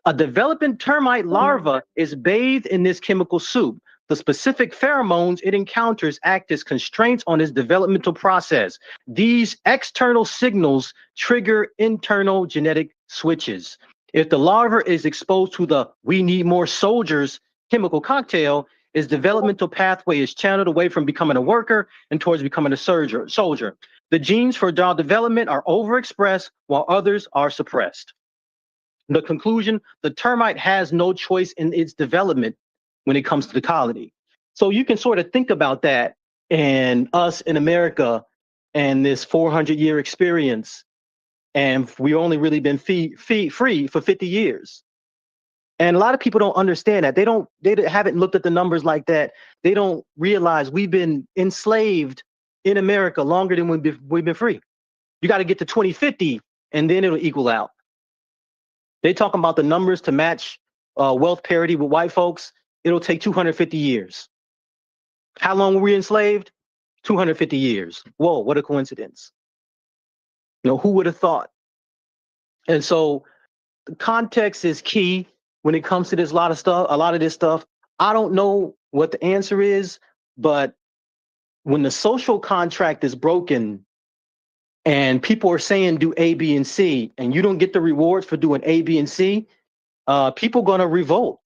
A developing termite larva is bathed in this chemical soup. The specific pheromones it encounters act as constraints on its developmental process. These external signals trigger internal genetic switches. If the larva is exposed to the "we need more soldiers" chemical cocktail, its developmental pathway is channeled away from becoming a worker and towards becoming a soldier. The genes for jaw development are overexpressed while others are suppressed. The conclusion, the termite has no choice in its development when it comes to the colony. So you can sort of think about that, and us in America and this 400-year experience, and we only really been free for 50 years. And a lot of people don't understand that. They haven't looked at the numbers like that. They don't realize we've been enslaved in America longer than we've been free. You got to get to 2050 and then it'll equal out. They talking about the numbers to match wealth parity with white folks. It'll take 250 years. How long were we enslaved? 250 years. Whoa, what a coincidence. Who would have thought? And so the context is key when it comes to a lot of this stuff. I don't know what the answer is, but when the social contract is broken and people are saying do A, B, and C, and you don't get the rewards for doing A, B, and C, people gonna revolt,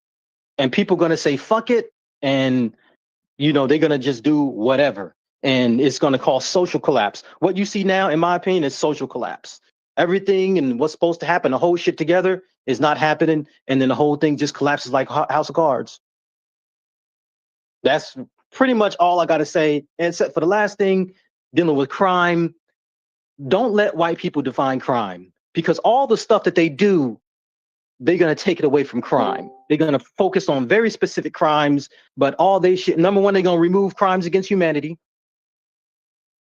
and people gonna say fuck it, and they're gonna just do whatever, and it's gonna cause social collapse. What you see now, in my opinion, is social collapse. Everything and what's supposed to happen, the whole shit together, is not happening, and then the whole thing just collapses like House of Cards. That's pretty much all I gotta say. Except for the last thing, dealing with crime. Don't let white people define crime, because all the stuff that they do, they're going to take it away from crime. They're going to focus on very specific crimes, but all they shit, number one, they're going to remove crimes against humanity.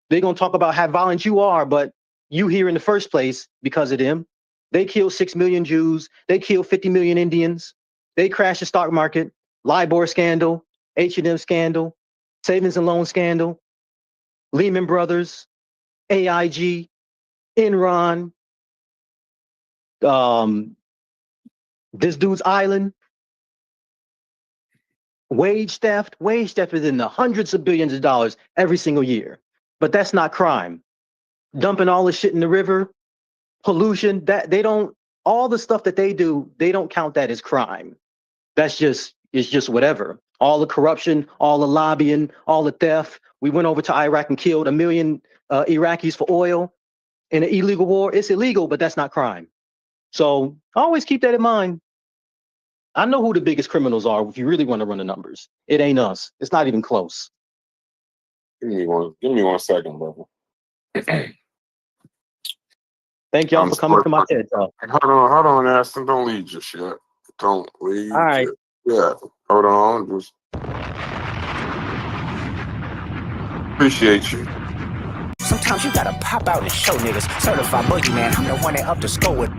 They're going to talk about how violent you are, but you here in the first place because of them. They killed 6 million Jews. They killed 50 million Indians. They crashed the stock market, LIBOR scandal, H&M scandal, savings and loan scandal, Lehman Brothers, AIG, Enron, this dude's island, wage theft. Wage theft is in the hundreds of billions of dollars every single year, but that's not crime. Dumping all the shit in the river, pollution, that they don't, all the stuff that they do, they don't count that as crime. It's just whatever. All the corruption, all the lobbying, all the theft. We went over to Iraq and killed 1 million Iraqis for oil in an illegal war. It's illegal, but that's not crime. So always keep that in mind. I know who the biggest criminals are if you really want to run the numbers. It ain't us. It's not even close. Give me 1 second, brother. Thank y'all for coming to my TED Talk. Hold on, Aston. Don't leave just yet. Don't leave. All right. Yeah. Hold on. Just appreciate you. Sometimes you gotta pop out and show niggas. Certified boogeyman, I'm the one that up to score with.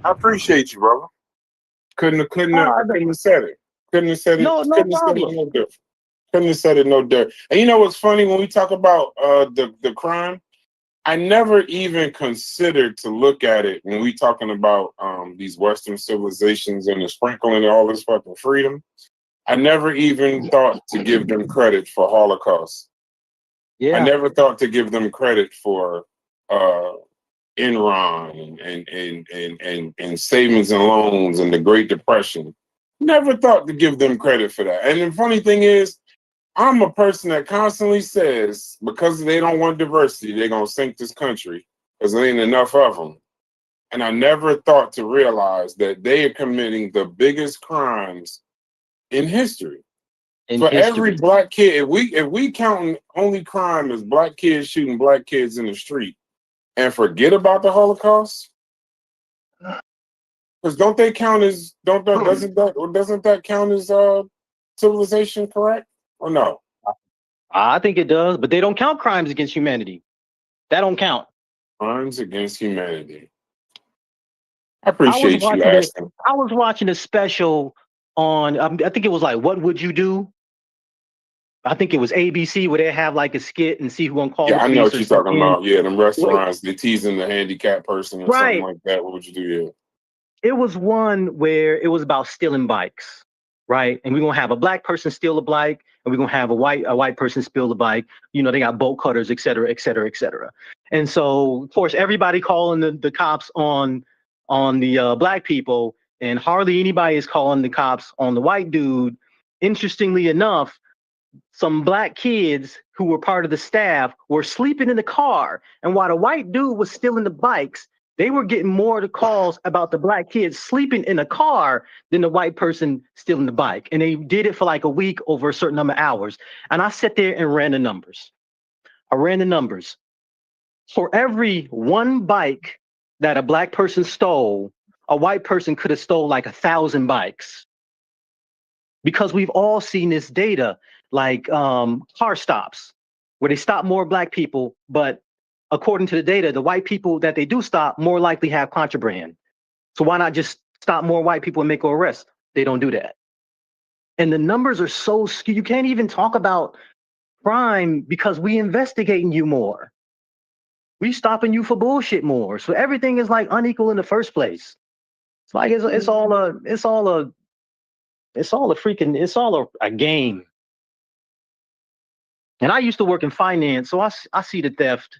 I appreciate you, brother. Couldn't have said it. Couldn't have said it. No problem. Couldn't have said it no different. And you know what's funny when we talk about the crime? I never even considered to look at it when we talking about these Western civilizations and the sprinkling of all this fucking freedom. I never even thought to give them credit for Holocaust. Yeah. I never thought to give them credit for Enron and savings and loans and the Great Depression. Never thought to give them credit for that. And the funny thing is, I'm a person that constantly says, because they don't want diversity, they're going to sink this country because there ain't enough of them. And I never thought to realize that they are committing the biggest crimes in history. Every black kid, if we count only crime as black kids shooting black kids in the street and forget about the Holocaust, because doesn't that count as civilization, correct? Or no? I think it does, but they don't count crimes against humanity. That don't count. Crimes against humanity. I appreciate you asking. I was watching a special on, I think it was like, What Would You Do? I think it was ABC, where they have like a skit and see who on call. Yeah, I know what you're talking about. Yeah, them restaurants, they teasing the handicapped person or something like that. What would you do? Yeah. It was one where it was about stealing bikes, right? And we're gonna have a black person steal a bike, and we're gonna have a white person steal the bike. They got bolt cutters, et cetera, et cetera, et cetera. And so, of course, everybody calling the cops on the black people, and hardly anybody is calling the cops on the white dude. Interestingly enough, some black kids who were part of the staff were sleeping in the car, and while the white dude was stealing the bikes, they were getting more of the calls about the black kids sleeping in a car than the white person stealing the bike. And they did it for like a week over a certain number of hours. And I sat there and ran the numbers. For every one bike that a black person stole, a white person could have stole like 1,000 bikes. Because we've all seen this data, like car stops, where they stop more black people, but according to the data, the white people that they do stop more likely have contraband. So why not just stop more white people and make an arrest? They don't do that. And the numbers are so skewed. You can't even talk about crime because we investigating you more. We stopping you for bullshit more. So everything is like unequal in the first place. It's like it's all a game. And I used to work in finance, so I see the theft.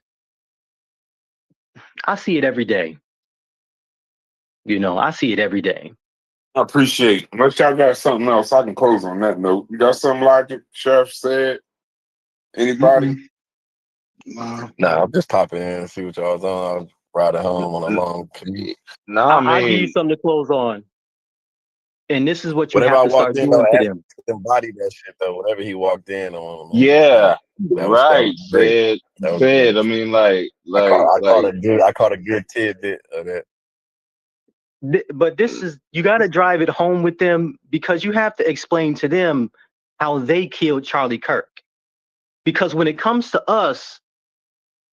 I see it every day. You know, I see it every day. I appreciate. Unless y'all got something else, I can close on that note. You got something like it, Chef said? Anybody? Nah, I'm just popping in and see what y'all doing. I'm riding home on a long commute. I'll give you something to close on. And this is what you Whenever have I to start walked in, doing to I them. embody that shit though. Whenever he walked in on, Yeah, that right. was great. That was great. I mean, like, I caught a good tidbit of that. But this is, you got to drive it home with them because you have to explain to them how they killed Charlie Kirk. Because when it comes to us,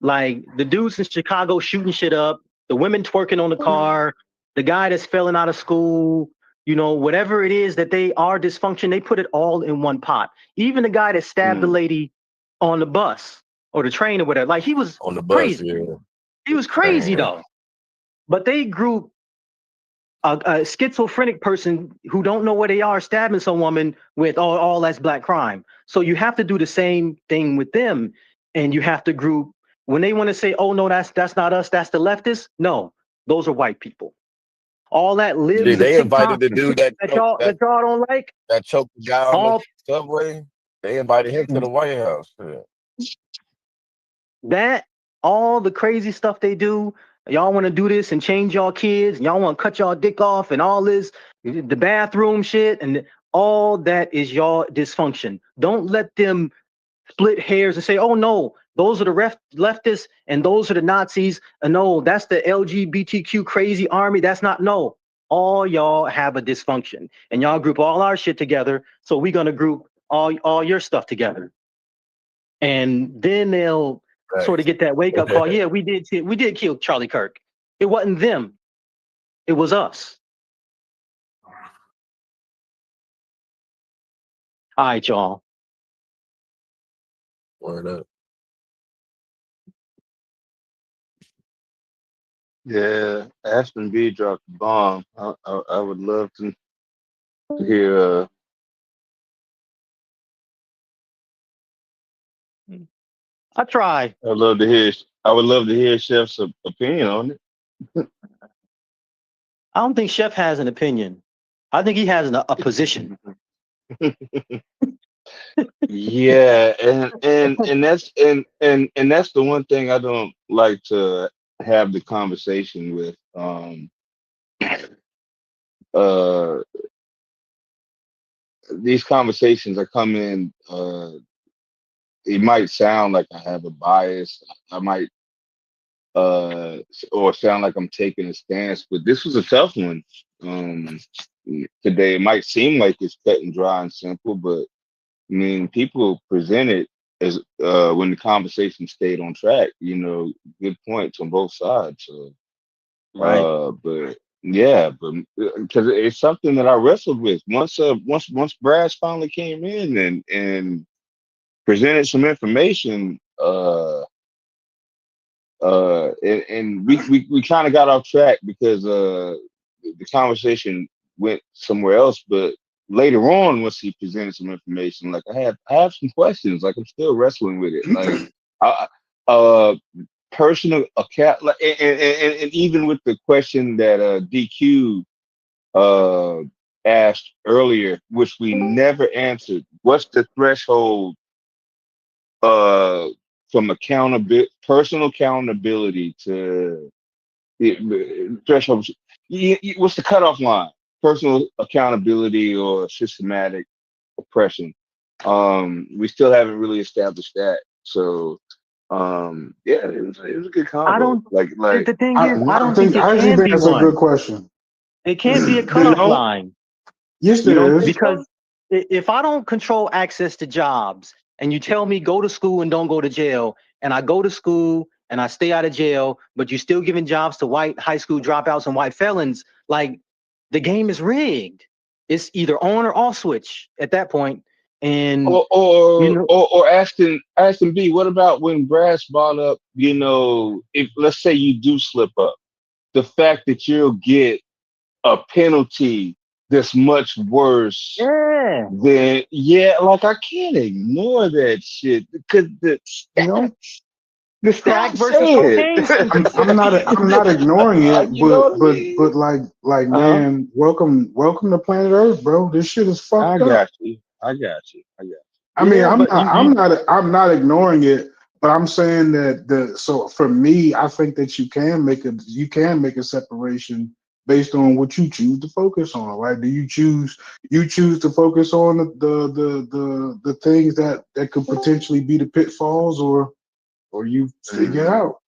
like the dudes in Chicago shooting shit up, the women twerking on the car, the guy that's failing out of school, you know, whatever it is that they are dysfunction, they put it all in one pot. Even the guy that stabbed the lady on the bus or the train or whatever, like he was on the bus, crazy. yeah. He was crazy though. But they group a schizophrenic person who don't know where they are stabbing some woman with all that's black crime. So you have to do the same thing with them, and you have to group when they want to say, "Oh no, that's not us, that's the leftists." No, those are white people. All that lives Dude, the they invited TikTok the dude that y'all don't like. that choked the guy on All the subway. They invited him to the White House. Yeah. that, all the crazy stuff they do. Y'all want to do this and change y'all kids. Y'all want to cut y'all dick off and all this, the bathroom shit, and all that is y'all dysfunction. Don't let them split hairs and say, "Oh no, those are the leftists and those are the Nazis." And no, that's the LGBTQ crazy army. That's not, no. All y'all have a dysfunction, and y'all group all our shit together. So we're gonna group all your stuff together, and then they'll sort of get that wake up call. Yeah, we did kill Charlie Kirk. It wasn't them. It was us. All right, y'all. Word up. Yeah, Aston B dropped the bomb. I would love to hear. I try. I would love to hear. I would love to hear Chef's opinion on it. I don't think Chef has an opinion. I think he has a position. Yeah, and that's that's the one thing I don't like to have the conversation with. These conversations I come in. It might sound like I have a bias. I might or sound like I'm taking a stance, but this was a tough one. Today it might seem like it's cut and dry and simple, but I mean, people present it as when the conversation stayed on track. You know, good points on both sides. So, Right. but yeah, but because it's something that I wrestled with once Brass finally came in and presented some information. And we kind of got off track because the conversation went somewhere else. But later on, once he presented some information, like I have some questions. Like I'm still wrestling with it. Like personal account, like, and even with the question that DQ asked earlier, which we never answered. What's the threshold from personal accountability to the threshold? What's the cutoff line? Personal accountability or systematic oppression? We still haven't really established that. So, yeah, it was a good combo. I don't. Like the thing is, I don't think I it actually can think be that's a good one. question. It can't be a You cutoff don't? line. Yes, You there don't, is. because if I don't control access to jobs, and you tell me go to school and don't go to jail, and I go to school and I stay out of jail, but you're still giving jobs to white high school dropouts and white felons, like the game is rigged. it's either on or off switch at that point. And or Aston B, what about when Brass brought up, if let's say you do slip up, the fact that you'll get a penalty that's much worse than like I can't ignore that shit because the crack versus cocaine. I'm not ignoring it, but like man, welcome to planet Earth, bro. This shit is fucked up. I got you. I mean, I'm not ignoring it, but I'm saying that so for me, I think that you can make a separation based on what you choose to focus on, right? Do you choose to focus on the things that could potentially be the pitfalls, or you figure it out?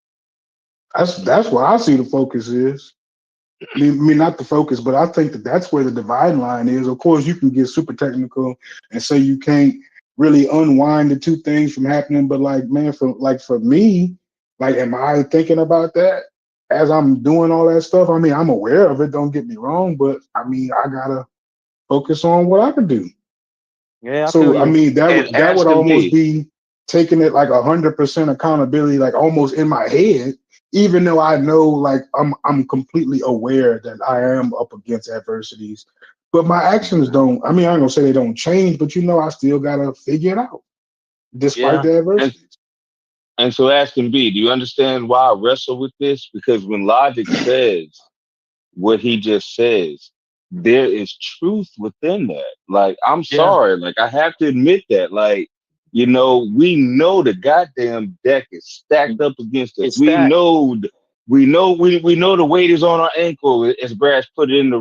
That's where I see the focus is. I mean, not the focus, but I think that's where the dividing line is. Of course, you can get super technical and say you can't really unwind the two things from happening. But like, man, for me, like, am I thinking about that as I'm doing all that stuff? I mean, I'm aware of it. Don't get me wrong, but I mean, I gotta focus on what I can do. Yeah, so I mean, that would almost be taking it like 100% accountability, like almost in my head, even though I know, like I'm completely aware that I am up against adversities, but my actions don't. I mean, I'm gonna say they don't change, but I still gotta figure it out despite the adversities. And so, Aston B, do you understand why I wrestle with this? Because when logic says what he just says, there is truth within that. Like, I'm sorry, like I have to admit that. Like, we know the goddamn deck is stacked up against us. We know the weight is on our ankle, as Brass put it in the